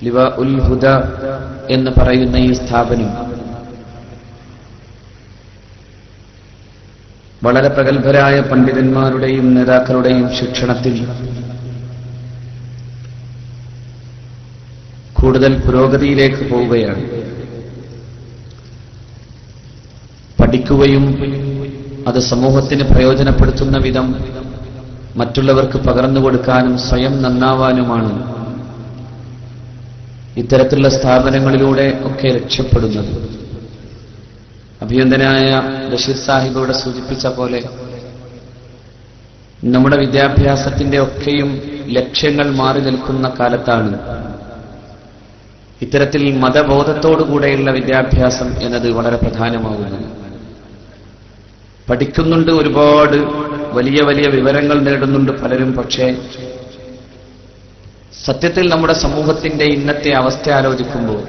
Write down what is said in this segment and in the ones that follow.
ലിവാഉൽ ഹുദ എന്ന് പറയുന്ന ഈ സ്ഥാപനം വളരെ പ്രഗത്ഭരായ പണ്ഡിതന്മാരുടെയും നേതാക്കളുടെയും ശിക്ഷണത്തിൽ കൂടുതൽ പുരോഗതിയിലേക്ക് പോവുകയാണ്. പഠിക്കുകയും അത് സമൂഹത്തിന് പ്രയോജനപ്പെടുത്തുന്ന വിധം മറ്റുള്ളവർക്ക് പകർന്നു കൊടുക്കാനും സ്വയം നന്നാവാനുമാണ് ഇത്തരത്തിലുള്ള സ്ഥാപനങ്ങളിലൂടെ ഒക്കെ രക്ഷപ്പെടുന്നത്. അഭിനന്ദനായ ബഷീർ സാഹിബ് ഇവിടെ സൂചിപ്പിച്ച പോലെ നമ്മുടെ വിദ്യാഭ്യാസത്തിന്റെ ഒക്കെയും ലക്ഷ്യങ്ങൾ മാറി നിൽക്കുന്ന കാലത്താണ് ഇത്തരത്തിൽ മതബോധത്തോടുകൂടെയുള്ള വിദ്യാഭ്യാസം എന്നത് വളരെ പ്രധാനമാകുന്നത്. പഠിക്കുന്നുണ്ട്, ഒരുപാട് വലിയ വലിയ വിവരങ്ങൾ നേടുന്നുണ്ട് പലരും. പക്ഷേ സത്യത്തിൽ നമ്മുടെ സമൂഹത്തിന്റെ ഇന്നത്തെ അവസ്ഥ ആലോചിക്കുമ്പോൾ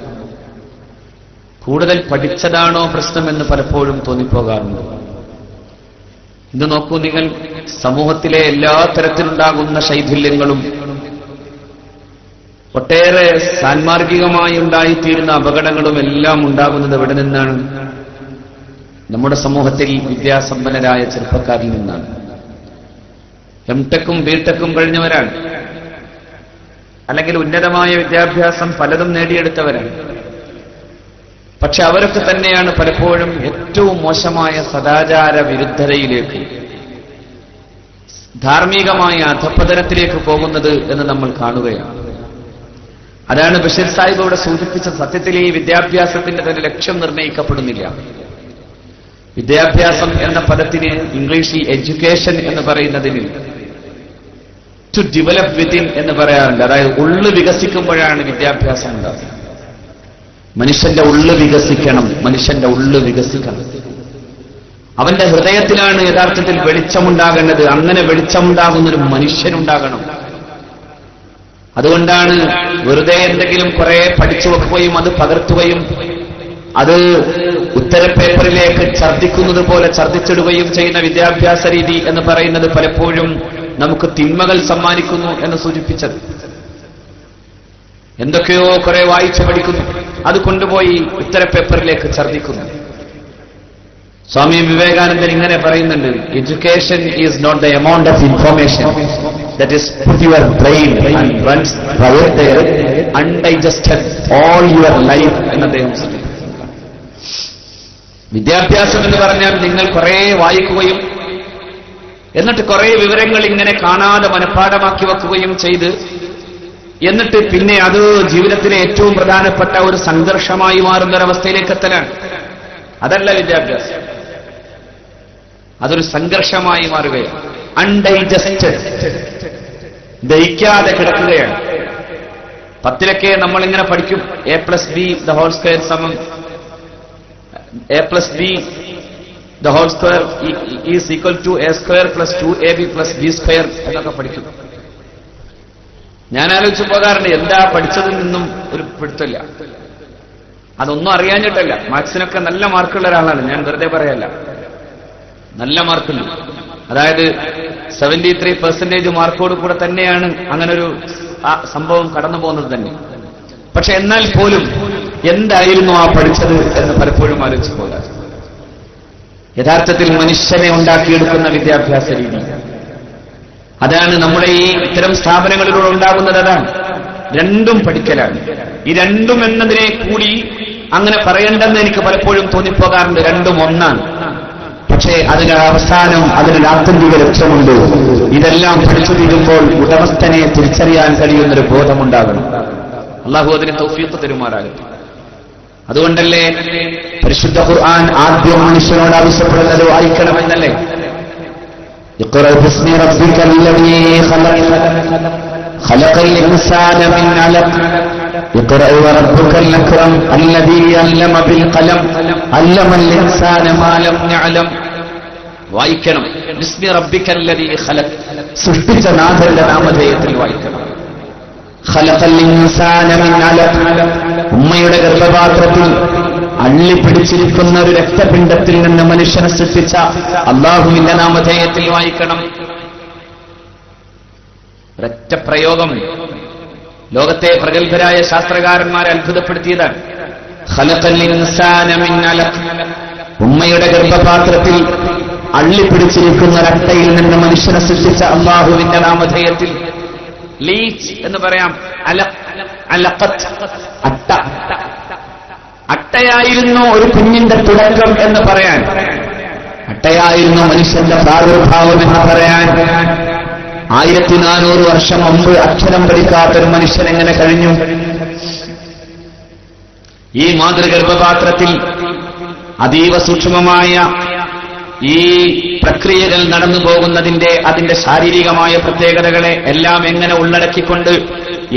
കൂടുതൽ പഠിച്ചതാണോ പ്രശ്നമെന്ന് പലപ്പോഴും തോന്നിപ്പോകാറുണ്ട്. ഇന്ന് നോക്കൂ നിങ്ങൾ, സമൂഹത്തിലെ എല്ലാ തരത്തിലുണ്ടാകുന്ന ശൈഥില്യങ്ങളും ഒട്ടേറെ സാൻമാർഗികമായി ഉണ്ടായിത്തീരുന്ന അപകടങ്ങളും എല്ലാം ഉണ്ടാകുന്നത് എവിടെ നിന്നാണ്? നമ്മുടെ സമൂഹത്തിൽ വിദ്യാസമ്പന്നരായ ചെറുപ്പക്കാരിൽ നിന്നാണ്. എംടെക്കും ബിടെക്കും കഴിഞ്ഞവരാണ്, അല്ലെങ്കിൽ ഉന്നതമായ വിദ്യാഭ്യാസം പലതും നേടിയെടുത്തവരാണ്. പക്ഷെ അവരൊക്കെ തന്നെയാണ് പലപ്പോഴും ഏറ്റവും മോശമായ സദാചാര വിരുദ്ധതയിലേക്ക്, ധാർമ്മികമായ അധപ്പതനത്തിലേക്ക് പോകുന്നത് എന്ന് നമ്മൾ കാണുകയാണ്. അതാണ് ബഷീർ സാഹിബ് ഇവിടെ സൂചിപ്പിച്ച. സത്യത്തിൽ ഈ വിദ്യാഭ്യാസത്തിന്റെ തന്നെ ലക്ഷ്യം നിർണ്ണയിക്കപ്പെടുന്നില്ല. വിദ്യാഭ്യാസം എന്ന പദത്തിന് ഇംഗ്ലീഷിൽ എഡ്യൂക്കേഷൻ എന്ന് പറയുന്നതിന് ടു ഡെവലപ്പ് വിത്തിൻ എന്ന് പറയാറുണ്ട്. അതായത് ഉള്ളു വികസിക്കുമ്പോഴാണ് വിദ്യാഭ്യാസം ഉണ്ടാകുന്നത്. മനുഷ്യന്റെ ഉള്ളു വികസിക്കണം, മനുഷ്യന്റെ ഉള്ളു വികസിക്കണം. അവന്റെ ഹൃദയത്തിലാണ് യഥാർത്ഥത്തിൽ വെളിച്ചമുണ്ടാകേണ്ടത്. അങ്ങനെ വെളിച്ചമുണ്ടാകുന്നൊരു മനുഷ്യനുണ്ടാകണം. അതുകൊണ്ടാണ് വെറുതെ എന്തെങ്കിലും കുറെ പഠിച്ചു വെക്കുകയും അത് പകർത്തുകയും അത് ഉത്തരപേപ്പറിലേക്ക് ഛർദ്ദിക്കുന്നത് പോലെ ഛർദ്ദിച്ചിടുകയും ചെയ്യുന്ന വിദ്യാഭ്യാസ രീതി എന്ന് പറയുന്നത് പലപ്പോഴും നമുക്ക് തിന്മകൾ സമ്മാനിക്കുന്നു എന്ന് സൂചിപ്പിച്ചത്. എന്തൊക്കെയോ കുറെ വായിച്ചു പഠിക്കുന്നു, അത് കൊണ്ടുപോയി ഉത്തരപേപ്പറിലേക്ക് ഛർദ്ദിക്കുന്നു. സ്വാമി വിവേകാനന്ദൻ ഇങ്ങനെ പറയുന്നുണ്ട്, education is not the amount of information that is put your brain and runs right there undigested all your life എന്ന് അദ്ദേഹം സൂചിപ്പിക്കുന്നു. വിദ്യാഭ്യാസം എന്ന് പറഞ്ഞാൽ നിങ്ങൾ കുറെ വായിക്കുകയും എന്നിട്ട് കുറെ വിവരങ്ങൾ ഇങ്ങനെ കാണാതെ മനഃപ്പാഠമാക്കി വെക്കുകയും ചെയ്ത് എന്നിട്ട് പിന്നെ അത് ജീവിതത്തിലെ ഏറ്റവും പ്രധാനപ്പെട്ട ഒരു സംഘർഷമായി മാറുന്ന ഒരവസ്ഥയിലേക്ക് എത്തലാണ്. അതല്ല വിദ്യാഭ്യാസം. അതൊരു സംഘർഷമായി മാറുകയാണ്. അൺഡൈജസ്റ്റഡ്, ദഹിക്കാതെ കിടക്കുകയാണ്. 10ലൊക്കെ നമ്മളിങ്ങനെ പഠിക്കും, A+B the whole square സമം A+B the whole square is equal to A square plus 2AB plus B square എന്നൊക്കെ പഠിക്കും. ഞാൻ ആലോചിച്ചു പോകാറുണ്ട്, എന്താ പഠിച്ചതിൽ നിന്നും ഒരു പിടുത്തമില്ല. അതൊന്നും അറിയാഞ്ഞിട്ടല്ല. മാത്സിനൊക്കെ നല്ല മാർക്കുള്ള ഒരാളാണ് ഞാൻ, വെറുതെ പറയല്ല. നല്ല മാർക്കുണ്ട്. അതായത് 73% മാർക്കോട് കൂടെ തന്നെയാണ് അങ്ങനൊരു സംഭവം കടന്നു പോകുന്നത് തന്നെ. പക്ഷെ എന്നാൽ പോലും എന്തായിരുന്നു ആ പഠിച്ചത് എന്ന് പലപ്പോഴും ആലോചിച്ചു പോകാം. യഥാർത്ഥത്തിൽ മനുഷ്യനെ ഉണ്ടാക്കിയെടുക്കുന്ന വിദ്യാഭ്യാസ രീതി അതാണ് നമ്മുടെ ഈ ഇത്തരം സ്ഥാപനങ്ങളിലൂടെ ഉണ്ടാകുന്നത്. അതാണ് രണ്ടും പഠിക്കലാണ്. ഈ രണ്ടും എന്നതിനെ കൂടി അങ്ങനെ പറയേണ്ടെന്ന് എനിക്ക് പലപ്പോഴും തോന്നിപ്പോകാറുണ്ട്. രണ്ടും ഒന്നാണ്. പക്ഷേ അതിന് അവസാനം അതിനൊരു ആത്യന്തിക ലക്ഷ്യമുണ്ട്. ഇതെല്ലാം പഠിച്ചു തീരുമ്പോൾ ഉടമസ്ഥനെ തിരിച്ചറിയാൻ കഴിയുന്നൊരു ബോധമുണ്ടാകണം. അള്ളാഹു അതിന് തൗഫീഖ് തരുമാറാകട്ടെ. അതുകൊണ്ടല്ലേ പരിശുദ്ധ ഖുർആൻ ആദ്യം മനുഷ്യനോട് ആവശ്യപ്പെടുന്നത് വായിക്കണമെന്നല്ലേ? ഇഖ്റ ബിസ്മി റബ്ബിക്കല്ലദീ ഖലഖ ഖലഖൽ ഇൻസാന മിൻ അലഖ് ഇഖ്റ വറബ്ബുക്കൽ അക്രം അല്ലദീ അല്ലമ ബിൽ ഖലം അല്ലമൽ ഇൻസാന മാ ലം യഅലം. വായിക്കണം. ബിസ്മി റബ്ബിക്കല്ലദീ ഖലഖ്, സൃഷ്ടിച്ച നാഥന്റെ നാമധേയത്തിൽ വായിക്കണം. ഖലഖൽ ഇൻസാന മിൻ അലഖ്, ഉമ്മയുടെ ഗർഭപാത്രത്തിൽ അള്ളിപ്പിടിച്ചിരിക്കുന്ന ഒരു രക്തപിണ്ഡത്തിൽ നിന്ന് മനുഷ്യനെ സൃഷ്ടിച്ച അല്ലാഹുവിന്റെ നാമധേയത്തിൽ വായിക്കണം. ഒരൊറ്റ പ്രയോഗം ലോകത്തെ പ്രഗത്ഭരായ ശാസ്ത്രകാരന്മാരെ അത്ഭുതപ്പെടുത്തിയതാണ്. ഖലഖൽ ഇൻസാന മിൻ അലഖ്, ഉമ്മയുടെ ഗർഭപാത്രത്തിൽ അള്ളിപ്പിടിച്ചിരിക്കുന്ന രക്തയിൽ നിന്ന് മനുഷ്യനെ സൃഷ്ടിച്ച അല്ലാഹുവിന്റെ നാമധേയത്തിൽ. ലീച്ച് എന്ന് പറയാം, അലഖത്ത്, അട്ട. അട്ടയായിരുന്നു ഒരു കുഞ്ഞിന്റെ തുടക്കം എന്ന് പറയാൻ, അട്ടയായിരുന്നു മനുഷ്യന്റെ പ്രാദുർഭാവം എന്ന് പറയാൻ. 1400 വർഷം മുമ്പ് അക്ഷരം പഠിക്കാത്തൊരു മനുഷ്യൻ എങ്ങനെ കഴിഞ്ഞു? ഈ മാതൃഗർഭപാത്രത്തിൽ അതീവ സൂക്ഷ്മമായ ഈ പ്രക്രിയകൾ നടന്നു പോകുന്നതിന്റെ അതിന്റെ ശാരീരികമായ പ്രത്യേകതകളെ എല്ലാം എങ്ങനെ ഉള്ളടക്കിക്കൊണ്ട്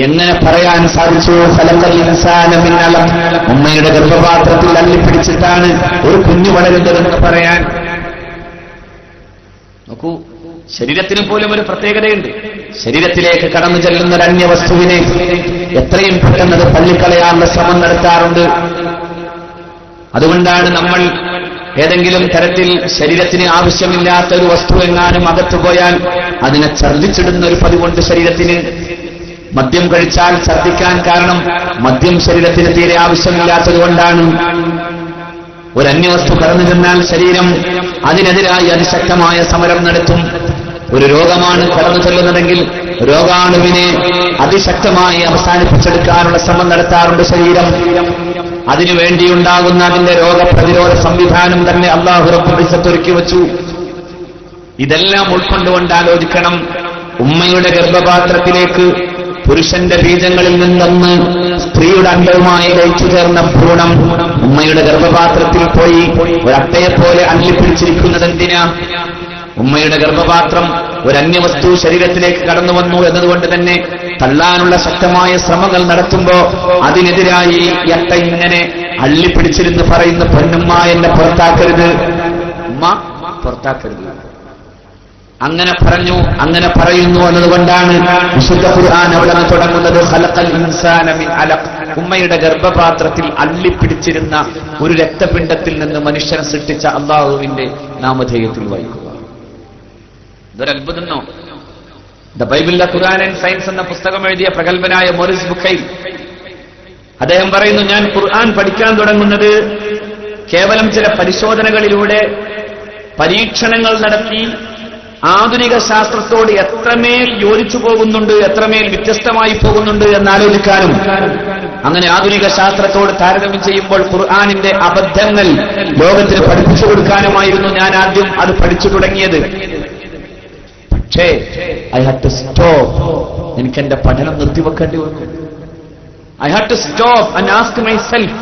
എങ്ങനെ പറയാൻ സാധിച്ചു? ഖലഖൽ ഇൻസാന മിൻ അലഖ്, ഉമ്മയുടെ ഗർഭപാത്രത്തിൽ അള്ളിപ്പിടിച്ചിട്ടാണ് ഒരു കുഞ്ഞു വളരുന്നതെന്ന് പറയാൻ. നോക്കൂ, ശരീരത്തിന് പോലും ഒരു പ്രത്യേകതയുണ്ട്. ശരീരത്തിലേക്ക് കടന്നു ചെല്ലുന്ന ഒരു അന്യവസ്തുവിനെ എത്രയും പെട്ടെന്ന് തള്ളിക്കളയാനുള്ള ശ്രമം നടത്താറുണ്ട്. അതുകൊണ്ടാണ് നമ്മൾ ഏതെങ്കിലും തരത്തിൽ ശരീരത്തിന് ആവശ്യമില്ലാത്ത ഒരു വസ്തു എങ്ങാനും അകത്തു പോയാൽ അതിനെ ഛർദ്ദിച്ചിടുന്ന ഒരു പതിവുണ്ട് ശരീരത്തിന്. മദ്യം കഴിച്ചാൽ ഛർദ്ദിക്കാൻ കാരണം മദ്യം ശരീരത്തിന് തീരെ ആവശ്യമില്ലാത്തതുകൊണ്ടാണ്. ഒരു അന്യവസ്തു കടന്നു ചെന്നാൽ ശരീരം അതിനെതിരായി അതിശക്തമായ സമരം നടത്തും. ഒരു രോഗമാണ് കടന്നു ചെല്ലുന്നതെങ്കിൽ രോഗാണുവിനെ അതിശക്തമായി അവസാനിപ്പിച്ചെടുക്കാനുള്ള ശ്രമം നടത്താറുണ്ട് ശരീരം. അതിനുവേണ്ടിയുണ്ടാകുന്ന അതിന്റെ രോഗപ്രതിരോധ സംവിധാനം തന്നെ അല്ലാഹു റബ്ബുൽ ഇസ്സത്ത് ഒരുക്കി വച്ചു. ഇതെല്ലാം ഉൾക്കൊണ്ടുകൊണ്ട് ആലോചിക്കണം. ഉമ്മയുടെ ഗർഭപാത്രത്തിലേക്ക് പുരുഷന്റെ ബീജങ്ങളിൽ നിന്നൊന്ന് സ്ത്രീയുടെ അണ്ടവുമായി ലയിച്ചു ചേർന്ന ഭ്രൂണം ഉമ്മയുടെ ഗർഭപാത്രത്തിൽ പോയി ഒരട്ടയെപ്പോലെ അള്ളിപ്പിടിച്ചിരിക്കുന്നത് എന്തിനാ? ഉമ്മയുടെ ഗർഭപാത്രം ഒരു അന്യവസ്തു ശരീരത്തിലേക്ക് കടന്നു വന്നു എന്നതുകൊണ്ട് തന്നെ തള്ളാനുള്ള ശക്തമായ ശ്രമങ്ങൾ നടത്തുമ്പോ അതിനെതിരായി അട്ട ഇങ്ങനെ അള്ളിപ്പിടിച്ചിരുന്ന് പറയുന്ന പൊന്നുമ്മ എന്നെ പുറത്താക്കരുത്, ഉമ്മ പുറത്താക്കരുത്. അങ്ങനെ പറഞ്ഞു, അങ്ങനെ പറയുന്നു എന്നതുകൊണ്ടാണ് വിശുദ്ധ ഖുർആൻ അവിടെ തുടങ്ങുന്നത് ഖലഖൽ ഇൻസാന മിൻ അലഖ്, ഉമ്മയുടെ ഗർഭപാത്രത്തിൽ അള്ളിപ്പിടിച്ചിരുന്ന ഒരു രക്തപിണ്ഡത്തിൽ നിന്ന് മനുഷ്യനെ സൃഷ്ടിച്ച അല്ലാഹുവിന്റെ നാമധേയത്തിൽ വായിക്കുക. ഇതൊരത്ഭുതമോ? The Bible Quran and science എന്ന പുസ്തകം എഴുതിയ പ്രഗത്ഭനായ മോറിസ് ബുക്കൈൽ അദ്ദേഹം പറയുന്നു, ഞാൻ ഖുർആൻ പഠിക്കാൻ തുടങ്ങുന്നത് കേവലം ചില പരിശോധനകളിലൂടെ പരീക്ഷണങ്ങൾ നടത്തി ആധുനിക ശാസ്ത്രത്തോട് എത്രമേൽ യോജിച്ചു പോകുന്നുണ്ട്, എത്രമേൽ വ്യത്യസ്തമായി പോകുന്നുണ്ട് എന്നാലോചിക്കാനും അങ്ങനെ ആധുനിക ശാസ്ത്രത്തോട് താരതമ്യം ചെയ്യുമ്പോൾ ഖുർആനിന്റെ അബദ്ധങ്ങൾ ലോകത്തിന് പഠിപ്പിച്ചു കൊടുക്കാനുമായിരുന്നു ഞാൻ ആദ്യം അത് പഠിച്ചു തുടങ്ങിയത്. പക്ഷേ ഐ ഹാഡ് ടു സ്റ്റോപ്പ്, എനിക്ക് എന്റെ പഠനം നിർത്തിവെക്കേണ്ടി വന്നു. I had to stop and ask myself,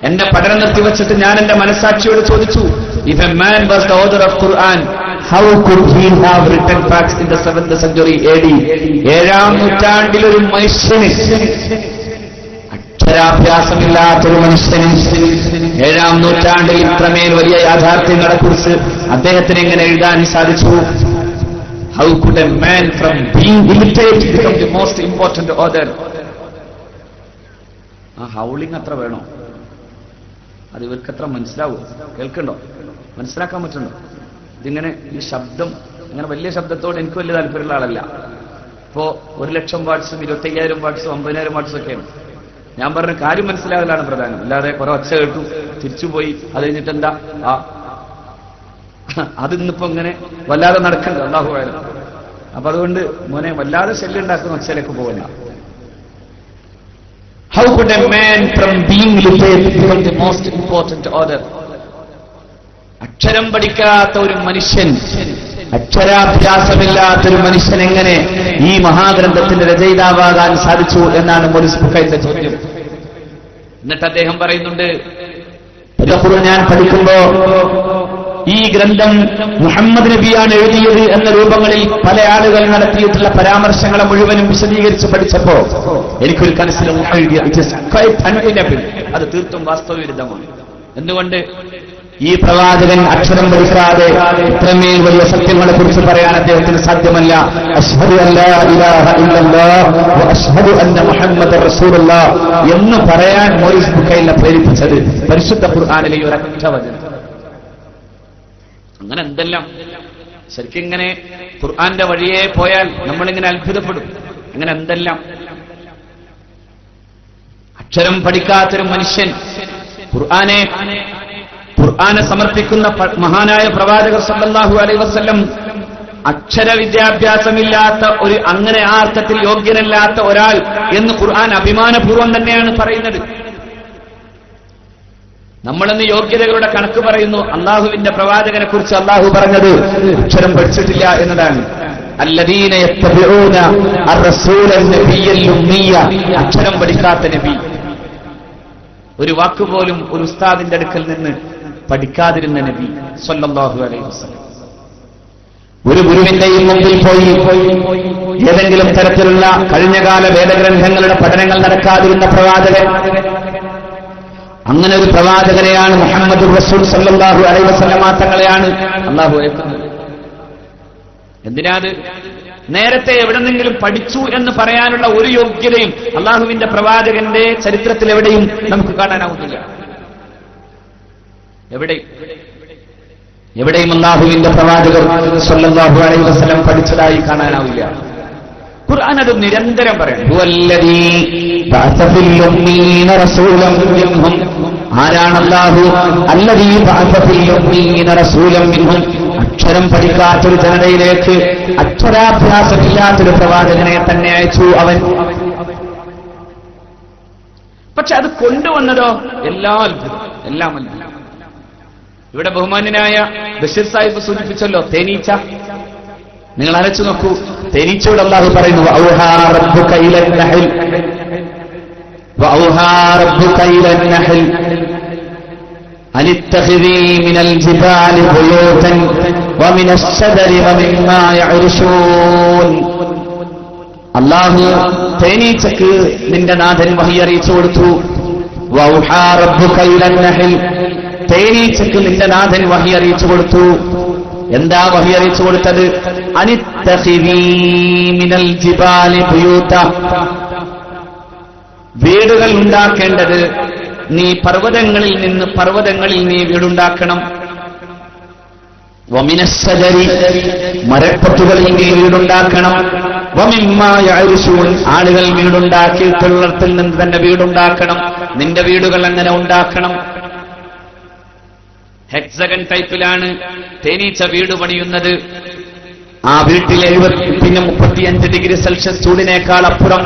എന്റെ പഠനം നിർത്തിവെച്ചിട്ട് ഞാൻ എന്റെ മനസ്സാക്ഷിയോട് ചോദിച്ചു, if a man was the author of Quran, how could he have written facts in the 7th century AD? 7ാം നൂറ്റാണ്ടിൽ ഒരു മനുഷ്യന്, അക്ഷരാഭ്യാസമില്ലാത്തൊരു മനുഷ്യന് 7ാം നൂറ്റാണ്ടിൽ ഇത്രമേൽ വലിയ യാഥാർത്ഥ്യങ്ങളെക്കുറിച്ച് അദ്ദേഹത്തിന് എങ്ങനെ എഴുതാൻ സാധിച്ചു? How could a man from being illiterate become the most important author? ആ ഹൗളിംഗ് അത്ര വേണോ? അത് ഇവർക്ക് എത്ര മനസ്സിലാവും? കേൾക്കണ്ടോ? മനസ്സിലാക്കാൻ പറ്റുന്നുണ്ടോ? ഇതിങ്ങനെ ഈ ശബ്ദം ഇങ്ങനെ വലിയ ശബ്ദത്തോട് എനിക്ക് വലിയ താല്പര്യമുള്ള ആളല്ല. ഇപ്പോ 1,00,000 വാട്ട്സും 25,000 വാട്ട്സും 50,000 വാട്ട്സും ഒക്കെയാണ്. ഞാൻ പറഞ്ഞ കാര്യം മനസ്സിലാകലാണ് പ്രധാനം. അല്ലാതെ കുറെ ഒച്ച കേട്ടു തിരിച്ചുപോയി അത് കഴിഞ്ഞിട്ട് എന്താ അതിന്നിപ്പോ ഇങ്ങനെ വല്ലാതെ നടക്കണ്ട അല്ലാഹു ആയാലും. അപ്പൊ അതുകൊണ്ട് മോനെ വല്ലാതെ ശല്യം ഉണ്ടാക്കുന്ന ഒച്ചയിലേക്ക് പോകണ്ട. How could a man from being illiterate become the most important author? അക്ഷരം പഠിക്കാത്ത ഒരു മനുഷ്യൻ, അക്ഷരാഭ്യാസമില്ലാത്തൊരു മനുഷ്യൻ എങ്ങനെ ഈ മഹാഗ്രന്ഥത്തിന്റെ രചയിതാവാകാൻ സാധിച്ചു എന്നാണ് മോറിസ് ബുക്കൈലിന്റെ ചോദ്യം. എന്നിട്ട് അദ്ദേഹം പറയുന്നുണ്ട്, ഞാൻ പഠിക്കുമ്പോ ഈ ഗ്രന്ഥം മുഹമ്മദ് നബിയാണ് എഴുതിയത് എന്ന രൂപങ്ങളിൽ പല ആളുകൾ നടത്തിയിട്ടുള്ള പരാമർശങ്ങളെ മുഴുവനും വിശദീകരിച്ച് പഠിച്ചപ്പോ എനിക്കൊരു കനസിലും അത് തീർത്തും വാസ്തവവിരുദ്ധമാണ്. എന്തുകൊണ്ട്? ഈ പ്രവാചകൻ അക്ഷരം പഠിക്കാതെ ഇത്രമേൽ വലിയ സത്യങ്ങളെ കുറിച്ച് പറയാൻ അദ്ദേഹത്തിന് സാധ്യമല്ല. അശ്ഹദു അല്ലാ ഇലാഹ ഇല്ലല്ലാഹ് വ അശ്ഹദു അന്ന മുഹമ്മദർ റസൂലുള്ളാഹ് എന്ന് പറയാൻ മോറിസ് ബുക്കൈലിനെ പ്രേരിപ്പിച്ചത് പരിശുദ്ധ ഖുർആനിലെ ഒരൊറ്റ വചനം. അങ്ങനെ എന്തെല്ലാം ശരിക്കും ഇങ്ങനെ ഖുർആന്റെ വഴിയെ പോയാൽ നമ്മളിങ്ങനെ അത്ഭുതപ്പെടും. അങ്ങനെ എന്തെല്ലാം അക്ഷരം പഠിക്കാത്തൊരു മനുഷ്യൻ ഖുർആനെ സമർപ്പിക്കുന്ന മഹാനായ പ്രവാചകർ സല്ലല്ലാഹു അലൈഹി വസല്ലം അക്ഷര വിദ്യാഭ്യാസമില്ലാത്ത ഒരു അങ്ങനെ ആ അർത്ഥത്തിൽ യോഗ്യനല്ലാത്ത ഒരാൾ എന്ന് ഖുർആൻ അഭിമാനപൂർവ്വം തന്നെയാണ് പറയുന്നത്. നമ്മളിന്ന് യോഗ്യതകളുടെ കണക്ക് പറയുന്നു. അള്ളാഹുവിന്റെ പ്രവാചകനെ കുറിച്ച് അള്ളാഹു പറഞ്ഞത് അക്ഷരം പഠിച്ചിട്ടില്ല എന്നതാണ്. അല്ലദീന യത്തബിഊന അർറസൂലൻ നബിയ്യൽ ഉമ്മിയ, അക്ഷരം പഠിക്കാത്ത നബി. ഒരു വാക്കുപോലും ഒരു ഉസ്താദിന്റെ അടുക്കൽ നിന്ന് പഠിക്കാതിരുന്ന നബി സ്വല്ലല്ലാഹു അലൈഹി വസല്ലം. ഒരു ഗുരുവിന്റെയും മുമ്പിൽ പോയി ഏതെങ്കിലും തരത്തിലുള്ള കഴിഞ്ഞകാല വേദഗ്രന്ഥങ്ങളുടെ പഠനങ്ങൾ നടക്കാതിരുന്ന പ്രവാചകൻ, അങ്ങനെ ഒരു പ്രവാചകനെയാണ് മുഹമ്മദ് റസൂൽ സല്ലല്ലാഹു അലൈഹി വസല്ലം തങ്ങളെയാണ് അള്ളാഹു അയക്കുന്നത്. എന്തിനാത്? നേരത്തെ എവിടെന്നെങ്കിലും പഠിച്ചു എന്ന് പറയാനുള്ള ഒരു യോഗ്യതയും അള്ളാഹുവിന്റെ പ്രവാചകന്റെ ചരിത്രത്തിൽ എവിടെയും നമുക്ക് കാണാനാവുന്നില്ല. എവിടെയും അള്ളാഹുവിന്റെ പ്രവാചകർ സല്ലല്ലാഹു അലൈഹി വസല്ലം പഠിച്ചതായി കാണാനാവില്ല. ഖുർആൻ അത് നിരന്തരം പറയണം. ഹുവല്ലദീ ബഅസ ഫിൽ ഉമ്മീന റസൂലൻ മിൻഹും, ആരാണ് അല്ലാഹു? അല്ലദീ ബഅസ ഫിൽ ഉമ്മീന റസൂലൻ മിൻഹും, അക്ഷരം പഠിക്കാത്തൊരു ജനതയിലേക്ക് അക്ഷരാഭ്യാസമില്ലാത്തൊരു പ്രവാചകനെ തന്നെ അയച്ചു അവൻ. പക്ഷെ അത് കൊണ്ടുവന്നതോ എല്ലാം അത്ഭുതം. ഇവിടെ ബഹുമാന്യനായ ബഷീർ സാഹിബ് സൂചിപ്പിച്ചല്ലോ തേനീച്ച. നിങ്ങൾ അരച്ചു നോക്കൂ, തേനീച്ചയോട് അല്ലാഹു പറയുന്നു വഔഹാ റബ്ബുക ഇലൻ നഹൽ, വഔഹാ റബ്ബുക ഇലൻ നഹൽ അനിത്തഖിദീ മിനൽ ജിബാലി ബുയൂതൻ വമിനശ് ശജരി വമിമ്മാ യഅ്രിശൂൻ. അല്ലാഹു തേനീച്ചക്ക് നിന്റെ നാഥൻ വഹി അറിയിച്ചു കൊടുത്തു. വഔഹാ റബ്ബുക ഇലൻ നഹൽ, തേനീച്ചക്ക് നിന്റെ നാഥൻ വഹി അറിയിച്ചു കൊടുത്തു. എന്താ വഹി അറിയിച്ചു കൊടുത്തത്? അനിത്തഖിദീ മിനൽ ജിബാലി ബുയൂത, വീടുകൾ ഉണ്ടാക്കേണ്ടത് നീ പർവ്വതങ്ങളിൽ നീ വീടുണ്ടാക്കണം. വമിനശ് ശജരി, മരപ്പത്തുകളിൽ നീ വീടുണ്ടാക്കണം. വമിമ്മാ യഅ്രിശൂൻ, ആളുകൾ വീടുണ്ടാക്കിയിട്ടുള്ളിടത്തിൽ നിന്ന് തന്നെ വീടുണ്ടാക്കണം. നിന്റെ വീടുകൾ അങ്ങനെ ഉണ്ടാക്കണം. ഹെക്സഗൺ ടൈപ്പിലാണ് തേനീച്ച വീട് പണിയുന്നത്. ആ വീട്ടിൽ 35 ഡിഗ്രി സെൽഷ്യസ് ചൂടിനേക്കാൾ അപ്പുറം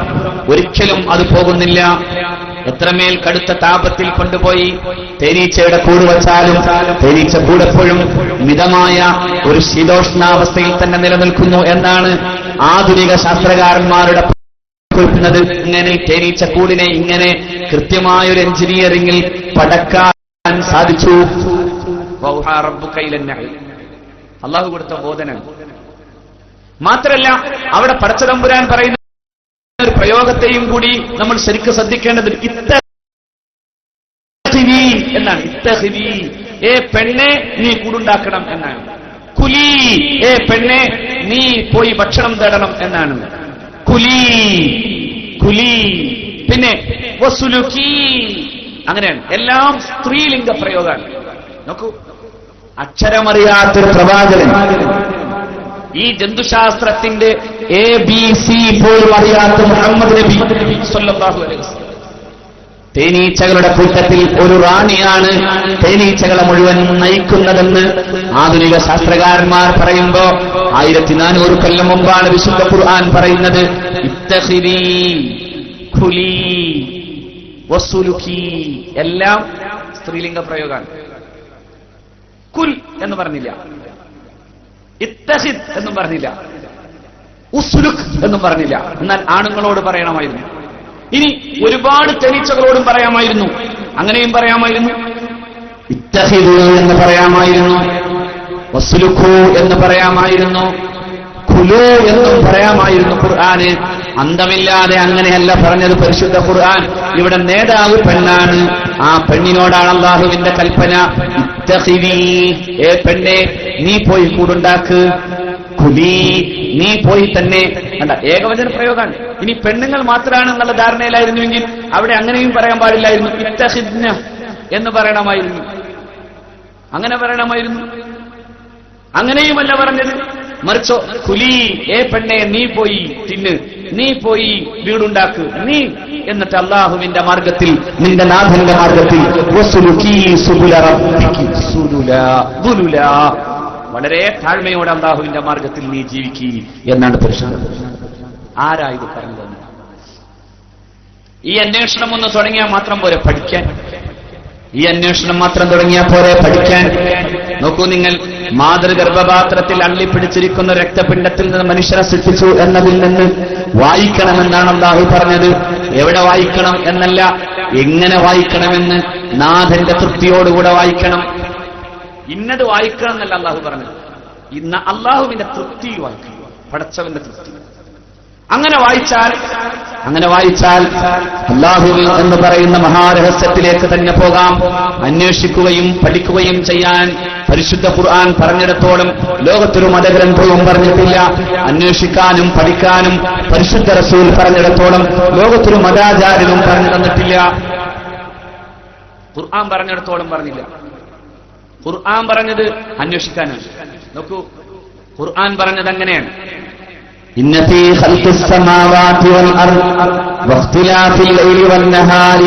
ഒരിക്കലും അത് പോകുന്നില്ല. എത്രമേൽ കടുത്ത താപത്തിൽ കൊണ്ടുപോയി തേനീച്ചയുടെ കൂട് വച്ചാലും തേനീച്ച കൂടെപ്പോഴും മിതമായ ഒരു ശീതോഷ്ണാവസ്ഥയിൽ തന്നെ നിലനിൽക്കുന്നു എന്നാണ് ആധുനിക ശാസ്ത്രകാരന്മാരുടെ കുറിക്കുന്നത്. ഇങ്ങനെ തേനീച്ച കൂടിനെ ഇങ്ങനെ കൃത്യമായൊരു എഞ്ചിനീയറിംഗിൽ പടക്കാൻ സാധിച്ചു. അള്ളാഹു കൊടുത്ത ബോധന. മാത്രല്ല അവിടെ പടച്ചതമ്പുരാൻ പറയുന്ന ഒരു പ്രയോഗത്തെയും കൂടി നമ്മൾ ശരിക്കും ശ്രദ്ധിക്കേണ്ടത് എന്നാണ്. ഇത്തഖിദി, ഏ പെണ്ണെ നീ കൂടുണ്ടാക്കണം എന്നാണ്. കുലി, ഏ പെണ്ണെ നീ പോയി ഭക്ഷണം തേടണം എന്നാണ്. കുലി. പിന്നെ വസുലുക്കി, അങ്ങനെയാണ്. എല്ലാം സ്ത്രീലിംഗ പ്രയോഗമാണ്. നോക്കൂ, അക്ഷരമറിയാത്തൊരു പ്രവാചകൻ, ഈ ജന്തുശാസ്ത്രത്തിന്റെ ABC പോലും അറിയാത്ത മുഹമ്മദ് നബി സ്വല്ലല്ലാഹു അലൈഹി വസല്ലം തേനീച്ചകളുടെ കൂട്ടത്തിൽ ഒരു റാണിയാണ് തേനീച്ചകളെ മുഴുവൻ നയിക്കുന്നതെന്ന് ആധുനിക ശാസ്ത്രകാരന്മാർ പറയുമ്പോ 1400 കൊല്ലം മുമ്പാണ് വിശുദ്ധ ഖുർആൻ പറയുന്നത് ഇത്തഖിദി ഖുലി വസുലുക്കി. എല്ലാം സ്ത്രീലിംഗ പ്രയോഗമാണ്. കുൽ എന്ന് പറഞ്ഞില്ല, ഇത്തഖിദ് എന്നും പറഞ്ഞില്ല, ഉസ്ലുക് എന്നും പറഞ്ഞില്ല. എന്നാൽ ആണുങ്ങളോട് പറയണമായിരുന്നു. ഇനി ഒരുപാട് തേനീച്ചകളോടും പറയാമായിരുന്നു, അങ്ങനെയും പറയാമായിരുന്നു. ഇത്തഖിദു എന്ന് പറയാമായിരുന്നു, വസ്ലുഖു എന്ന് പറയാമായിരുന്നു, ഖുലു എന്നും പറയാമായിരുന്നു. ഖുർആന് അന്തമില്ലാതെ അങ്ങനെയല്ല പറഞ്ഞത് പരിശുദ്ധ ഖുർആൻ. ഇവിടെ നേതാവ് പെണ്ണാണ്. ആ പെണ്ണിനോടാണ് അല്ലാഹുവിന്റെ കൽപ്പന. ഇത്തഖിദി, ഏ പെണ്ണെ നീ പോയി കൂടുണ്ടാക്ക്. ഖുലി, നീ പോയി തന്നെ. കണ്ട, ഏകവചന പ്രയോഗമാണ്. ഇനി പെണ്ണുങ്ങൾ മാത്രമാണ് എന്നുള്ള ധാരണയിലായിരുന്നുവെങ്കിൽ അവിടെ അങ്ങനെയും പറയാൻ പാടില്ലായിരുന്നു. ഇത്തഖിദ്ന എന്ന് പറയണമായിരുന്നു, അങ്ങനെ പറയണമായിരുന്നു. അങ്ങനെയുമല്ല പറഞ്ഞത്. മറിച്ചോ കുലി, പെണ്ണെ നീ പോയി തിന്ന്, നീ പോയി വീടുണ്ടാക്ക്, നീ എന്നിട്ട് അള്ളാഹുവിന്റെ മാർഗത്തിൽ, നിന്റെ നാഥന്റെ മാർഗത്തിൽ വളരെ താഴ്മയോടെ അള്ളാഹുവിന്റെ മാർഗത്തിൽ നീ ജീവിക്കുക എന്നാണ് പുരുഷാർത്ഥം. ആരാ ഇത് പറഞ്ഞത്? ഈ അന്വേഷണം ഒന്ന് തുടങ്ങിയാൽ മാത്രം പോരെ പഠിക്കാൻ. ഈ അന്വേഷണം മാത്രം തുടങ്ങിയാൽ പോരെ പഠിക്കാൻ. നോക്കൂ നിങ്ങൾ, മാതൃഗർഭപാത്രത്തിൽ അള്ളിപ്പിടിച്ചിരിക്കുന്ന രക്തപിണ്ഡത്തിൽ നിന്ന് മനുഷ്യനെ സൃഷ്ടിച്ചു എന്നതിൽ നിന്ന് വായിക്കണമെന്നാണ് അല്ലാഹു പറഞ്ഞത്. എവിടെ വായിക്കണം എന്നല്ല, എങ്ങനെ വായിക്കണമെന്ന്. നാഥന്റെ തൃപ്തിയോടുകൂടെ വായിക്കണം. ഇന്നത് വായിക്കണം എന്നല്ല അല്ലാഹു പറഞ്ഞത്. ഇന്ന് അല്ലാഹുവിന്റെ തൃപ്തി വായിക്കണം, പടച്ചവന്റെ തൃപ്തി. അങ്ങനെ വായിച്ചാൽ അല്ലാഹുവിൽ എന്ന് പറയുന്ന മഹാരഹസ്യത്തിലേക്ക് തന്നെ പോകാം. അന്വേഷിക്കുകയും പഠിക്കുകയും ചെയ്യാൻ പരിശുദ്ധ ഖുർആൻ പറഞ്ഞിടത്തോളം ലോകത്തൊരു മതഗ്രന്ഥവും പറഞ്ഞിട്ടില്ല. അന്വേഷിക്കാനും പഠിക്കാനും പരിശുദ്ധ റസൂൽ പറഞ്ഞിടത്തോളം ലോകത്തൊരു മതാചാര്യനും പറഞ്ഞു തന്നിട്ടില്ല. ഖുർആൻ പറഞ്ഞിടത്തോളം പറഞ്ഞില്ല. ഖുർആൻ പറഞ്ഞത് അന്വേഷിക്കാനാണ്. നോക്കൂ, ഖുർആൻ പറഞ്ഞത് അങ്ങനെയാണ്. إن في خلق السماوات والأرض واختلاف الليل والنهار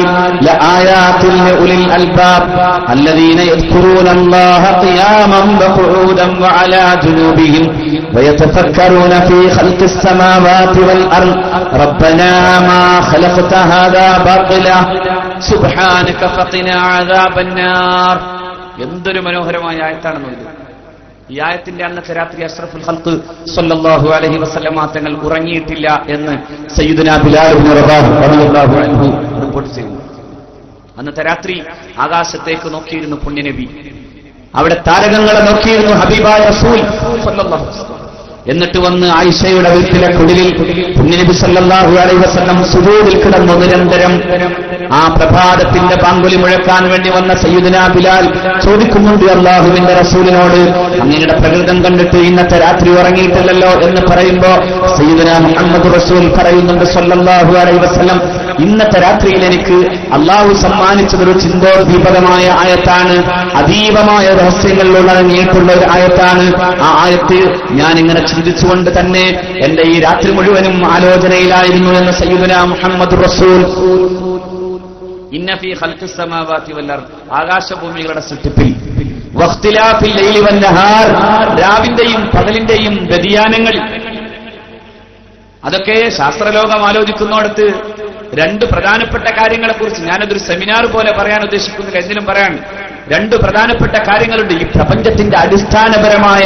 لآيات لأولي الألباب الذين يذكرون الله قياما وقعودا وعلى جنوبهم ويتفكرون في خلق السماوات والأرض ربنا ما خلقت هذا باطلا سبحانك فقنا عذاب النار. എന്തൊരു മനോഹരമായ ആയത്താണെന്ന് ഇത്. ഈ ആയത്തിന്റെ അന്നത്തെ രാത്രി അഷ്റഫുൽ ഖൽഖ് സ്വല്ലല്ലാഹു അലൈഹി വസല്ലമ തങ്ങൾ ഉറങ്ങിയിട്ടില്ല എന്ന് സയ്യിദുനാ ബിലാൽ ഇബ്നു റബാഹ് റളിയല്ലാഹു അൻഹു റിപ്പോർട്ട് ചെയ്യുന്നു. അന്നത്തെ രാത്രി ആകാശത്തേക്ക് നോക്കിയിരുന്നു പുണ്യനബി. അവിടെ താരകങ്ങളെ നോക്കിയിരുന്നു ഹബീബായ റസൂൽ സ്വല്ലല്ലാഹു അലൈഹി വസല്ലം. എന്നിട്ട് വന്ന് ആയിഷയുടെ വീട്ടിലെ കുടിലിൽ പുണ്യനബി സല്ലല്ലാഹു അലൈഹി വസല്ലം സുജൂദിൽ കിടന്നു നിരന്തരം. ആ പ്രഭാതത്തിന്റെ പാങ്കുലി മുഴക്കാൻ വേണ്ടി വന്ന സയ്യിദുനാ ബിലാൽ ചോദിക്കുന്നുണ്ട് അല്ലാഹുവിന്റെ റസൂലിനോട്, അങ്ങയുടെ പ്രകൃതം കണ്ടിട്ട് ഇന്നത്തെ രാത്രി ഉറങ്ങിയിട്ടില്ലല്ലോ എന്ന് പറയുമ്പോ സയ്യിദുനാ മുഹമ്മദ് റസൂൽ പറയുന്നുണ്ട് സല്ലല്ലാഹു അലൈഹി വസല്ലം, ഇന്നത്തെ രാത്രിയിൽ എനിക്ക് അല്ലാഹു സമ്മാനിച്ചതൊരു ചിന്തോദ്ദീപകമായ ആയത്താണ്, അതീവമായ രഹസ്യങ്ങളിലുള്ള അടങ്ങിയിട്ടുള്ള ഒരു ആയത്താണ്. ആ ആയത്ത് ഞാൻ ഇങ്ങനെ ചിന്തിച്ചുകൊണ്ട് തന്നെ എന്റെ ഈ രാത്രി മുഴുവനും ആലോചനയിലായിരുന്നു എന്ന് സയ്യിദുനാ മുഹമ്മദ് റസൂൽ. ഇന്ന ഫീ ഖൽഖിസ് സമാവാതി വൽ അർദ്, ആകാശഭൂമികളുടെ സൃഷ്ടിപ്പിൽ, വഖ്തിലാഫിൽ ലൈലി വൻ നഹാർ, രാവിന്റെയും പകലിന്റെയും വ്യതിയാനങ്ങൾ, അതൊക്കെ ശാസ്ത്രലോകം ആലോചിക്കുന്നിടത്ത് രണ്ട് പ്രധാനപ്പെട്ട കാര്യങ്ങളെക്കുറിച്ച് ഞാനതൊരു സെമിനാർ പോലെ പറയാൻ ഉദ്ദേശിക്കുന്നില്ല, എന്തിനും പറയാൻ. രണ്ട് പ്രധാനപ്പെട്ട കാര്യങ്ങളുണ്ട്. ഈ പ്രപഞ്ചത്തിന്റെ അടിസ്ഥാനപരമായ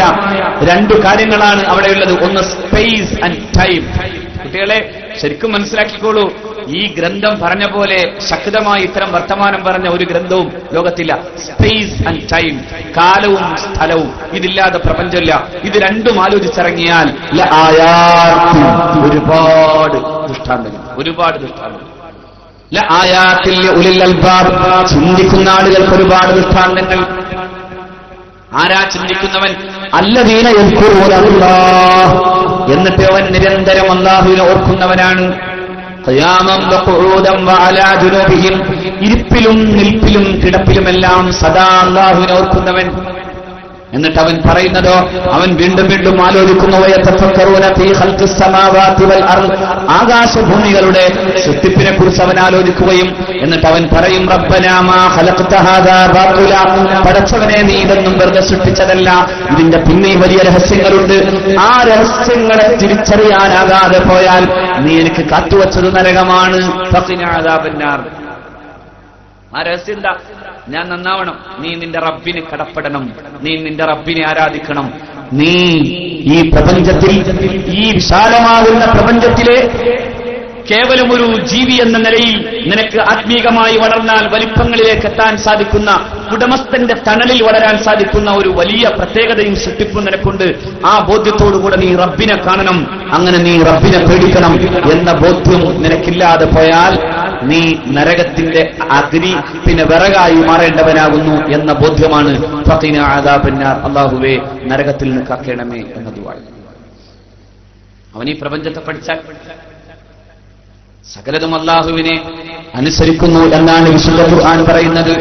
രണ്ട് കാര്യങ്ങളാണ് അവിടെയുള്ളത്. ഒന്ന് സ്പേസ് ആൻഡ് ടൈം. കുട്ടികളെ ശരിക്കും മനസ്സിലാക്കിക്കോളൂ, ഈ ഗ്രന്ഥം പറഞ്ഞ പോലെ ശക്തമായി ഇത്തരം വർത്തമാനം പറഞ്ഞ ഒരു ഗ്രന്ഥവും ലോകത്തില്ല. സ്പേസ് ആൻഡ് ടൈം, കാലവും സ്ഥലവും, ഇതില്ലാതെ പ്രപഞ്ചമില്ല. ഇത് രണ്ടും ആലോചിച്ചിറങ്ങിയാൽ ഒരുപാട് ദൃഷ്ടാന്തങ്ങൾ. ചിന്തിക്കുന്ന ആളുകൾക്ക് ഒരുപാട് ദൃഷ്ടാന്തങ്ങൾ. ആരാ ചിന്തിക്കുന്നവൻ? അല്ലദീന യദ്കുറൂന അല്ലാഹ്, എന്നിട്ട് അവൻ നിരന്തരം അല്ലാഹുവിനെ ഓർക്കുന്നവനാണ്. ഖിയാമൻ വഖുഊദൻ വഅലാ ജുനൂബിഹിം, ഇരിപ്പിലും നിൽപ്പിലും കിടപ്പിലുമെല്ലാം സദാ അല്ലാഹുവിനെ ഓർക്കുന്നവൻ. എന്നിട്ട് അവൻ പറയുന്നതോ, അവൻ വീണ്ടും വീണ്ടും ആലോചിക്കുന്നു. വയതഫക്കറൂന ഫീ ഖൽഖിസ് സമാവാതി വൽ അർദ്, ആകാശഭൂമികളുടെ സൃഷ്ടിപ്പിനെ കുറിച്ച് അവൻ ആലോചിക്കുകയും എന്നിട്ട് അവൻ പറയും, റബ്ബനാ മാ ഖലഖ്ത ഹാദാ ബാതില, പടച്ചവനെ നീ ഇതൊന്നും വെറുതെ സൃഷ്ടിച്ചതല്ല, ഇതിന്റെ പിന്നിൽ വലിയ രഹസ്യങ്ങളുണ്ട്. ആ രഹസ്യങ്ങളെ തിരിച്ചറിയാനാകാതെ പോയാൽ നീ എനിക്ക് കാത്തുവച്ചത് നരകമാണ്. ഫഖിനാ അദാബന്നാർ. ആ രഹസ്യം എന്താ? ഞാൻ നന്നാവണം, നീ നിന്റെ റബ്ബിന് കടപ്പെടണം, നീ നിന്റെ റബ്ബിനെ ആരാധിക്കണം. നീ ഈ പ്രപഞ്ചത്തിൽ, ഈ വിശാലമാകുന്ന പ്രപഞ്ചത്തിലെ കേവലം ഒരു ജീവി എന്ന നിലയിൽ നിനക്ക് ആത്മീകമായി വളർന്നാൽ വലിപ്പങ്ങളിലേക്ക് എത്താൻ സാധിക്കുന്ന, ഉടമസ്ഥന്റെ തണലിൽ വളരാൻ സാധിക്കുന്ന ഒരു വലിയ പ്രത്യേകതയും സൃഷ്ടിപ്പും നിനക്കുണ്ട്. ആ ബോധ്യത്തോടുകൂടെ നീ റബ്ബിനെ കാണണം, അങ്ങനെ നീ റബ്ബിനെ പേടിക്കണം എന്ന ബോധ്യം നിനക്കില്ലാതെ പോയാൽ നീ നരകത്തിന്റെ അഗ്നി പിന്നെ വിറകായി മാറേണ്ടവനാകുന്നു എന്ന ബോധ്യമാണ് ഫഖിനാ അദാബന്നാർ, അല്ലാഹുവേ നരകത്തിൽ നിന്ന് കാക്കണമേ എന്ന ദുആ. അവൻ ഈ പ്രപഞ്ചത്തെ പഠിച്ചാൽ സകലതും അല്ലാഹുവിനെ അനുസരിക്കുന്നു എന്നാണ് വിശുദ്ധ ഖുർആൻ പറയുന്നത്.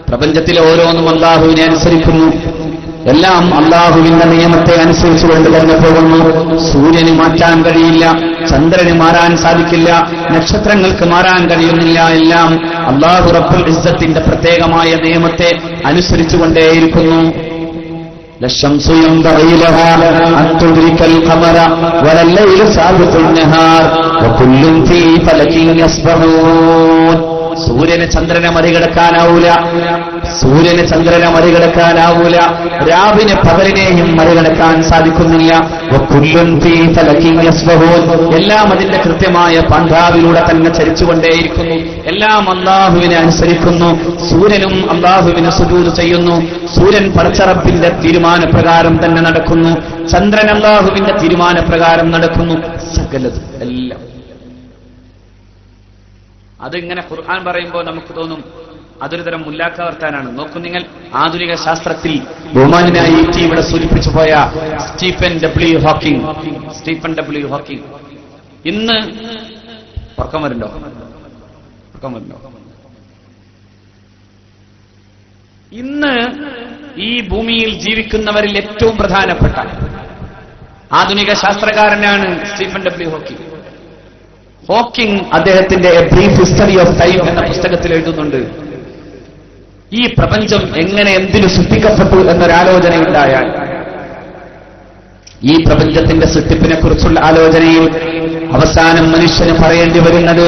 പ്രപഞ്ചത്തിലെ ഓരോന്നും അല്ലാഹുവിനെ അനുസരിക്കുന്നു. എല്ലാം അള്ളാഹുവിന്റെ നിയമത്തെ അനുസരിച്ചുകൊണ്ട് തന്നെ പോകുന്നു. സൂര്യന് മാറ്റാൻ കഴിയില്ല, ചന്ദ്രന് മാറാൻ സാധിക്കില്ല, നക്ഷത്രങ്ങൾക്ക് മാറാൻ കഴിയുന്നില്ല. എല്ലാം അള്ളാഹു റബ്ബുൽ ഇസ്സത്തിന്റെ പ്രത്യേകമായ നിയമത്തെ അനുസരിച്ചുകൊണ്ടേയിരിക്കുന്നു. ലശംസു യൻബഗി ലഹാ അൻ തുദ്രികൽ ഖമറ വലല്ലൈലു സാബിഖുൻ നഹാർ വകുല്ലുൻ ഫീ ഫലകിൻ യസ്ബഹൂൻ. സൂര്യന് ചന്ദ്രനെ മറികടക്കാനാവൂല, സൂര്യന് ചന്ദ്രനെ മറികടക്കാനാവൂല, രാവിനെ പകലിനെയും മറികടക്കാൻ സാധിക്കുന്നില്ല. വകുല്ലുൻ ഫീ ഫലകിൻ യസ്ബഹൂൻ. എല്ലാം അതിന്റെ കൃത്യമായ പന്ഥാവിലൂടെ തന്നെ ചരിച്ചുകൊണ്ടേയിരിക്കുന്നു. എല്ലാം അല്ലാഹുവിനെ അനുസരിക്കുന്നു. സൂര്യനും അല്ലാഹുവിന് സുജൂദ് ചെയ്യുന്നു. സൂര്യൻ പടച്ചറപ്പിന്റെ തീരുമാനപ്രകാരം തന്നെ നടക്കുന്നു. ചന്ദ്രൻ അല്ലാഹുവിന്റെ തീരുമാനപ്രകാരം നടക്കുന്നു. സകലതും എല്ലാം. അതിങ്ങനെ ഖുർആൻ പറയുമ്പോൾ നമുക്ക് തോന്നും അതൊരു തരം മുല്ലാക്കവർത്താനാണ്. നോക്കൂ നിങ്ങൾ, ആധുനിക ശാസ്ത്രത്തിൽ ബഹുമാനായി ഇവിടെ സൂചിപ്പിച്ചു പോയ സ്റ്റീഫൻ ഡബ്ല്യു ഹോക്കിംഗ് ഇന്ന് ഉറക്കം വരുന്നുണ്ടോ? ഇന്ന് ഈ ഭൂമിയിൽ ജീവിക്കുന്നവരിൽ ഏറ്റവും പ്രധാനപ്പെട്ട ആധുനിക ശാസ്ത്രകാരനാണ് സ്റ്റീഫൻ ഡബ്ല്യു ഹോക്കിംഗ്. അദ്ദേഹത്തിന്റെ A brief history of time എന്ന പുസ്തകത്തിൽ എഴുതുന്നുണ്ട്, ഈ പ്രപഞ്ചം എങ്ങനെ എന്തിനു സൃഷ്ടിക്കപ്പെട്ടു എന്നൊരാലോചനയുണ്ടായാൽ, ഈ പ്രപഞ്ചത്തിന്റെ സൃഷ്ടിപ്പിനെ കുറിച്ചുള്ള ആലോചനയിൽ അവസാനം മനുഷ്യന് പറയേണ്ടി വരുന്നത്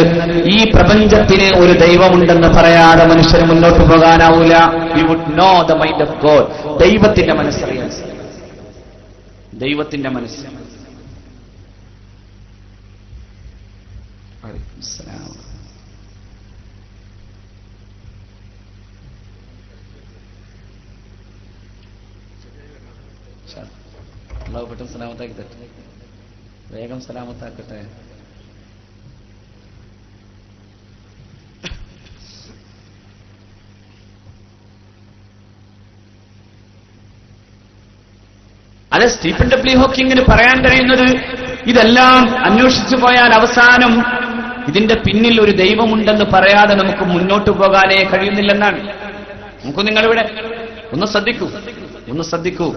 ഈ പ്രപഞ്ചത്തിന് ഒരു ദൈവമുണ്ടെന്ന് പറയാതെ മനുഷ്യന് മുന്നോട്ട് പോകാനാവൂല. We would know the mind of God. ദൈവത്തിന്റെ മനസ്സറിയാൻ, ദൈവത്തിന്റെ മനസ്സ്. അള്ളാഹു പെട്ടെന്ന് സലാമത്താക്കി തട്ടെ, വേഗം സലാമത്താക്കട്ടെ. അത് സ്റ്റീഫൻ ഡബ്ല്യു ഹോക്കിങ്ങിന് പറയാൻ കഴിയുന്നത് ഇതെല്ലാം അന്വേഷിച്ചു പോയാൽ അവസാനം ഇതിന്റെ പിന്നിൽ ഒരു ദൈവമുണ്ടെന്ന് പറയാതെ നമുക്ക് മുന്നോട്ട് പോകാനേ കഴിയുന്നില്ലെന്നാണ്. നമുക്ക് നിങ്ങളിവിടെ ഒന്ന് ശ്രദ്ധിക്കൂ.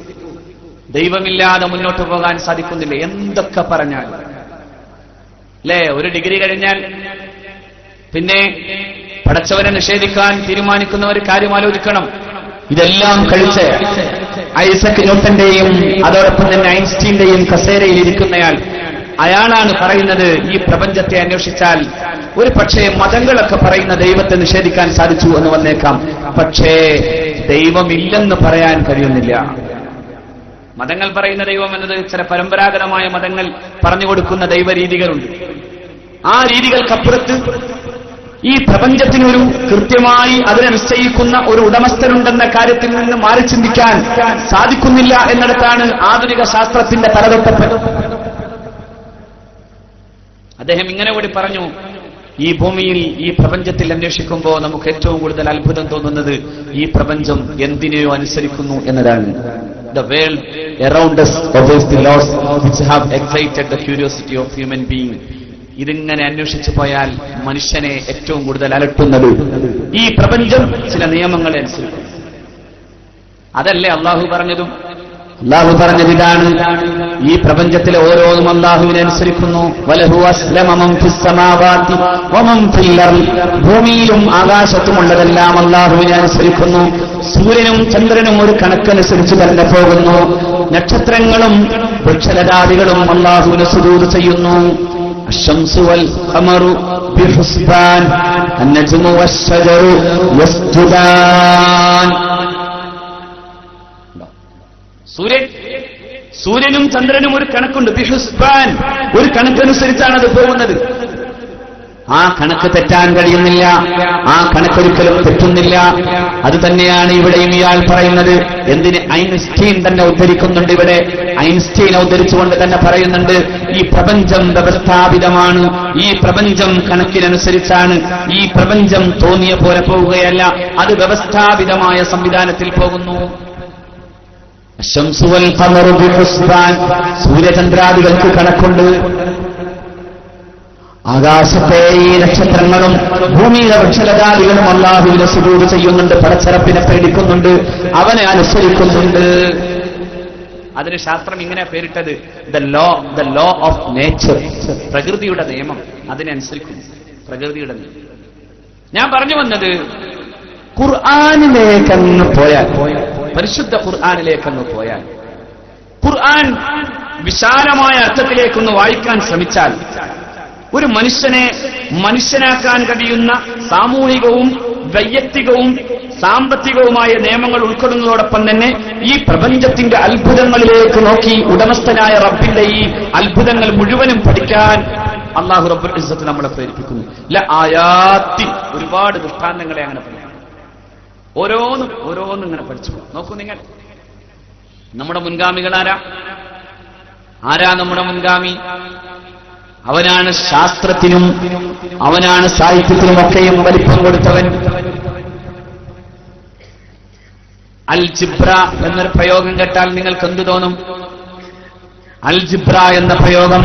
ദൈവമില്ലാതെ മുന്നോട്ട് പോകാൻ സാധിക്കുന്നില്ല. എന്തൊക്കെ പറഞ്ഞാൽ അല്ലേ, ഒരു ഡിഗ്രി കഴിഞ്ഞാൽ പിന്നെ പടച്ചവനെ നിഷേധിക്കാൻ തീരുമാനിക്കുന്ന ഒരു കാര്യം ആലോചിക്കണം. ഇതെല്ലാം കഴിച്ച് ഐസക് ന്യൂട്ടന്റെയും അതോടൊപ്പം തന്നെ ഐൻസ്റ്റീന്റെയും കസേരയിൽ ഇരിക്കുന്നയാൾ, അയാളാണ് പറയുന്നത് ഈ പ്രപഞ്ചത്തെ അന്വേഷിച്ചാൽ ഒരു പക്ഷേ മതങ്ങളൊക്കെ പറയുന്ന ദൈവത്തെ നിഷേധിക്കാൻ സാധിച്ചു എന്ന് വന്നേക്കാം, പക്ഷേ ദൈവമില്ലെന്ന് പറയാൻ കഴിയുന്നില്ല. മതങ്ങൾ പറയുന്ന ദൈവം എന്നത് ചില പരമ്പരാഗതമായ മതങ്ങൾ പറഞ്ഞു കൊടുക്കുന്ന ദൈവരീതികളുണ്ട്. ആ രീതികൾക്കപ്പുറത്ത് ഈ പ്രപഞ്ചത്തിനൊരു കൃത്യമായി അതിനെ നിശ്ചയിക്കുന്ന ഒരു ഉടമസ്ഥനുണ്ടെന്ന കാര്യത്തിൽ നിന്ന് മാറി ചിന്തിക്കാൻ സാധിക്കുന്നില്ല എന്നിടത്താണ് ആധുനിക ശാസ്ത്രത്തിന്റെ തലതൊട്ടപ്പ്. അദ്ദേഹം ഇങ്ങനെ കൂടി പറഞ്ഞു, ഈ ഭൂമിയിൽ ഈ പ്രപഞ്ചത്തിൽ അന്വേഷിക്കുമ്പോൾ നമുക്ക് ഏറ്റവും കൂടുതൽ അത്ഭുതം തോന്നുന്നത് ഈ പ്രപഞ്ചം എന്തിനെയോ അനുസരിക്കുന്നു എന്നതാണ്. The world around us obeys the laws which have excited the curiosity of human being. ഇതിങ്ങനെ അന്വേഷിച്ചു പോയാൽ മനുഷ്യനെ ഏറ്റവും കൂടുതൽ അലട്ടുന്നത് ഈ പ്രപഞ്ചം ചില നിയമങ്ങളെ അനുസരിക്കും. അതല്ലേ അള്ളാഹു പറഞ്ഞതും? അള്ളാഹു പറഞ്ഞതിതാണ്, ഈ പ്രപഞ്ചത്തിലെ ഓരോന്നും അള്ളാഹുവിനെ അനുസരിക്കുന്നു. വലഹു അസ്ലമ മൻ ഫിസ് സമാവാതി വമൻ ഫിൽ അർള്. ഭൂമിയിലും ആകാശത്തുമുള്ളതെല്ലാം അള്ളാഹുവിനെ അനുസരിക്കുന്നു. സൂര്യനും ചന്ദ്രനും ഒരു കണക്കനുസരിച്ച് തന്നെ പോകുന്നു. നക്ഷത്രങ്ങളും വൃക്ഷലതാദികളും അള്ളാഹുവിനെ സുജൂദ് ചെയ്യുന്നു. അശ്ശംസു വൽ ഖമറു ബിഹുസ്ബാൻ അന്നജ്മു വശ്ശജറു യസ്ജുദാൻ. സൂര്യനും ചന്ദ്രനും ഒരു കണക്കുണ്ട്. ബിഹുസ്ബാൻ, ഒരു കണക്കനുസരിച്ചാണ് അത് പോകുന്നത്. ആ കണക്ക് തെറ്റാൻ കഴിയുന്നില്ല, ആ കണക്കൊരിക്കലും തെറ്റുന്നില്ല. അത് തന്നെയാണ് ഇവിടെയും ഇയാൾ പറയുന്നത്. എന്തിന്? ഐൻസ്റ്റീൻ തന്നെ ഉദ്ധരിക്കുന്നുണ്ട്. ഇവിടെ ഐൻസ്റ്റീൻ ഉദ്ധരിച്ചുകൊണ്ട് തന്നെ പറയുന്നുണ്ട്, ഈ പ്രപഞ്ചം വ്യവസ്ഥാപിതമാണ്, ഈ പ്രപഞ്ചം കണക്കിനനുസരിച്ചാണ്, ഈ പ്രപഞ്ചം തോന്നിയ പോലെ പോവുകയല്ല, അത് വ്യവസ്ഥാപിതമായ സംവിധാനത്തിൽ പോകുന്നു. അശ്ശംസു വൽ ഖമറു ബിഹുസ്ബാൻ, സൂര്യചന്ദ്രാദികൾക്ക് കണക്കുണ്ട്. ആകാശത്തെ ഈ നക്ഷത്രങ്ങളും ഭൂമിയിലെ വൃക്ഷലതാദികളും അല്ലാഹുവിനെ സുജൂദ് ചെയ്യുന്നുണ്ട്, പടച്ചറപ്പിനെ പേടിക്കുന്നുണ്ട്, അവനെ അനുസരിക്കുന്നുണ്ട്. അതിന് ശാസ്ത്രം ഇങ്ങനെ പേരിട്ടത് ദ ലോ ഓഫ് നേച്ചർ, പ്രകൃതിയുടെ നിയമം. അതിനനുസരിക്കുന്നു പ്രകൃതിയുടെ നിയമം. ഞാൻ പറഞ്ഞു വന്നത് ഖുർആനിലേക്കങ്ങ് പോയാൽ, പരിശുദ്ധ ഖുർആനിലേക്കങ്ങ് പോയാൽ, ഖുർആൻ വിശാലമായ അർത്ഥത്തിലേക്കൊന്ന് വായിക്കാൻ ശ്രമിച്ചാൽ ഒരു മനുഷ്യനെ മനുഷ്യനാക്കാൻ കഴിയുന്ന സാമൂഹികവും വൈയക്തികവും സാമ്പത്തികവുമായ നിയമങ്ങൾ ഉൾക്കൊള്ളുന്നതോടൊപ്പം തന്നെ ഈ പ്രപഞ്ചത്തിന്റെ അത്ഭുതങ്ങളിലേക്ക് നോക്കി ഉടമസ്ഥനായ റബ്ബിന്റെ ഈ അത്ഭുതങ്ങൾ മുഴുവനും പഠിക്കാൻ അല്ലാഹു റബ്ബുൽ ഇസ്സത്ത് നമ്മളെ പ്രേരിപ്പിക്കുന്നു. ആയാത്തി, ഒരുപാട് ദൃഷ്ടാന്തങ്ങളെ അങ്ങനെ പഠിക്കും. ഓരോന്നും ഇങ്ങനെ പഠിച്ചു നോക്കൂ നിങ്ങൾ. നമ്മുടെ മുൻഗാമികൾ ആരാ നമ്മുടെ മുൻഗാമി? അവനാണ് ശാസ്ത്രത്തിനും അവനാണ് സാഹിത്യത്തിനുമൊക്കെയും വലിപ്പം കൊടുത്തവൻ. അൽ ജിബ്ര എന്നൊരു പ്രയോഗം കേട്ടാൽ നിങ്ങൾക്ക് എന്തു തോന്നും? അൽ ജിബ്ര എന്ന പ്രയോഗം,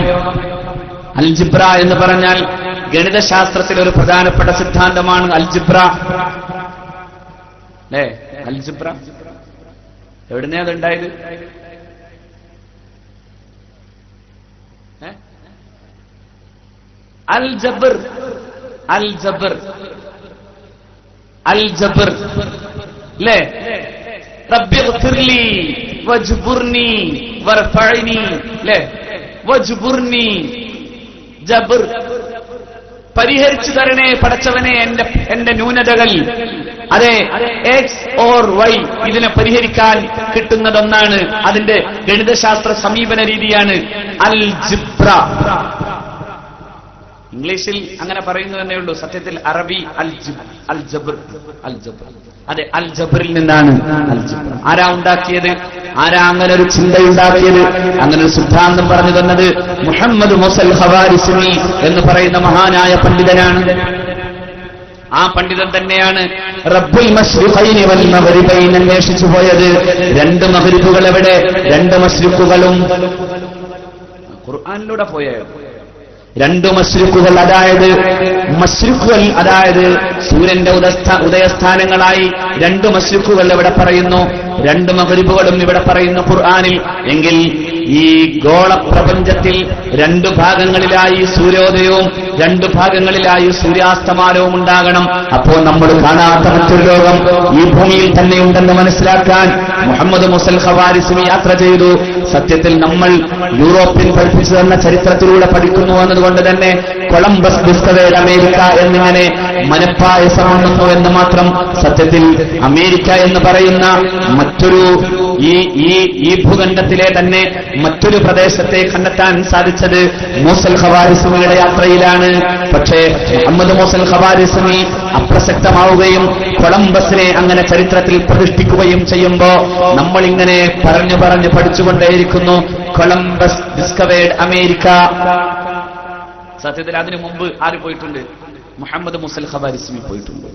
അൽ ജിബ്ര എന്ന് പറഞ്ഞാൽ ഗണിതശാസ്ത്രത്തിലെ ഒരു പ്രധാനപ്പെട്ട സിദ്ധാന്തമാണ് അൽ ജിബ്ര. അല്ലേ? അൽ ജിബ്ര എവിടുന്നേ അതുണ്ടായത്? അൽ ജബർ, അൽ ജബർ, അൽ ജബർ അല്ലേ? റബ്ബിഗ്ഫിർലി വജ്ബുർനി വർഫഅനി, അല്ലേ? വജ്ബുർനി, ജബർ, പരിഹരിച്ചു തരണേ പടച്ചവനെ എന്റെ ന്യൂനതകൾ. അതെ, എക്സ് ഓർ വൈ ഇതിനെ പരിഹരിക്കാൻ കിട്ടുന്നതൊന്നാണ്. അതിന്റെ ഗണിതശാസ്ത്ര സമീപന രീതിയാണ് അൽ ജിബ്ര. ഇംഗ്ലീഷിൽ അങ്ങനെ പറയുന്നു എന്നേ ഉള്ളൂ. സത്യത്തിൽ അറബി അൽ ജബർ, അൽ ജബർ. അതെ, അൽ ജബറിൽ നിന്നാണ് അൽ ജബർ. ആരാ ഉണ്ടാക്കിയത്? ആരാ അങ്ങനെ ഒരു ചിന്തയുണ്ടാക്കിയത്? അങ്ങനെ ഒരു സിദ്ധാന്തം പറഞ്ഞു തന്നത് മുഹമ്മദ് മുസൽ ഖവാരിസ്മി എന്ന് പറയുന്ന മഹാനായ പണ്ഡിതനാണ്. ആ പണ്ഡിതൻ തന്നെയാണ് റബ്ബുൽ മശ്രിഖൈനി വൽ മഗ്രിബൈൻ അന്വേഷിച്ചു പോയത്. രണ്ട് മഗ്രിബുകൾ എവിടെ? രണ്ട് മശ്രിഖുകളും ഖുർആനിലൂടെ പോയത്. രണ്ട് മശ്രിഖുകൾ, അതായത് സൂര്യന്റെ ഉദയസ്ഥാനങ്ങളായി രണ്ട് മശ്രിഖുകൾ ഇവിടെ പറയുന്നു, രണ്ട് മഗ്രിബുകളും ഇവിടെ പറയുന്നു ഖുർആനിൽ. എങ്കിൽ ഈ ഗോളപ്രപഞ്ചത്തിൽ രണ്ട് ഭാഗങ്ങളിലായി സൂര്യോദയവും രണ്ട് ഭാഗങ്ങളിലായി സൂര്യാസ്തമാനവും ഉണ്ടാകണം. അപ്പോൾ നമ്മൾ കാണാത്ത മറ്റൊരു ലോകം ഈ ഭൂമിയിൽ തന്നെയുണ്ടെന്ന് മനസ്സിലാക്കാൻ മുഹമ്മദ് മുസൽ ഖവാരിസ്മി യാത്ര ചെയ്തു. സത്യത്തിൽ നമ്മൾ യൂറോപ്പിൽ പഠിപ്പിച്ചു തന്ന ചരിത്രത്തിലൂടെ പഠിക്കുന്നു എന്നതുകൊണ്ട് തന്നെ കൊളംബസ് ഡിസ്കവേർഡ് അമേരിക്ക എന്നിങ്ങനെ മനപ്പായസമാണെന്നു എന്ന് മാത്രം. സത്യത്തിൽ അമേരിക്ക എന്ന് പറയുന്ന മറ്റൊരു ഈ ഭൂഖണ്ഡത്തിലെ തന്നെ മറ്റൊരു പ്രദേശത്തെ കണ്ടെത്താൻ സാധിച്ചത് മുസൽ ഖവാരിസ്മിയുടെ യാത്രയിലാണ്. പക്ഷേ മുഹമ്മദ് മുസൽ ഖവാരിസ്മി അപ്രസക്തമാവുകയും കൊളംബസിനെ അങ്ങനെ ചരിത്രത്തിൽ പ്രതിഷ്ഠിക്കുകയും ചെയ്യുമ്പോ നമ്മളിങ്ങനെ പറഞ്ഞു പഠിച്ചുകൊണ്ടേയിരിക്കുന്നു. Columbus discovered America. സത്യത്തിൽ അതിനു മുമ്പ് ആര് പോയിട്ടുണ്ട്? മുഹമ്മദ് മുസൽ ഖവാരിസ്മി പോയിട്ടുണ്ട്.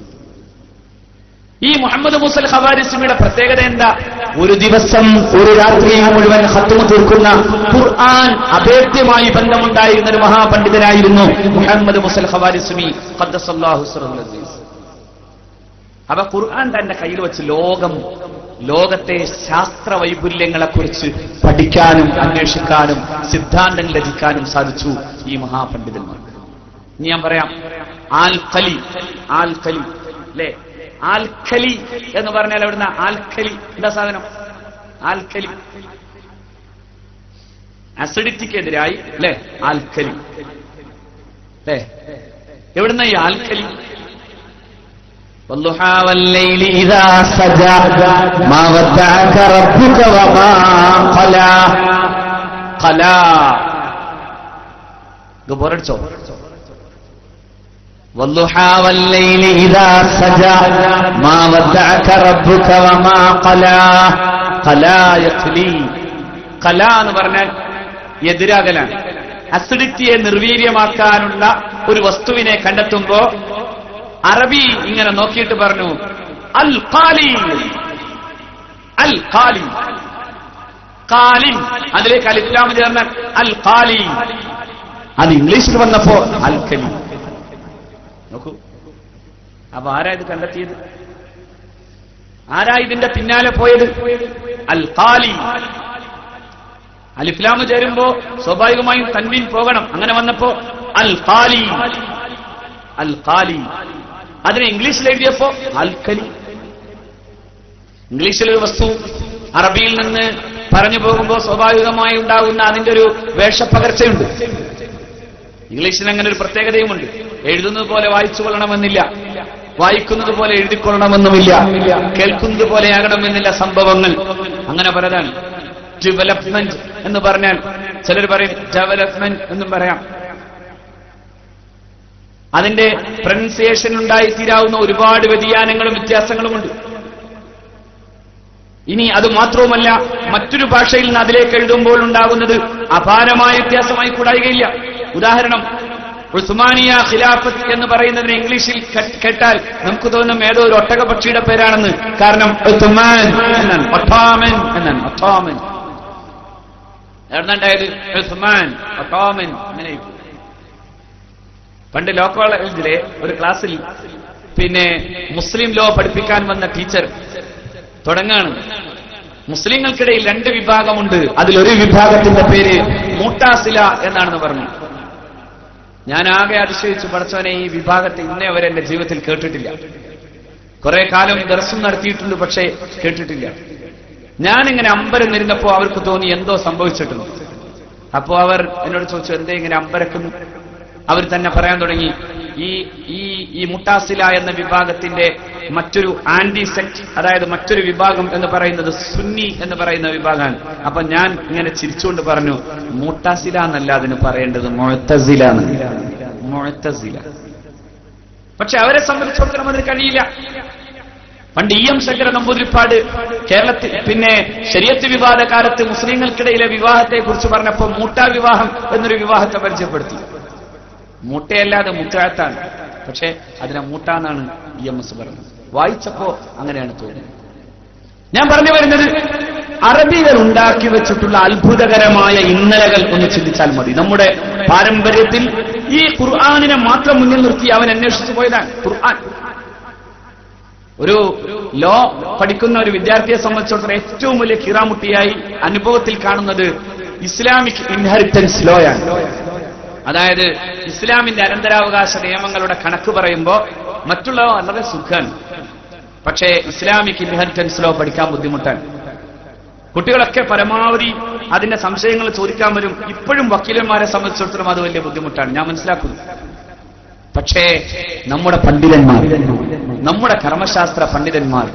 ഈ മുഹമ്മദ് മുസൽ ഖവാരിസ്മിയുടെ പ്രത്യേകത എന്താ? ഒരു ദിവസം ഒരു രാത്രി മുഴുവൻ ഖത്മ തീർക്കുന്ന ഖുർആൻ അഭേദ്യമായി ബന്ധമുണ്ടായിരുന്ന ഒരു മഹാപണ്ഡിതനായിരുന്നു മുഹമ്മദ് മുസൽ ഖവാരിസ്മി ഖദ്ദസല്ലാഹു സിറഹുൽ അസീസ്. അവ ഖുർആൻ തന്റെ കയ്യിൽ വെച്ച് ലോകത്തെ ശാസ്ത്ര വൈപുല്യങ്ങളെക്കുറിച്ച് പഠിക്കാനും അന്വേഷിക്കാനും സിദ്ധാന്തങ്ങൾ രചിക്കാനും സാധിച്ചു ഈ മഹാപണ്ഡിതന്മാർക്ക്. ഇനി ഞാൻ പറയാം, ആൽഖലി അല്ലേ? ആൽഖലി എന്ന് പറഞ്ഞാൽ എവിടുന്ന? ആൽഖലി എന്താ സാധനം? ആൽഖലി അസിഡിറ്റിക്കെതിരായി അല്ലേ? ആൽഖലി അല്ലേ? എവിടുന്ന ഈ ആൽഖലി? والضحى والليل إذا سجى ما ودعك ربك وما قلى. ബോറടിച്ചോ? والضحى والليل إذا سجى ما ودعك ربك وما قلى. കല എന്ന് പറഞ്ഞാൽ എതിരാകലാണ്. അസിഡിറ്റിയെ നിർവീര്യമാക്കാനുള്ള ഒരു വസ്തുവിനെ കണ്ടെത്തുമ്പോ അറബി ഇങ്ങനെ നോക്കിയിട്ട് പറഞ്ഞു അൽ ഖാലി, അൽ ഖാലി, ഖാലിൻ. അതിലേക്ക് അലിഫ് ലാം ചേർന്നാൽ അൽ ഖാലി. അത് ഇംഗ്ലീഷിൽ വന്നപ്പോ അൽക്കലി. നോക്കൂ, അപ്പൊ ആരാ ഇത് കണ്ടെത്തിയത്? ആരാ ഇതിന്റെ പിന്നാലെ പോയത്? അൽ ഖാലി. അലിഫ്ലാമ് ചേരുമ്പോ സ്വാഭാവികമായും തൻവീൻ പോകണം. അങ്ങനെ വന്നപ്പോ അൽ ഖാലി, അൽ ഖാലി. അതിനെ ഇംഗ്ലീഷിൽ എഴുതിയപ്പോ അൽക്കലി. ഇംഗ്ലീഷിലൊരു വസ്തു അറബിയിൽ നിന്ന് പറഞ്ഞു പോകുമ്പോൾ സ്വാഭാവികമായി ഉണ്ടാകുന്ന അതിന്റെ ഒരു വേഷപ്പകർച്ചയുണ്ട്. ഇംഗ്ലീഷിന് അങ്ങനെ ഒരു പ്രത്യേകതയുമുണ്ട്. എഴുതുന്നത് പോലെ വായിച്ചു കൊള്ളണമെന്നില്ല, വായിക്കുന്നത് പോലെ എഴുതിക്കൊള്ളണമെന്നുമില്ല, കേൾക്കുന്നത് പോലെയാകണമെന്നില്ല സംഭവങ്ങൾ. അങ്ങനെ പലതാണ്. ഡെവലപ്മെന്റ് എന്ന് പറഞ്ഞാൽ ചിലർ പറയും ഡെവലപ്മെന്റ് എന്നും പറയാം. അതിന്റെ പ്രൊനൗൺസിയേഷൻ ഉണ്ടായിത്തീരാവുന്ന ഒരുപാട് വ്യതിയാനങ്ങളും വ്യത്യാസങ്ങളുമുണ്ട്. ഇനി അത് മാത്രവുമല്ല, മറ്റൊരു ഭാഷയിൽ നിന്ന് അതിലേക്ക് എഴുതുമ്പോൾ ഉണ്ടാകുന്നത് അപാരമായ വ്യത്യാസമായി കൂടായികയില്ല. ഉദാഹരണം, ഉസ്മാനിയ ഖിലാഫത്ത് എന്ന് പറയുന്നതിന് ഇംഗ്ലീഷിൽ കേട്ടാൽ നമുക്ക് തോന്നും ഏതോ ഒരു ഒട്ടകപക്ഷിയുടെ പേരാണെന്ന്. കാരണം ഒട്ടോമൻ എന്നാണ്, ഒട്ടോമൻ എന്നാണ്, ഒട്ടോമൻ. എവിടുന്നുണ്ടായത്? ഉസ്മാൻ, ഒട്ടോമൻ. അങ്ങനെ പണ്ട് ലോ കോളേജിലെ ഒരു ക്ലാസ്സിൽ മുസ്ലിം ലോ പഠിപ്പിക്കാൻ വന്ന ടീച്ചർ തുടങ്ങാണ്, മുസ്ലിങ്ങൾക്കിടയിൽ 2 വിഭാഗമുണ്ട്, അതിലൊരു വിഭാഗത്തിന്റെ പേര് മൂട്ടാസില എന്നാണെന്ന് പറഞ്ഞു. ഞാൻ ആകെ അതിശയിച്ചു, പഠിച്ചവനെ ഈ വിഭാഗത്തെ ഇന്നേ വരെ എന്റെ ജീവിതത്തിൽ കേട്ടിട്ടില്ല. കുറെ കാലം ദർശനം നടത്തിയിട്ടുണ്ട്, പക്ഷേ കേട്ടിട്ടില്ല. ഞാനിങ്ങനെ അമ്പരം നിരുന്നപ്പോ അവർക്ക് തോന്നി എന്തോ സംഭവിച്ചിട്ടുണ്ട്. അപ്പോ അവർ എന്നോട് ചോദിച്ചു, എന്തേ ഇങ്ങനെ അമ്പരക്കുന്നു? അവർ തന്നെ പറയാൻ തുടങ്ങി, ഈ മുട്ടാസില എന്ന വിഭാഗത്തിന്റെ മറ്റൊരു ആന്റി സെക്ട്, അതായത് മറ്റൊരു വിഭാഗം എന്ന് പറയുന്നത് സുന്നി എന്ന് പറയുന്ന വിഭാഗമാണ്. അപ്പൊ ഞാൻ ഇങ്ങനെ ചിരിച്ചുകൊണ്ട് പറഞ്ഞു, മുട്ടാസില എന്നല്ല അതിന് പറയേണ്ടത്, മുഅ്തസില എന്ന്. മുഅ്തസില. പക്ഷെ അവരെ സംബന്ധിച്ചിടത്തോളം അതിന് കഴിയില്ല. പണ്ട് EM ശങ്കര നമ്പൂതിരിപ്പാട് കേരളത്തിൽ ശരീഅത്ത് വിവാദ കാലത്ത് മുസ്ലിങ്ങൾക്കിടയിലെ വിവാഹത്തെ കുറിച്ച് പറഞ്ഞപ്പോൾ മൂട്ടാ വിവാഹം എന്നൊരു വിവാഹത്തെ പരിചയപ്പെടുത്തി. മൂട്ടയല്ലാതെ മുത്താത്താണ്, പക്ഷെ അതിനെ മൂട്ടാന്നാണ് EMS പറഞ്ഞത്. വായിച്ചപ്പോ അങ്ങനെയാണ് തോന്നുന്നത്. ഞാൻ പറഞ്ഞു വരുന്നത്, അറബികൾ ഉണ്ടാക്കി വെച്ചിട്ടുള്ള അത്ഭുതകരമായ ഇന്നലകൾ ഒന്ന് ചിന്തിച്ചാൽ മതി. നമ്മുടെ പാരമ്പര്യത്തിൽ ഈ ഖുർആനിനെ മാത്രം മുന്നിൽ നിർത്തി അവൻ അന്വേഷിച്ചു പോയതാണ് ഖുർആൻ. ഒരു ലോ പഠിക്കുന്ന ഒരു വിദ്യാർത്ഥിയെ സംബന്ധിച്ചിടത്തോളം ഏറ്റവും വലിയ കിറാമുട്ടിയായി അനുഭവത്തിൽ കാണുന്നത് ഇസ്ലാമിക് ഇൻഹെറിറ്റൻസ് ലോയാണ്. അതായത് ഇസ്ലാമിന്റെ അനന്തരാവകാശ നിയമങ്ങളുടെ കണക്ക് പറയുമ്പോൾ മറ്റുള്ളവ വളരെ സുഖാണ്, പക്ഷേ ഇസ്ലാമിക് ഇൻഹെറിറ്റൻസ് ലോ പഠിക്കാൻ ബുദ്ധിമുട്ടാണ്. കുട്ടികളൊക്കെ പരമാവധി അതിന്റെ സംശയങ്ങൾ ചോദിക്കാൻ വരും. ഇപ്പോഴും വക്കീലന്മാരെ സംബന്ധിച്ചിടത്തോളം അത് വലിയ ബുദ്ധിമുട്ടാണ്, ഞാൻ മനസ്സിലാക്കുന്നു. പക്ഷേ നമ്മുടെ പണ്ഡിതന്മാർ, നമ്മുടെ കർമ്മശാസ്ത്ര പണ്ഡിതന്മാർ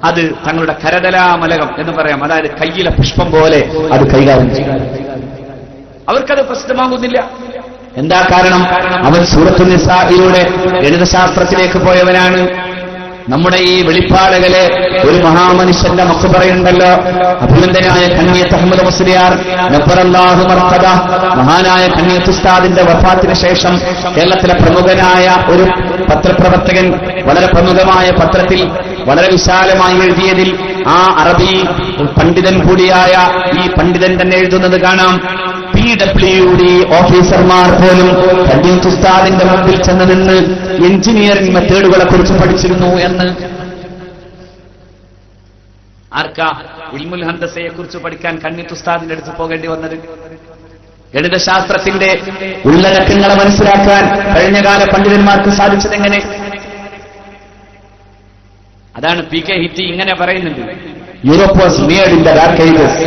അത് തങ്ങളുടെ കരതലാമലകം എന്ന് പറയാം, അതായത് കയ്യിലെ പുഷ്പം പോലെ അത് കൈകാര്യം ചെയ്യും. അവർക്കത് പ്രസിദ്ധമാകുന്നില്ല. എന്താ കാരണം? അവൻ സൂറത്തുൻ നിസായിലൂടെ ഗണിതശാസ്ത്രത്തിലേക്ക് പോയവനാണ്. നമ്മുടെ ഈ വെളിപ്പാടുകളെ ഒരു മഹാമനുഷ്യന്റെ മക്ക് പറയുന്നുണ്ടല്ലോ, അഭിനന്ദനായ കണ്ണിയത്ത് അഹമ്മദ് മുസ്ലിയാർ നബ്ബറല്ലാഹു മർഖദ, മഹാനായ കണ്ണിയത്ത് ഉസ്താദിന്റെ വഫാത്തിന് ശേഷം കേരളത്തിലെ പ്രമുഖനായ ഒരു പത്രപ്രവർത്തകൻ വളരെ പ്രമുഖമായ പത്രത്തിൽ വളരെ വിശാലമായി എഴുതിയതിൽ ആ അറബി പണ്ഡിതൻ കൂടിയായ ഈ പണ്ഡിതൻ തന്നെ എഴുതുന്നത് കാണാം, PWD ഓഫീസർമാർ പോലും കണ്ണിയത്ത് ഉസ്താദിന്റെ മുമ്പിൽ ചെന്ന് നിന്ന് എഞ്ചിനീയറിംഗ് മെത്തേഡുകളെ കുറിച്ച് പഠിച്ചിരുന്നു എന്ന്. ആർക്കാ ഇൽമുൽ ഹന്ദസയെ കുറിച്ച് പഠിക്കാൻ കണ്ണിയത്ത് ഉസ്താദിന്റെ അടുത്ത് പോകേണ്ടി വന്നത്? ഗണിതശാസ്ത്രത്തിന്റെ ഉള്ളടക്കങ്ങളെ മനസ്സിലാക്കാൻ കഴിഞ്ഞകാല പണ്ഡിതന്മാർക്ക് സാധിച്ചതെങ്ങനെ? അതാണ് PK ഹിറ്റി ഇങ്ങനെ പറയുന്നുണ്ട്, Europe was mired in the dark ages.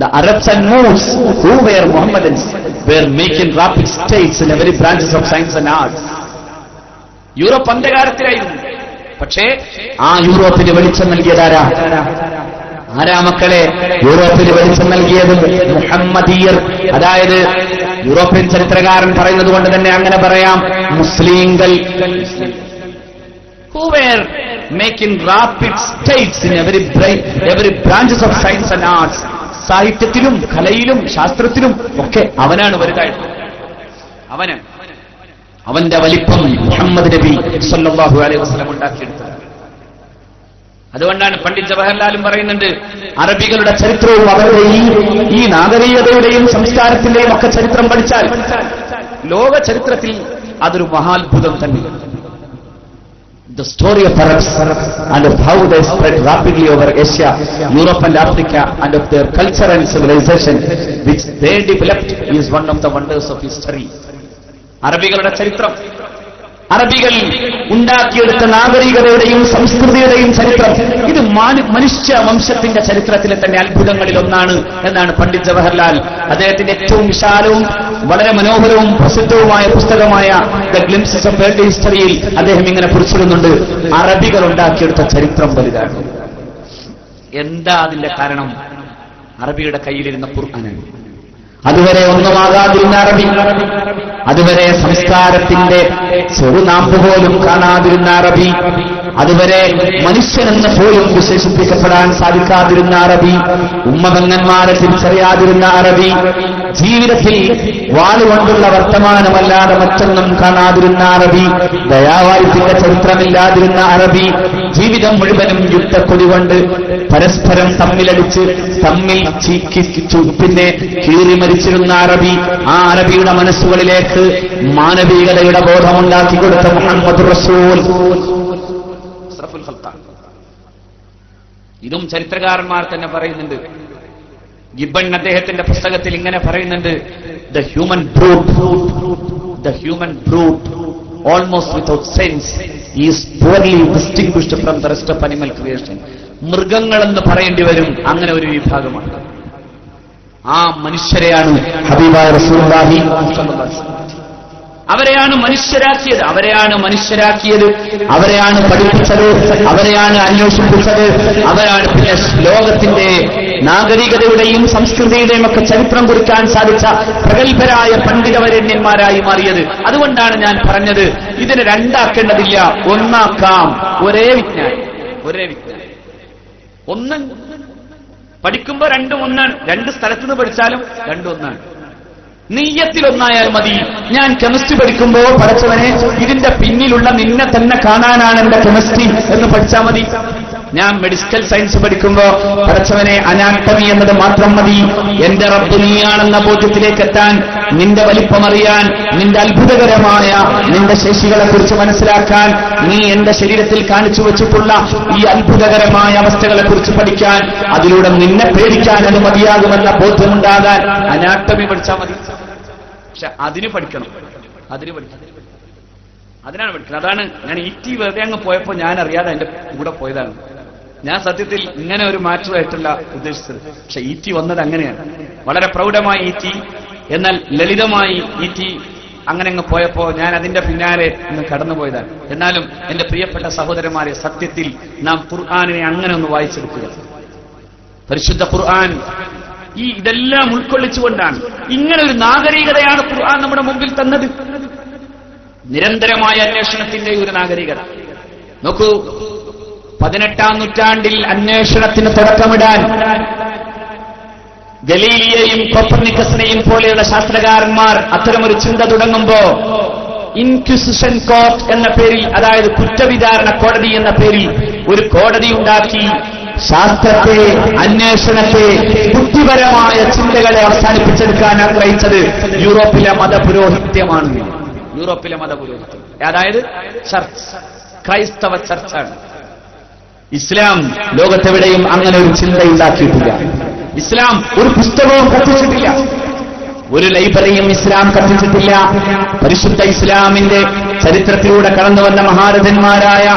The Arabs and Moors who were Mohammedans were making rapid strides in every branches of science and arts. Europe അന്ധകാരത്തിലായിരുന്നു, പക്ഷേ ആ യൂറോപ്പിന് വെളിച്ചം നൽകിയതാരാ? ആരാ മക്കളെ യൂറോപ്പിന് വെളിച്ചം നൽകിയത്? മുഹമ്മദീയർ. അതായത് യൂറോപ്യൻ ചരിത്രകാരൻ പറയുന്നത് കൊണ്ട് തന്നെ അങ്ങനെ പറയാം, മുസ്ലിങ്ങൾ. Who were making rapid strides in every branches of science and arts. സാഹിത്യത്തിലും കലയിലും ശാസ്ത്രത്തിലും ഒക്കെ അവനാണ് വലുതായിട്ട്. അവന്റെ വലിപ്പം മുഹമ്മദ് നബി സല്ലല്ലാഹു അലൈഹി വസല്ലം ഉണ്ടാക്കിയെടുത്തത്. അതുകൊണ്ടാണ് പണ്ഡിറ്റ് ജവഹർലാലും പറയുന്നുണ്ട്, അറബികളുടെ ചരിത്രവും അവരുടെ ഈ നാഗരികതയുടെയും സംസ്കാരത്തിന്റെയും ഒക്കെ ചരിത്രം പഠിച്ചാൽ ലോക ചരിത്രത്തിൽ അതൊരു മഹാത്ഭുതം തന്നെയാണ്. The story of Arabs and of how they spread rapidly over Asia, Europe and Africa, and of their culture and civilization which they developed is one of the wonders of history. അറബികളുടെ ചരിത്രം, അറബികൾ ഉണ്ടാക്കിയെടുത്ത നാഗരികതയുടെയും സംസ്കൃതിയുടെയും ചരിത്രം, ഇത് മനുഷ്യ വംശത്തിന്റെ ചരിത്രത്തിലെ തന്നെ അത്ഭുതങ്ങളിൽ ഒന്നാണ് എന്നാണ് പണ്ഡിറ്റ് ജവഹർലാൽ അദ്ദേഹത്തിന്റെ ഏറ്റവും വിശാലവും വളരെ മനോഹരവും പ്രസിദ്ധവുമായ പുസ്തകമായ ദ ഗ്ലിംപ്സസ് ഓഫ് വേൾഡ് ഹിസ്റ്ററിയിൽ അദ്ദേഹം ഇങ്ങനെ കുറിച്ചിടുന്നുണ്ട്, അറബികൾ ഉണ്ടാക്കിയെടുത്ത ചരിത്രം വലുതാണ്. എന്താ അതിന്റെ കാരണം? അറബിയുടെ കയ്യിലിരുന്ന ഖുർആനാണ്. അതുവരെ ഒന്നുമാകാതിരുന്ന അറബി, അതുവരെ സംസ്കാരത്തിന്റെ ചെറുനാമ്പ് പോലും കാണാതിരുന്ന അറബി, അതുവരെ മനുഷ്യനെന്ന് പോലും വിശേഷിപ്പിക്കപ്പെടാൻ സാധിക്കാതിരുന്ന അറബി, ഉമ്മപെങ്ങന്മാരെ തിരിച്ചറിയാതിരുന്ന അറബി, ജീവിതത്തിൽ വാളുകൊണ്ടുള്ള വർത്തമാനമല്ലാതെ മറ്റൊന്നും കാണാതിരുന്ന അറബി, ദയാവായ്പിന്റെ ചരിത്രമില്ലാതിരുന്ന അറബി, ജീവിതം മുഴുവനും യുദ്ധക്കൊടി കൊണ്ട് പരസ്പരം തമ്മിലടിച്ച് തമ്മിൽ പിന്നെ കീറി മരിച്ചിരുന്ന അറബി, ആ അറബിയുടെ മനസ്സുകളിലേക്ക് മാനവികതയുടെ ബോധമുണ്ടാക്കി കൊടുത്ത മുഹമ്മദ് റസൂൽ. ഇതും ചരിത്രകാരന്മാർ തന്നെ പറയുന്നുണ്ട്. ഗിബ്ബൺ അദ്ദേഹത്തിന്റെ പുസ്തകത്തിൽ ഇങ്ങനെ പറയുന്നുണ്ട്, the human brute almost without sense is poorly distinguished from the rest of animal creation. മൃഗങ്ങളെന്ന് പറയേണ്ടി വരും അങ്ങനെ ഒരു വിഭാഗമാണ്. ആ മനുഷ്യരെയാണ് ഹബീബായ റസൂലുള്ളാഹി അവരെയാണ് മനുഷ്യരാക്കിയത്, അവരെയാണ് പഠിപ്പിച്ചത്, അവരെയാണ് അന്വേഷിപ്പിച്ചത്, അവരാണ് പിന്നെ ലോകത്തിന്റെ നാഗരികതയുടെയും സംസ്കൃതിയുടെയും ഒക്കെ ചരിത്രം കുറിക്കാൻ സാധിച്ച പ്രഗത്ഭരായ പണ്ഡിതവരന്യന്മാരായി മാറിയത്. അതുകൊണ്ടാണ് ഞാൻ പറഞ്ഞത്, ഇതിനെ രണ്ടാക്കേണ്ടതില്ല, ഒന്നാക്കാം. ഒരേ വിജ്ഞാനം. ഒന്ന് പഠിക്കുമ്പോ രണ്ടും ഒന്നാണ്. രണ്ട് സ്ഥലത്തുനിന്ന് പഠിച്ചാലും രണ്ടും ഒന്നാണ്. നീയത്തിലൊന്നായാൽ മതി. ഞാൻ കെമിസ്ട്രി പഠിക്കുമ്പോൾ പഠിച്ചവനെ ഇതിന്റെ പിന്നിലുള്ള നിന്നെ തന്നെ കാണാനാണ് എന്റെ കെമിസ്ട്രി എന്ന് പഠിച്ചാൽ മതി. ഞാൻ മെഡിക്കൽ സയൻസ് പഠിക്കുമ്പോൾ പഠിച്ചവനെ അനാട്ടമി എന്നത് മാത്രം മതി. എന്റെ റബ്ബ് നീയാണെന്ന ബോധ്യത്തിലേക്ക് എത്താൻ, നിന്റെ വലിപ്പമറിയാൻ, നിന്റെ അത്ഭുതകരമായ നിന്റെ ശേഷികളെ കുറിച്ച് മനസ്സിലാക്കാൻ, നീ എന്റെ ശരീരത്തിൽ കാണിച്ചു വെച്ചിട്ടുള്ള ഈ അത്ഭുതകരമായ അവസ്ഥകളെ കുറിച്ച് പഠിക്കാൻ, അതിലൂടെ നിന്നെ പേടിക്കാൻ അത് മതിയാകുമെന്ന ബോധ്യമുണ്ടാകാൻ അനാട്ടമി പഠിച്ചാൽ മതി. പക്ഷെ അതിന് പഠിക്കണം. അതിനാണ് പഠിക്കുന്നത്. അതാണ് ഞാൻ ഇറ്റി വെറുതെ അങ്ങ് പോയപ്പോ ഞാൻ അറിയാതെ എന്റെ കൂടെ പോയതാണ്. ഞാൻ സത്യത്തിൽ ഇങ്ങനെ ഒരു മാറ്റമായിട്ടല്ല ഉദ്ദേശിച്ചത്. പക്ഷെ ഇറ്റി വന്നത് അങ്ങനെയാണ്. വളരെ പ്രൗഢമായി ഇറ്റി, എന്നാൽ ലളിതമായി ഇറ്റി അങ്ങനെ അങ്ങ് പോയപ്പോ ഞാൻ അതിന്റെ പിന്നാലെ ഇന്ന് കടന്നുപോയതാണ്. എന്നാലും എന്റെ പ്രിയപ്പെട്ട സഹോദരന്മാരെ, സത്യത്തിൽ നാം ഖുർആനിനെ അങ്ങനെ ഒന്ന് വായിച്ചെടുക്കുക. പരിശുദ്ധ ഖുർആൻ ഇതെല്ലാം ഉൾക്കൊള്ളിച്ചുകൊണ്ടാണ്. ഇങ്ങനെ ഒരു നാഗരികതയാണ് ഖുർആൻ നമ്മുടെ മുമ്പിൽ തന്നത്. നിരന്തരമായ അന്വേഷണത്തിന്റെ ഒരു നാഗരികത. നോക്കൂ, 18ാം നൂറ്റാണ്ടിൽ അന്വേഷണത്തിന് തുടക്കമിടാൻ ഗലീലിയെയും കോപ്പർനിക്കസിനെയും പോലെയുള്ള ശാസ്ത്രകാരന്മാർ അത്തരമൊരു ചിന്ത തുടങ്ങുമ്പോ ഇൻക്വിസിഷൻ കോർട്ട് എന്ന പേരിൽ, അതായത് കുറ്റവിചാരണ കോടതി എന്ന പേരിൽ ഒരു കോടതി ഉണ്ടാക്കി ശാസ്ത്രത്തെ, അന്വേഷണത്തെ, ബുദ്ധിപരമായ ചിന്തകളെ അവസാനിപ്പിച്ചെടുക്കാൻ ആഗ്രഹിച്ചത് യൂറോപ്പിലെ മതപുരോഹിത്യമാണ്. അതായത് ചർച്ച്, ക്രൈസ്തവ ചർച്ചാണ്. ഇസ്ലാം ലോകത്തെവിടെയും അങ്ങനെ ഒരു ചിന്ത ഉണ്ടാക്കിയിട്ടില്ല. ഇസ്ലാം ഒരു പുസ്തകവും കത്തിച്ചിട്ടില്ല, ഒരു ലൈബ്രറിയും ഇസ്ലാം കത്തിച്ചിട്ടില്ല. പരിശുദ്ധ ഇസ്ലാമിന്റെ ചരിത്രത്തിലൂടെ കടന്നുവന്ന മഹാരഥന്മാരായ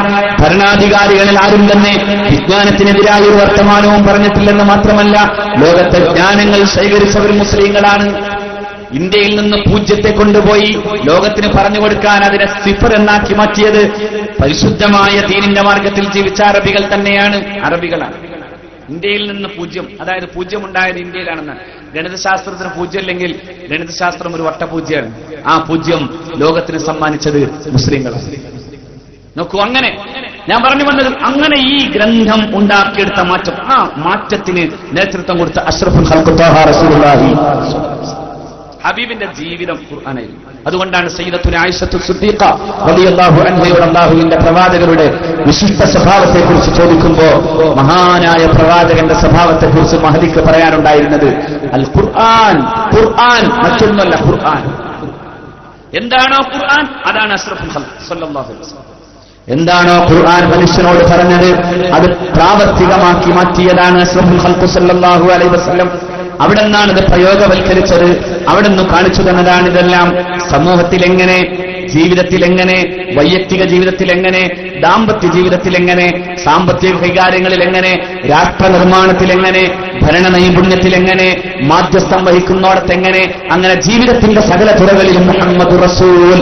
ഭരണാധികാരികളിൽ ആരും തന്നെ വിജ്ഞാനത്തിനെതിരായ ഒരു വർത്തമാനവും പറഞ്ഞിട്ടില്ലെന്ന് മാത്രമല്ല, ലോകത്തെ ജ്ഞാനങ്ങൾ ശേഖരിച്ചവർ മുസ്ലിങ്ങളാണ്. ഇന്ത്യയിൽ നിന്ന് പൂജ്യത്തെ കൊണ്ടുപോയി ലോകത്തിന് പറഞ്ഞു കൊടുക്കാൻ അതിനെ സിഫർ എന്നാക്കി മാറ്റിയത് പരിശുദ്ധമായ ദീനിന്റെ മാർഗത്തിൽ ജീവിച്ച അറബികളാണ്. ഇന്ത്യയിൽ നിന്ന് പൂജ്യം, അതായത് പൂജ്യം ഉണ്ടായത് ഇന്ത്യയിലാണെന്നാണ്. ഗണിതശാസ്ത്രത്തിന് പൂജ്യമില്ലെങ്കിൽ ഗണിതശാസ്ത്രം ഒരു വട്ടപൂജ്യമാണ്. ആ പൂജ്യം ലോകത്തിന് സമ്മാനിച്ചത് മുസ്ലിങ്ങളാണ്. നോക്കൂ, അങ്ങനെ ഞാൻ പറഞ്ഞു വന്നത്, അങ്ങനെ ഈ ഗ്രന്ഥം ഉണ്ടാക്കിയെടുത്ത മാറ്റം, ആ മാറ്റത്തിന് നേതൃത്വം കൊടുത്ത അഷ്റഫുൽ ഖൽഖ് ത്വാഹ റസൂലുള്ളാഹി ഹബീബിന്റെ ജീവിതം ഖുർആനായിരുന്നു. അതുകൊണ്ടാണ് സയ്യിദത്തുന ആയിഷത്തു സിദ്ദീഖ റളിയല്ലാഹു അൻഹയോട് അല്ലാഹുവിന്റെ പ്രവാചകരുടെ വിശിഷ്ട സ്വഭാവത്തെക്കുറിച്ച് ചോദിക്കുമ്പോൾ മഹാനായ പ്രവാചകന്റെ സ്വഭാവത്തെക്കുറിച്ച് മഹദിക്ക് പറയാനുണ്ടായിരുന്നത് അൽ ഖുർആൻ, ഖുർആൻ മറ്റൊന്നല്ല ഖുർആൻ. എന്താണോ ഖുർആൻ അതാണ് അഷ്റഫുൽ ഖൽഖ് സല്ലല്ലാഹു അലൈഹി വസല്ലം. എന്താണോ ഖുർആൻ മനുഷ്യനോട് പറഞ്ഞത് അത് പ്രാവർത്തികമാക്കി മാറ്റിയതാണ് അഷ്റഫുൽ ഖൽഖ് സല്ലല്ലാഹു അലൈഹി വസല്ലം. അവിടെ നിന്നാണ് ഇത് പ്രയോഗവൽക്കരിച്ചത്, അവിടെ നിന്ന് കാണിച്ചു തന്നതാണ് ഇതെല്ലാം. സമൂഹത്തിൽ എങ്ങനെ, ജീവിതത്തിൽ എങ്ങനെ, വൈയക്തിക ജീവിതത്തിൽ എങ്ങനെ, ദാമ്പത്യ ജീവിതത്തിൽ എങ്ങനെ, സാമ്പത്തിക കൈകാര്യങ്ങളിൽ എങ്ങനെ, രാഷ്ട്ര നിർമ്മാണത്തിൽ എങ്ങനെ, ഭരണ നൈപുണ്യത്തിൽ എങ്ങനെ, മാധ്യസ്ഥം വഹിക്കുന്നോടത്ത് എങ്ങനെ, അങ്ങനെ ജീവിതത്തിന്റെ സകല തുറകളിലും മുഹമ്മദ് റസൂൽ.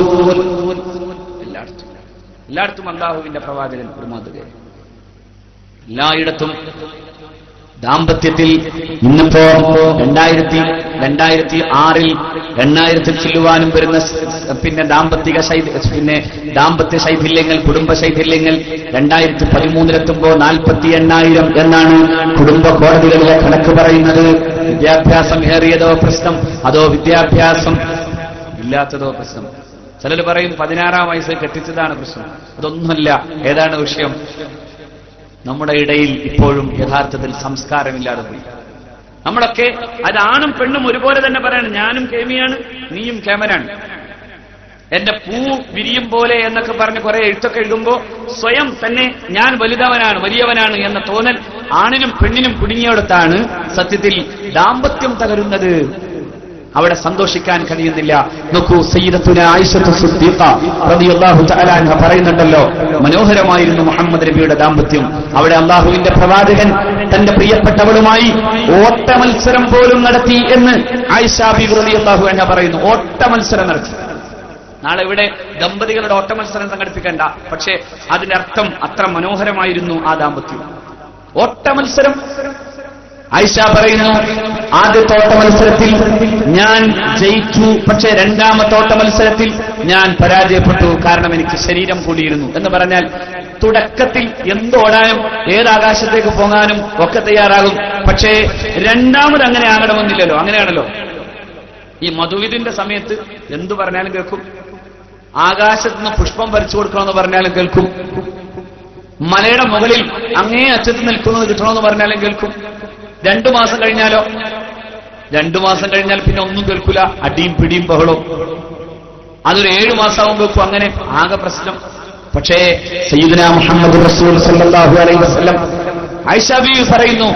എല്ലായിടത്തും അല്ലാഹുവിന്റെ പ്രവാചകൻ ഒരു മാതൃകയാണ്. എല്ലായിടത്തും ദാമ്പത്യത്തിൽ ഇന്നിപ്പോ 2006 2000 ചെല്ലുവാനും വരുന്ന പിന്നെ ദാമ്പത്യ ശൈഥില്യങ്ങൾ, കുടുംബ ശൈഥില്യങ്ങൾ 2013 48,000 എന്നാണ് കുടുംബ കോടതികളിലെ കണക്ക് പറയുന്നത്. വിദ്യാഭ്യാസം ഏറിയതോ പ്രശ്നം, അതോ വിദ്യാഭ്യാസം ഇല്ലാത്തതോ പ്രശ്നം. ചിലർ പറയും 16-ാം വയസ്സിൽ കെട്ടിച്ചതാണ് പ്രശ്നം. അതൊന്നുമല്ല. ഏതാണ് വിഷയം? നമ്മുടെ ഇടയിൽ ഇപ്പോഴും യഥാർത്ഥത്തിൽ സംസ്കാരമില്ലാതെ പോയി. നമ്മളൊക്കെ അത് ആണും പെണ്ണും ഒരുപോലെ തന്നെ പറയണം. ഞാനും കേമിയാണ്, നീയും കേമനാണ്. എന്റെ പൂ വിരിയും പോലെ എന്നൊക്കെ പറഞ്ഞ് കുറെ എഴുത്തൊക്കെ എഴുതുമ്പോൾ സ്വയം തന്നെ ഞാൻ വലുതവനാണ്, വലിയവനാണ് എന്ന തോന്നൽ ആണിനും പെണ്ണിനും കുടുങ്ങിയോടത്താണ് സത്യത്തിൽ ദാമ്പത്യം തകരുന്നത്. അവിടെ സന്തോഷിക്കാൻ കഴിയുന്നില്ല. നോക്കൂ, സയ്യിദത്തുന ആയിഷത്തു സിദ്ദീഖ റളിയല്ലാഹു തആല അൻഹ പറയുന്നുണ്ടല്ലോ, മനോഹരമായിരുന്നു മുഹമ്മദ് നബിയുടെ ദാമ്പത്യം. അവിടെ അല്ലാഹുവിന്റെ പ്രവാചകൻ തന്റെ പ്രിയപ്പെട്ടവളുമായി ഓട്ട മത്സരം പോലും നടത്തി എന്ന് ആയിഷ ബീവി റളിയല്ലാഹു അൻഹ പറയുന്നു. ഓട്ട മത്സരം നടത്തി. നാളെ ഇവിടെ ദമ്പതികളുടെ ഓട്ട മത്സരം സംഘടിപ്പിക്കേണ്ട, പക്ഷേ അതിന്റെ അർത്ഥം അത്ര മനോഹരമായിരുന്നു ആ ദാമ്പത്യം. ഓട്ട മത്സരം. ആയിഷ പറയുന്നു, ആദ്യത്തെ ഓട്ട മത്സരത്തിൽ ഞാൻ ജയിച്ചു, പക്ഷേ രണ്ടാമത്തെ ഓട്ട മത്സരത്തിൽ ഞാൻ പരാജയപ്പെട്ടു. കാരണം എനിക്ക് ശരീരം കൂടിയിരുന്നു. എന്ന് പറഞ്ഞാൽ തുടക്കത്തിൽ എന്തോടാനും ഏതാകാശത്തേക്ക് പോകാനും ഒക്കെ തയ്യാറാകും. പക്ഷേ രണ്ടാമത് അങ്ങനെ ആകണമെന്നില്ലല്ലോ. അങ്ങനെയാണല്ലോ ഈ മധുവിധിന്റെ സമയത്ത് എന്തു പറഞ്ഞാലും കേൾക്കും. ആകാശത്ത് നിന്ന് പുഷ്പം പറിച്ചു കൊടുക്കണമെന്ന് പറഞ്ഞാലും കേൾക്കും. മലയുടെ മുകളിൽ അങ്ങേ അറ്റത്ത് നിൽക്കുന്നത് കിട്ടണമെന്ന് പറഞ്ഞാലും കേൾക്കും. 2 മാസം കഴിഞ്ഞാലോ? 2 മാസം കഴിഞ്ഞാൽ പിന്നെ ഒന്നും കേൾക്കൂല. അടിയും പിടിയും ബഹളവും. അതൊരു 7 മാസമാകുമ്പോഴേക്കും അങ്ങനെ ആകെ പ്രശ്നം. പക്ഷേ സയ്യിദുനാ മുഹമ്മദ് റസൂൽ സല്ലല്ലാഹു അലൈഹി വസല്ലം ആയിഷ ബീവി പറയുന്നു,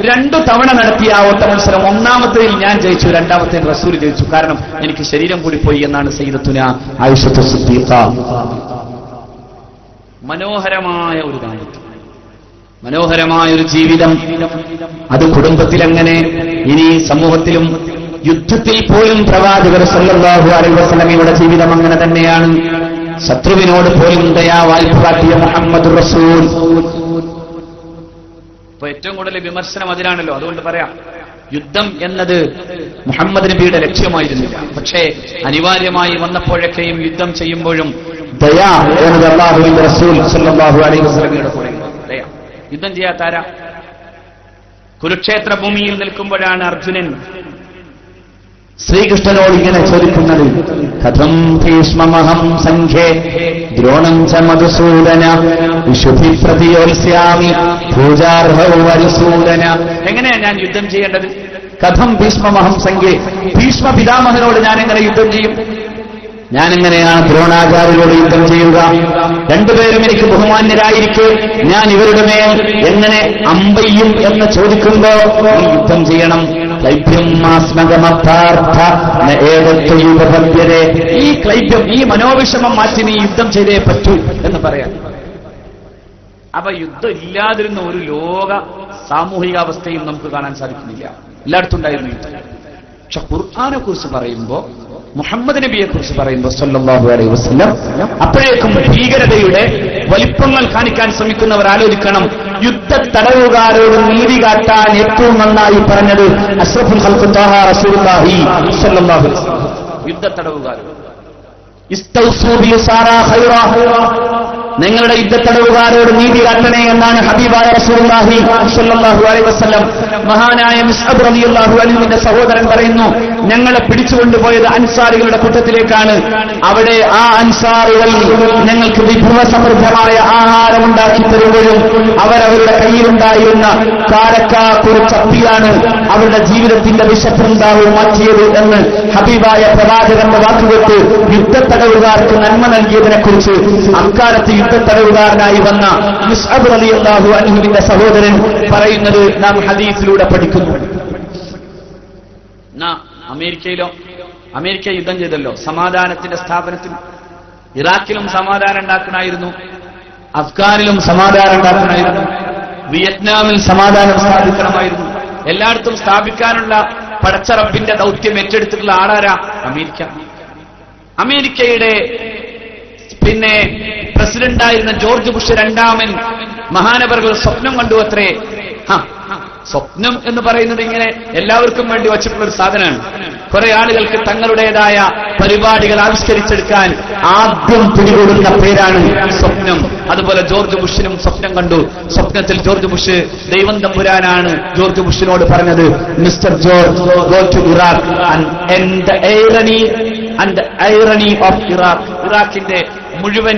2 തവണ നടത്തിയ ആ ഓട്ട മത്സരം ഒന്നാമത്തേതിൽ ഞാൻ ജയിച്ചു, രണ്ടാമത്തേതിൽ റസൂൽ ജയിച്ചു. കാരണം എനിക്ക് ശരീരം കൂടി പോയി എന്നാണ് സയ്യിദത്തുന ആയിഷത്തു സിദ്ദീഖ. മനോഹരമായ ഒരു ദാമ്പത്യം, മനോഹരമായൊരു ജീവിതം. അത് കുടുംബത്തിലെങ്ങനെ, ഇനി സമൂഹത്തിലും യുദ്ധത്തിൽ പോലും പ്രവാചകർ സല്ലല്ലാഹു അലൈഹി വസല്ലമയുടെ ജീവിതം അങ്ങനെ തന്നെയാണ്. ശത്രുവിനോട് പോലും ദയാവായ്പ കാട്ടിയ മുഹമ്മദ് റസൂൽ. ഇപ്പൊ ഏറ്റവും കൂടുതൽ വിമർശനം അതിനാണല്ലോ. അതുകൊണ്ട് പറയാം, യുദ്ധം എന്നത് മുഹമ്മദ് നബിയുടെ ലക്ഷ്യമായിരുന്നില്ല. പക്ഷേ അനിവാര്യമായി വന്നപ്പോഴൊക്കെയും യുദ്ധം ചെയ്യുമ്പോഴും ദയ എന്നത് അല്ലാഹുവിന്റെ റസൂൽ സല്ലല്ലാഹു അലൈഹി വസല്ലമയുടെ കൂടെ ദയ. യുദ്ധം ചെയ്യാത്താരാ? കുരുക്ഷേത്ര ഭൂമിയിൽ നിൽക്കുമ്പോഴാണ് അർജുനൻ ശ്രീകൃഷ്ണനോട് ഇങ്ങനെ ചോദിക്കുന്നത്, കഥം ഭീഷ്മമഹം സംഘേ ദ്രോണം ച മധുസൂദന വിശുദ്ധി പ്രതിയോത്സ്യാമി പൂജാർഹൗ വരിസൂദന. എങ്ങനെയാ ഞാൻ യുദ്ധം ചെയ്യേണ്ടത്? കഥം ഭീഷ്മമഹം സംഘേ, ഭീഷ്മ പിതാമഹനോട് ഞാൻ എങ്ങനെ യുദ്ധം ചെയ്യും? ഞാൻ എങ്ങനെയാണ് ദ്രോണാചാര്യരോട് യുദ്ധം ചെയ്യുക? രണ്ടുപേരും എനിക്ക് ബഹുമാന്യരായിരിക്കെ ഞാൻ ഇവരുടെ മേൽ എങ്ങനെ അമ്പയ്യും എന്ന് ചോദിക്കുമ്പോ യുദ്ധം ചെയ്യണം. ഈ ക്ലൈബ്യം, ഈ മനോവിഷമം മാറ്റി നീ യുദ്ധം ചെയ്തേ പറ്റൂ എന്ന് പറയാം. അപ്പൊ യുദ്ധം ഇല്ലാതിരുന്ന ഒരു ലോക സാമൂഹികാവസ്ഥയും നമുക്ക് കാണാൻ സാധിക്കുന്നില്ല. എല്ലായിടത്തും ഉണ്ടായിരുന്നു യുദ്ധം. പക്ഷെ ഖുർആനെ കുറിച്ച് പറയുമ്പോ, മുഹമ്മദ് നബിയെ കുറിച്ച് പറയുമ്പോൾ സല്ലല്ലാഹു അലൈഹി വസല്ലം, അപ്പോഴേക്കും ഭീകരതയുടെ വലിപ്പങ്ങൾ കാണിക്കാൻ ശ്രമിക്കുന്നവർ ആലോചിക്കണം, യുദ്ധ തടവുകാരോട് നീതി കാട്ടാൻ ഏറ്റവും നന്നായി പറഞ്ഞത് അഷ്റഫുൽ ഖൽഖ് ത്വാഹ റസൂലുള്ളാഹി സല്ലല്ലാഹു അലൈഹി വസല്ലം. യുദ്ധ തടവുകാരോട് ഇസ്തൗസൂ ബിൽ സാറാ ഖൈറാ, നിങ്ങളുടെ യുദ്ധത്തടവുകാരോട് നീതി കാട്ടണേ എന്നാണ് ഹബീബായ റസൂലുള്ളാഹി സ്വല്ലല്ലാഹു അലൈഹി വസല്ലം. മഹാനായ മിസ്അബ് റളിയല്ലാഹു അൻഹുവിന്റെ സഹോദരൻ പറയുന്നു, ഞങ്ങളെ പിടിച്ചുകൊണ്ടുപോയത് അൻസാരികളുടെ കൂട്ടത്തിലേക്കാണ്. അവിടെ ആ അൻസാറുകൾ ഞങ്ങൾക്ക് വിഭവസമൃദ്ധമായ ആഹാരം ഉണ്ടാക്കി തരുമ്പോഴും അവരവരുടെ കയ്യിലുണ്ടായിരുന്ന കാരക്കാക്കുരു ചപ്പിയാണ് അവരുടെ ജീവിതത്തിന്റെ വിശപ്പുണ്ടാവും മാറ്റിയത് എന്ന് ഹബീബായ പ്രവാചകന്റെ വാക്കുകേട്ട് യുദ്ധത്തടവുകാർക്ക് നന്മ നൽകിയതിനെക്കുറിച്ച് അക്കാലത്ത് യുദ്ധത്തടവുകാരനായി വന്ന മിസ്അബ് റളിയല്ലാഹു അൻഹുവിന്റെ സഹോദരൻ പറയുന്നത് നാം ഹദീസിലൂടെ പഠിക്കുന്നു. അമേരിക്ക യുദ്ധം ചെയ്തല്ലോ സമാധാനത്തിന്റെ സ്ഥാപനത്തിൽ. ഇറാഖിലും സമാധാനം ഉണ്ടാക്കണമായിരുന്നു, അഫ്ഗാനിലും സമാധാനം ഉണ്ടാക്കണമായിരുന്നു, വിയറ്റ്നാമിൽ സമാധാനം സ്ഥാപിക്കണമായിരുന്നു. എല്ലായിടത്തും സ്ഥാപിക്കാനുള്ള പടച്ച റബ്ബിന്റെ ദൗത്യം ഏറ്റെടുത്തിട്ടുള്ള ആളാരാ? അമേരിക്കയുടെ പ്രസിഡന്റായിരുന്ന ജോർജ് ബുഷ് രണ്ടാമൻ മഹാനവറുകൾ സ്വപ്നം കണ്ടു അത്രേ. സ്വപ്നം എന്ന് പറയുന്നത് ഇങ്ങനെ എല്ലാവർക്കും വേണ്ടി വച്ചിട്ടുള്ള ഒരു സാധനമാണ്. കുറെ ആളുകൾക്ക് തങ്ങളുടേതായ പരിപാടികൾ ആവിഷ്കരിച്ചെടുക്കാൻ ആദ്യം പിടികൂടുന്ന പേരാണ് സ്വപ്നം. അതുപോലെ ജോർജ് ബുഷിനും സ്വപ്നം കണ്ടു. സ്വപ്നത്തിൽ ജോർജ് ബുഷ് ദൈവം തമ്പുരാനാണ് ജോർജ് ബുഷിനോട് പറഞ്ഞത്, mister George, go to Iraq and end the irony of Iraq. ഇറാഖിന്റെ മുഴുവൻ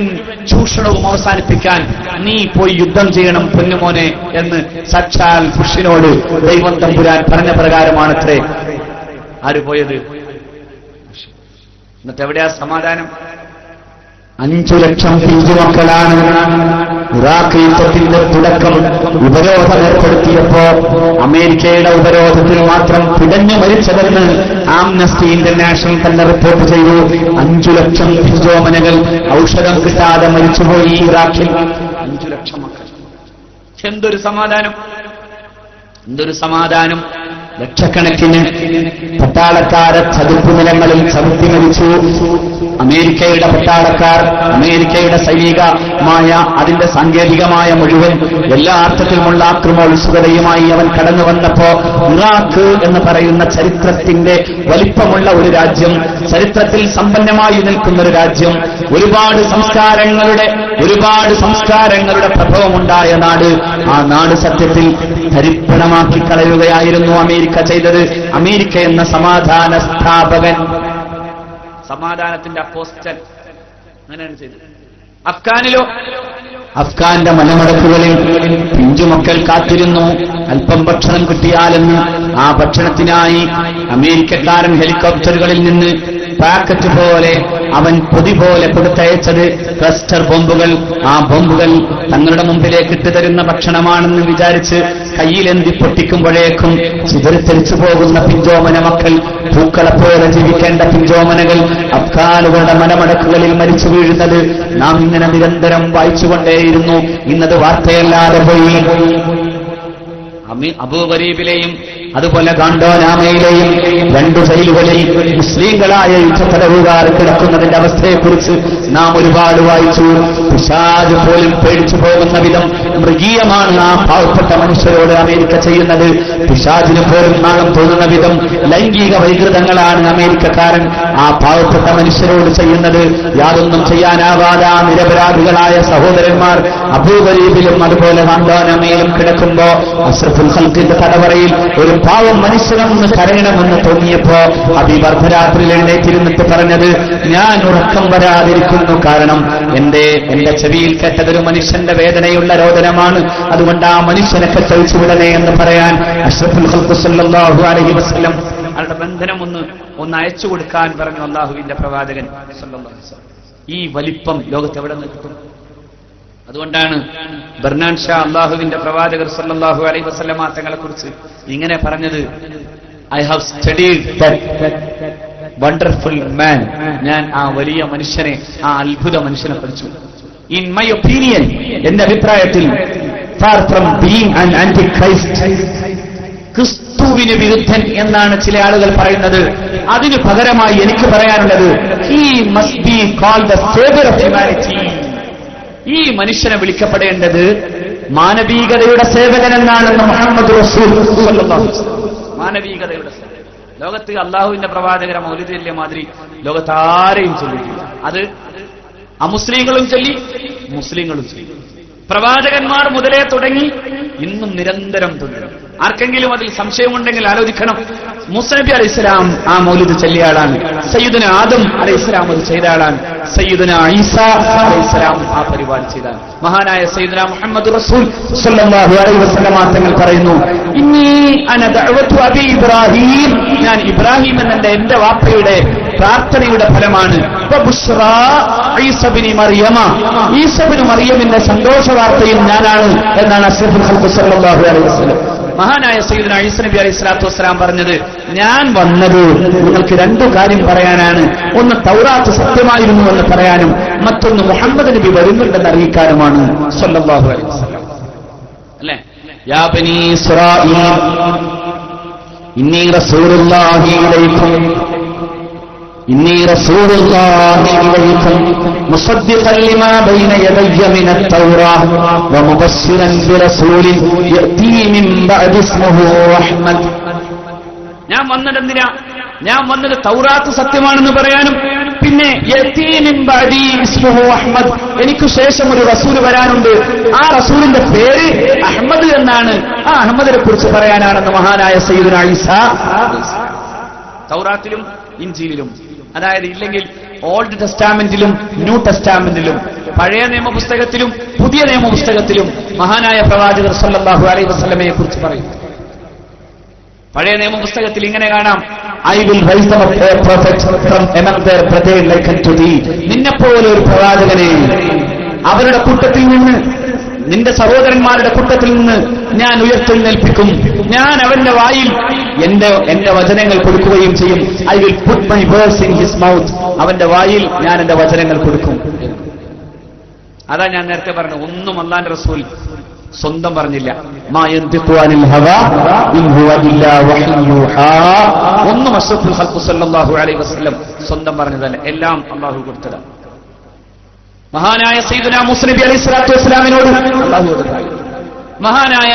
ചൂഷണവും അവസാനിപ്പിക്കാൻ നീ പോയി യുദ്ധം ചെയ്യണം പൊന്നുമോനെ എന്ന് സാക്ഷാൽ ബുഷിനോട് ദൈവം തമ്പുരാൻ പറഞ്ഞ പ്രകാരമാണത്രേ ആര് പോയത്. എന്നിട്ട് എവിടെയാ സമാധാനം? 5 ലക്ഷം പിഞ്ചുമക്കളാണ് ഇറാഖ് യുദ്ധത്തിന്റെ തുടക്കം ഉപരോധം ഏർപ്പെടുത്തിയപ്പോ അമേരിക്കയുടെ ഉപരോധത്തിൽ മാത്രം പിടഞ്ഞു മരിച്ചതെന്ന് ആംനസ്റ്റി ഇന്റർനാഷണൽ തന്നെ റിപ്പോർട്ട് ചെയ്തു. 5 ലക്ഷം പിഞ്ചോമനകൾ ഔഷധം കിട്ടാതെ മരിച്ചുപോയി ഇറാഖിൽ. 5 ലക്ഷം മക്കൾ. എന്തൊരു സമാധാനം, എന്തൊരു സമാധാനം. ലക്ഷക്കണക്കിന് പട്ടാളക്കാരെ ചതുപ്പ് നിലങ്ങളിൽ ചവിട്ടി മരിച്ചു. അമേരിക്കയുടെ പട്ടാളക്കാർ, അമേരിക്കയുടെ സൈനികമായ അതിന്റെ സാങ്കേതികമായ മുഴുവൻ എല്ലാ അർത്ഥത്തിലുമുള്ള ആക്രമോത്സുകതയുമായി അവൻ കടന്നു വന്നപ്പോ ഇറാഖ് എന്ന് പറയുന്ന ചരിത്രത്തിന്റെ വലിപ്പമുള്ള ഒരു രാജ്യം, ചരിത്രത്തിൽ സമ്പന്നമായി നിൽക്കുന്ന ഒരു രാജ്യം, ഒരുപാട് സംസ്കാരങ്ങളുടെ പ്രഭവമുണ്ടായ നാട്, ആ നാട് സത്യത്തിൽ ധരിപ്പണമാക്കി കളയുകയായിരുന്നു അമേരിക്ക ചെയ്തത്. അമേരിക്ക എന്ന സമാധാന സ്ഥാപകൻ, സമാധാനത്തിന്റെ അപ്പോസ്റ്റൽ അങ്ങനെയാണ് ചെയ്തത്. അഫ്ഗാനിലോ, അഫ്ഗാന്റെ മലമടക്കുകളിൽ പിഞ്ചുമക്കൾ കാത്തിരുന്നു അല്പം ഭക്ഷണം കിട്ടിയാലെന്ന്. ആ ഭക്ഷണത്തിനായി അമേരിക്കക്കാരൻ ഹെലികോപ്റ്ററുകളിൽ നിന്ന് പാക്കറ്റ് പോലെ അവൻ പൊതി പോലെ കൊടുത്തയച്ചത് ക്ലസ്റ്റർ ബോംബുകൾ. ആ ബോംബുകൾ തങ്ങളുടെ മുമ്പിലേക്ക് ഇട്ടുതരുന്ന ഭക്ഷണമാണെന്ന് വിചാരിച്ച് കയ്യിലെന്തി പൊട്ടിക്കുമ്പോഴേക്കും ചിതറിത്തെറിച്ചു പോകുന്ന പിഞ്ചോമന മക്കൾ, പൂക്കളെപ്പോലെ ജീവിക്കേണ്ട പിഞ്ചോമനകൾ അഫ്ഗാനുകളുടെ മലമടക്കുകളിൽ മരിച്ചു വീഴുന്നത് നാം ഇങ്ങനെ നിരന്തരം വായിച്ചുകൊണ്ടേയിരുന്നു. ഇന്നത് വാർത്തയല്ലാതെ പോയി. അബൂഗരീബിലെയും അതുപോലെ ഗാണ്ടോനാമയിലെയും 2 ജയിലുകളിൽ മുസ്ലിങ്ങളായ യുദ്ധത്തടവുകാർ കിടക്കുന്നതിന്റെ അവസ്ഥയെക്കുറിച്ച് നാം ഒരുപാട് വായിച്ചു. പിശാച് പോലും പേടിച്ചു പോകുന്ന വിധം മൃഗീയമാണ് ആ പാവപ്പെട്ട മനുഷ്യരോട് അമേരിക്ക ചെയ്യുന്നത്. പിശാചിന് പോലും നാണം തോന്നുന്ന വിധം ലൈംഗിക വൈകൃതങ്ങളാണ് അമേരിക്കക്കാരൻ ആ പാവപ്പെട്ട മനുഷ്യരോട് ചെയ്യുന്നത്. യാതൊന്നും ചെയ്യാനാവാതെ ആ നിരപരാധികളായ സഹോദരന്മാർ അബൂഗരീബിലും അതുപോലെ ഗാണ്ടോനാമയിലും കിടക്കുമ്പോ അഷ്റഫുൽ ഖൽഖിന്റെ തടവറയിൽ ഒരു പാവം മനുഷ്യനൊന്ന് കരയണമെന്ന് തോന്നിയപ്പോ ഹബീബ് അർദ്ധരാത്രിയിൽ എഴുന്നേറ്റിരുന്നിട്ട് പറഞ്ഞത്, ഞാൻ ഉറക്കം വരാതിരിക്കുന്നു, കാരണം എന്റെ ചെവിയിൽ കേട്ടതൊരു മനുഷ്യന്റെ വേദനയുള്ള രോദനമാണ്, അതുകൊണ്ട് ആ മനുഷ്യനെ കെട്ടഴിച്ചുവിടണേ എന്ന് പറയാൻ അഷ്റഫുൽ ഖൽഖ് സല്ലല്ലാഹു അലൈഹി വസല്ലം അവരുടെ ബന്ധനം ഒന്ന് അയച്ചു കൊടുക്കാൻ പറഞ്ഞു അല്ലാഹുവിന്റെ പ്രവാചകൻ സല്ലല്ലാഹു അലൈഹി വസല്ലം. ഈ വലിപ്പം ലോകത്ത് എവിടെ നിന്ന് കിട്ടും? അതുകൊണ്ടാണ് ബർനാൻ ഷാ അള്ളാഹുവിന്റെ പ്രവാചകർ സല്ലല്ലാഹു അലൈഹി വസല്ലമ തങ്ങളെ കുറിച്ച് ഇങ്ങനെ പറഞ്ഞത്, I have studied that wonderful മാൻ. ഞാൻ ആ വലിയ മനുഷ്യനെ, ആ അത്ഭുത മനുഷ്യനെ പഠിച്ചു. ഇൻ മൈ ഒപ്പീനിയൻ, എന്റെ അഭിപ്രായത്തിൽ, far from being an anti Christ, ക്രിസ്തുവിന് വിരുദ്ധൻ എന്നാണ് ചില ആളുകൾ പറയുന്നത്. അതിനു പകരമായി എനിക്ക് പറയാനുള്ളത്, he must be called the saviour of humanity. ഈ മനുഷ്യനെ വിളിക്കപ്പെടേണ്ടത് മാനവികതയുടെ സേവകൻ എന്നാണെന്ന് മുഹമ്മദ് റസൂൽ സല്ലല്ലാഹു അലൈഹി വസല്ലം. മാനവികതയുടെ സേവകൻ. ലോകത്ത് അള്ളാഹുവിന്റെ പ്രവാചകരെ മൗലിദ് ചൊല്ലിയ മാതിരി ലോകത്ത് ആരെയും ചൊല്ലിയിട്ടില്ല. അത് അമുസ്ലിങ്ങളും ചൊല്ലി, മുസ്ലിങ്ങളും ചെയ്യും. പ്രവാചകന്മാർ മുതലേ തുടങ്ങി ഇന്നും നിരന്തരം തുടരും. ആർക്കെങ്കിലും അതിൽ സംശയമുണ്ടെങ്കിൽ ആലോചിക്കണം. മൂസ നബി അലൈഹിസ്സലാം ആ മൗലിദ് ചൊല്ലിയ ആളാണ്. സയ്യിദുന ആദം അലൈഹിസ്സലാം അത് ചെയ്ത ആളാണ്. സയ്യിദുന ഈസാ അലൈഹിസ്സലാം ആ പരിപാടി ചെയ്താണ്. മഹാനായ സയ്യിദുന മുഹമ്മദ് റസൂൽ സ്വല്ലല്ലാഹു അലൈഹി വസല്ലം തങ്ങൾ പറയുന്നു, ഇന്നി അന ദഅവതു അബി ഇബ്രാഹിം, ഞാൻ ഇബ്രാഹിം എന്ന എന്റെ വാപ്പയുടെ പ്രാർത്ഥനയുടെ ഫലമാണ്. ഈസബിന് മറിയമിന്റെ സന്തോഷ വാർത്തയും ഞാനാണ് എന്നാണ് അഷ്റഫുൽ ഖൽഖ് സ്വല്ലല്ലാഹു അലൈഹി വസല്ലം. മഹാനായ സയ്യിദുന ഈസ നബി അലൈഹി സ്വലാത്തു വസ്സലാം പറഞ്ഞത്, ഞാൻ വന്നത് നിങ്ങൾക്ക് രണ്ടു കാര്യം പറയാനാണ്. ഒന്ന് തൗറാത്ത് സത്യമായിരുന്നു എന്ന് പറയാനും, മറ്റൊന്ന് മുഹമ്മദ് നബി വരുന്നുണ്ടെന്ന് അറിയിക്കാനുമാണ് സ്വല്ലല്ലാഹു അലൈഹി വസല്ലം. അല്ലേ? യാ ബനീ ഇസ്രായീൽ ഇന്നി റസൂലുള്ളാഹി ഇലൈക്കും إني رسول الله إليكم مصدقا لما بين يدي من التوراة ومبشرا برسول يأتي من بعد اسمه أحمد. ഞാൻ വന്നതെന്തിനാ? ഞാൻ വന്നത് തൗറാത്ത് സത്യമാണെന്ന് പറയാനും, പിന്നെ യഅ്തീ മിൻ ബഅദി ഇസ്മുഹു അഹ്മദ്, എനിക്ക് ശേഷം ഒരു റസൂൽ വരാനുണ്ട്, ആ റസൂലിന്റെ പേര് അഹ്മദ് എന്നാണ്, ആ അഹ്മദിനെ കുറിച്ച് പറയാനാണെന്ന് മഹാനായ സയ്യിദുന ഈസാ. തൗറാത്തിലും ഇൻജീലിലും, അതായത് ഇല്ലെങ്കിൽ ഓൾഡ് ടെസ്റ്റാമെന്റിലും ന്യൂ ടെസ്റ്റാമെന്റിലും, പഴയ നിയമപുസ്തകത്തിലും പുതിയ നിയമപുസ്തകത്തിലും മഹാനായ പ്രവാചകർ സല്ലല്ലാഹു അലൈഹി വസല്ലമയെ കുറിച്ച് പറയും. പഴയ നിയമപുസ്തകത്തിൽ ഇങ്ങനെ കാണാം, I will raise up a prophet from among their brothers like unto thee, നിന്നെപ്പോലെ ഒരു പ്രവാചകനെ അവരുടെ കൂട്ടത്തിൽ നിന്ന്, നിന്റെ സഹോദരന്മാരുടെ കൂട്ടത്തിൽ നിന്ന് ഞാൻ ഉയർത്തെഴുന്നേൽപ്പിക്കും. ഞാൻ അവന്റെ വായിൽ എന്റെ വചനങ്ങൾ കൊടുക്കുകയും ചെയ്യും. I will put my words in his mouth, അവന്റെ വായിൽ ഞാൻ എന്റെ വചനങ്ങൾ കൊടുക്കും. അതാ ഞാൻ നേരത്തെ പറഞ്ഞു, ഒന്നും അല്ലാഹുവിന്റെ റസൂൽ സ്വന്തം പറഞ്ഞില്ല. മാ യന്തിഖു അനിൽ ഹവാ ഇൻ ഹുവ ഇല്ലാ വഹ്യുഹാ, ഒന്നും അഷ്റഫുൽ ഖൽഖ് സ്വല്ലല്ലാഹു അലൈഹി വസല്ലം സ്വന്തം പറഞ്ഞതല്ല, എല്ലാം അല്ലാഹു കൊടുത്തതാണ്. മഹാനായ സയ്യിദുന മൂസ നബി അലൈഹി സ്വലാത്തു വസ്സലാമിനോട് അല്ലാഹുവോട് പറഞ്ഞു. മഹാനായ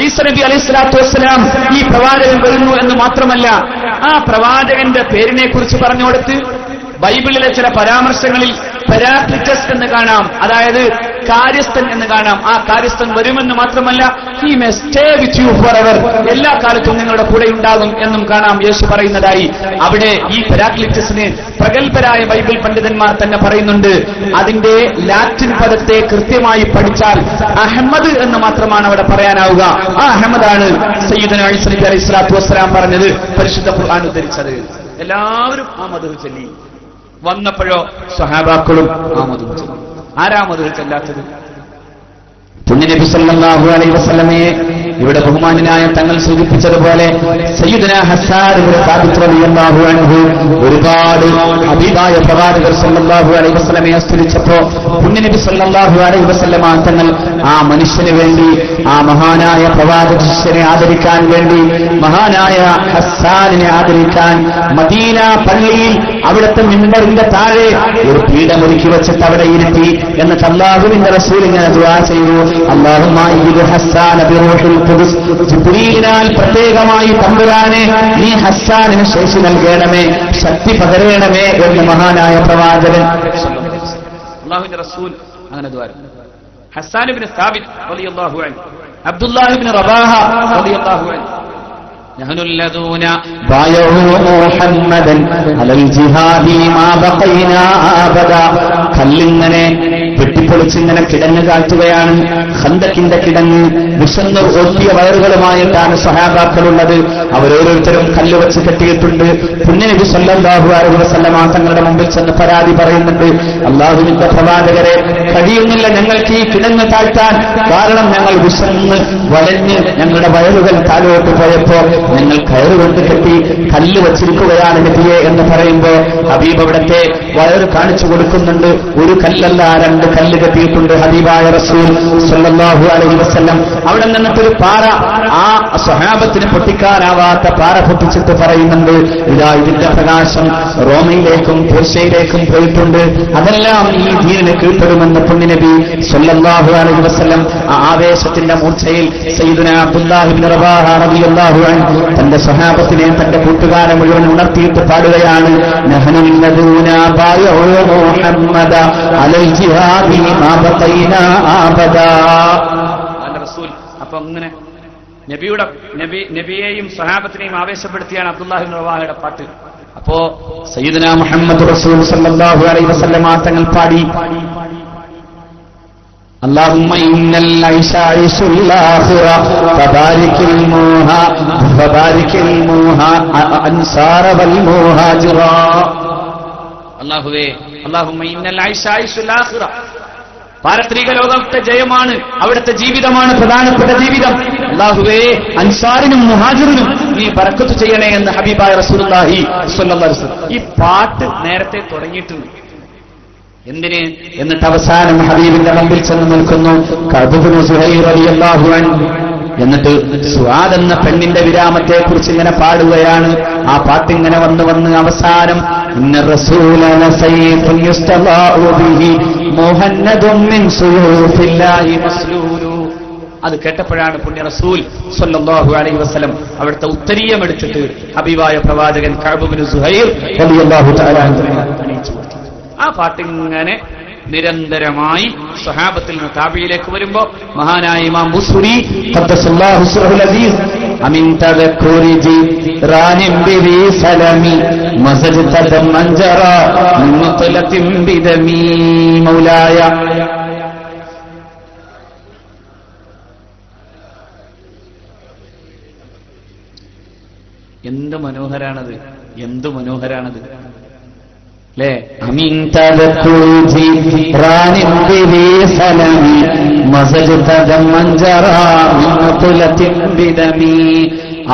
ഈസ നബി അലൈഹി സ്വലാത്തു വസ്സലാം ഈ പ്രവാചകൻ വരുന്നു എന്ന് മാത്രമല്ല, ആ പ്രവാചകന്റെ പേരിനെ കുറിച്ച് പറഞ്ഞു കൊടുത്ത് ബൈബിളിലെ ചില പരാമർശങ്ങളിൽ പെരാക്ലിറ്റസ് എന്ന് കാണാം, അതായത് കാര്യസ്ഥൻ എന്ന് കാണാം. ആ കാര്യസ്ഥൻ വരുമെന്ന് മാത്രമല്ല, he may stay with you for ever, എല്ലാ കാലത്തും നിങ്ങളുടെ കൂടെ ഉണ്ടാകും എന്നും കാണാം യേശു പറയുന്നതായി. അവിടെ ഈ പെരാക്ലിറ്റസിന് പ്രഗത്ഭരായ ബൈബിൾ പണ്ഡിതന്മാർ തന്നെ പറയുന്നുണ്ട്, അതിന്റെ ലാറ്റിൻ പദത്തെ കൃത്യമായി പഠിച്ചാൽ അഹമ്മദ് എന്ന് മാത്രമാണ് അവിടെ പറയാനാവുക. ആ അഹമ്മദാണ് സയ്യിദുന ഈസ നബി അലൈഹി സ്വലാത്തു വസ്സലാം പറഞ്ഞത്, പരിശുദ്ധ ഖുർആൻ ഉദ്ധരിച്ചത്. എല്ലാവരും ആ മദ്ഹ് ചൊല്ലി. വന്നപ്പോഴോ സ്വഹാബാക്കളും ആ മദ്ഹ് ചൊല്ലി. ആരാ മദ്ഹ് ചൊല്ലാത്തത്? പുണ്യനബി സല്ലല്ലാഹു അലൈഹി വസല്ലമയെ ഇവിടെ ബഹുമാനനായ തങ്ങൾ സൂചിപ്പിച്ചതുപോലെ സയ്യിദുനാ ഹസ്സാൻ ഇബ്നു സാബിത്ത് റളിയല്ലാഹു അൻഹു ഒരുപാട് ഹബീബായ പ്രവാചകർ സല്ലല്ലാഹു അലൈഹി വസല്ലമയെ സ്തുതിച്ചപ്പോൾ പുണ്യനബി സല്ലല്ലാഹു അലൈഹി വസല്ലമ തങ്ങൾ ആ മനുഷ്യന് വേണ്ടി, ആ മഹാനായ പ്രവാചക ശിഷ്യനെ ആദരിക്കാൻ വേണ്ടി, മഹാനായ ഹസ്സാനിനെ ആദരിക്കാൻ മദീന പള്ളിയിൽ അവിടുത്തെ മിമ്പറിന്റെ താഴെ ഒരു പീഠമൊരുക്കി വെച്ചിട്ട് അവിടെ ഇരുത്തി. എന്നിട്ട് അല്ലാഹുവിന്റെ റസൂൽ ഇങ്ങനെ ദുആ ചെയ്തു, അല്ലാഹുമ്മ ഇബ്ദു ഹസ്സാന ബിറൂഹിൽ ഖുദ്സ്, ജിബ്രീലിനാൽ പ്രത്യേകമായി തമ്പുരാനെ നീ ഹസ്സാനിന് ശേഷി നൽകണമേ, ശക്തി പകരണമേ എന്ന് മഹാനായ പ്രവാചകൻ അല്ലാഹുവിന്റെ റസൂൽ അങ്ങനെ ദുആ ചെയ്തു. ഹസ്സാൻ ഇബ്നു സാബിത്ത് റളിയല്ലാഹു അൻഹു, അബ്ദുല്ലാഹ് ഇബ്നു റബാഹ റളിയല്ലാഹു അൻഹു, نحن الذين بايعوا محمدا على الجهاد ما بقينا أبدا. കല്ലിങ്ങനെ വെട്ടിപ്പൊളിച്ചിങ്ങനെ കിടങ്ങ് കാഴ്ത്തുകയാണ്. ഖന്തക്കിന്റെ കിടങ്ങ് വിശന്ന് ഒട്ടിയ വയറുകളുമായിട്ടാണ് സഹാബാക്കളുള്ളത്. അവരോരോരുത്തരും കല്ല് വെച്ച് കെട്ടിയിട്ടുണ്ട്. പുണ്യനബി സല്ലല്ലാഹു അലൈഹി വസല്ലമ തങ്ങളുടെ മുമ്പിൽ ചെന്ന് പരാതി പറയുന്നുണ്ട്, അല്ലാഹുവിന്റെ പ്രവാചകരെ, കഴിയുന്നില്ല ഞങ്ങൾക്ക് ഈ കിടങ്ങ് താഴ്ത്താൻ, കാരണം ഞങ്ങൾ വിശന്ന് വലഞ്ഞ് ഞങ്ങളുടെ വയറുകൾ താഴോട്ട് പോയപ്പോ ഞങ്ങൾ കയറുകൊണ്ട് കെട്ടി കല്ല് വച്ചിരിക്കുകയാണ് നബിയെ എന്ന് പറയുമ്പോ ഹബീബ് അവിടത്തെ വയറ് കാണിച്ചു കൊടുക്കുന്നുണ്ട്. ഒരു കല്ലല്ല, രണ്ട് കല്ല് കെട്ടിയിട്ടുണ്ട് ഹബീബായ റസൂൽ സല്ലല്ലാഹു അലൈഹി വസല്ലം. അവിടെ നിന്നിട്ടൊരു പാറ, ആ സ്വഹാബത്തിന് പൊട്ടിക്കാനാവാത്ത പാറ പൊട്ടിച്ചിട്ട് പറയുന്നുണ്ട്, ഇതാ ഇതിന്റെ പ്രകാശം റോമയിലേക്കും പേർഷ്യയിലേക്കും പോയിട്ടുണ്ട്, അതെല്ലാം ഈ ദീനിന് കീഴ്പ്പെടുമെന്ന് പുണ്യനബി സല്ലല്ലാഹു അലൈഹി വസല്ലം ആ ആവേശത്തിന്റെ മൂർച്ചയിൽ സയ്യിദുനാ അബ്ദുല്ലാഹ് ഇബ്നു റബാഹ റളിയല്ലാഹു അൻഹു തന്റെ സ്വഹാബത്തിനെ, തന്റെ കൂട്ടുകാരെ മുഴുവൻ ഉണർത്തിയിട്ട് പാടുകയാണ്, നഹ്നു അല്ലദീന ബായഉ മുഹമ്മദ അലൽ ജിഹാദി ما بقينا أبدا. റസൂൽ അപ്പൊ അങ്ങനെ നബിയെയും സഹാബത്തിനെയും ആവേശപ്പെടുത്തിയാണ് അബ്ദുല്ലാഹി ഇബ്നു റവാഹയുടെ പാട്ട്. അപ്പോ സയ്യിദുനാ മുഹമ്മദ് റസൂൽ സല്ലല്ലാഹു അലൈഹി വസല്ലം തങ്ങൾ പാടി, اللهم إن العيش عيش الآخرة فبارك الأنصار والمهاجرة. അല്ലാഹുവേ اللهم إن العيش عيش الآخرة, പാരത്രിക ലോകത്തെ ജയമാണ്, അവിടുത്തെ ജീവിതമാണ് പ്രധാനപ്പെട്ട ജീവിതം. അല്ലാഹുവേ അൻസാറിനും മുഹാജിറിനും നീ ബറക്കത്ത് ചെയ്യണേ എന്ന് ഹബീബായ റസൂലുള്ളാഹി സ്വല്ലല്ലാഹു അലൈഹി വസല്ലം ഈ പാട്ട് നേരത്തെ തുടങ്ങിയിട്ടുണ്ട്. എന്തിന്? എന്നിട്ട് അവസാനം ഹബീബിന്റെ മുമ്പിൽ ചെന്ന് നിൽക്കുന്നു കഅബ് ഇബ്നു സുഹൈർ റളിയല്ലാഹു അൻഹു. എന്നിട്ട് സുആദ് എന്ന പെണ്ണിന്റെ വിരാമത്തെ കുറിച്ച് ഇങ്ങനെ പാടുകയാണ്. ആ പാട്ടിങ്ങനെ വന്ന് അവസാനം ഇന്ന റസൂലന സൈഫുൻ യുസ്തലാഉ ബിഹി മുഹന്നദും മിൻ സുയൂഫില്ലാഹി മസ്ലൂലു. അത് കേട്ടപ്പോഴാണ് പുണ്യ റസൂൽ സ്വല്ലല്ലാഹു അലൈഹി വസല്ലം അവിടുത്തെ ഉത്തരീയം എടുത്തിട്ട് ഹബീബായ പ്രവാചകൻ കഅബ് ഇബ്നു സുഹൈർ റളിയല്ലാഹു തആല അൻഹു അണിയിച്ചു. ആ പാട്ടിങ്ങനെ നിരന്തരമായി സ്വഹാബത്തിൽ നിന്ന് താബിയിലേക്ക് വരുമ്പോ മഹാനായ ഇമാം ബുസ്രി ഖദ്ദസല്ലാഹു സിറഹുൽ അസീസ് അമിൻ തദക്കുരി ജിറാനിൻ ബിദി സലമി മസജ്ത ദമൻജറ മിൻ മുത്ലത്തിൻ ബിദമി മൗലായ. എന്ത് മനോഹരാണത്, എന്ത് മനോഹരാണത് ല്ലേ? അമിൻ തദക്കുരി ജിറാനിൻ ബിദി സലമി മസജ്ത ദമൻജറ മിൻ മുത്ലത്തിൻ ബിദമി.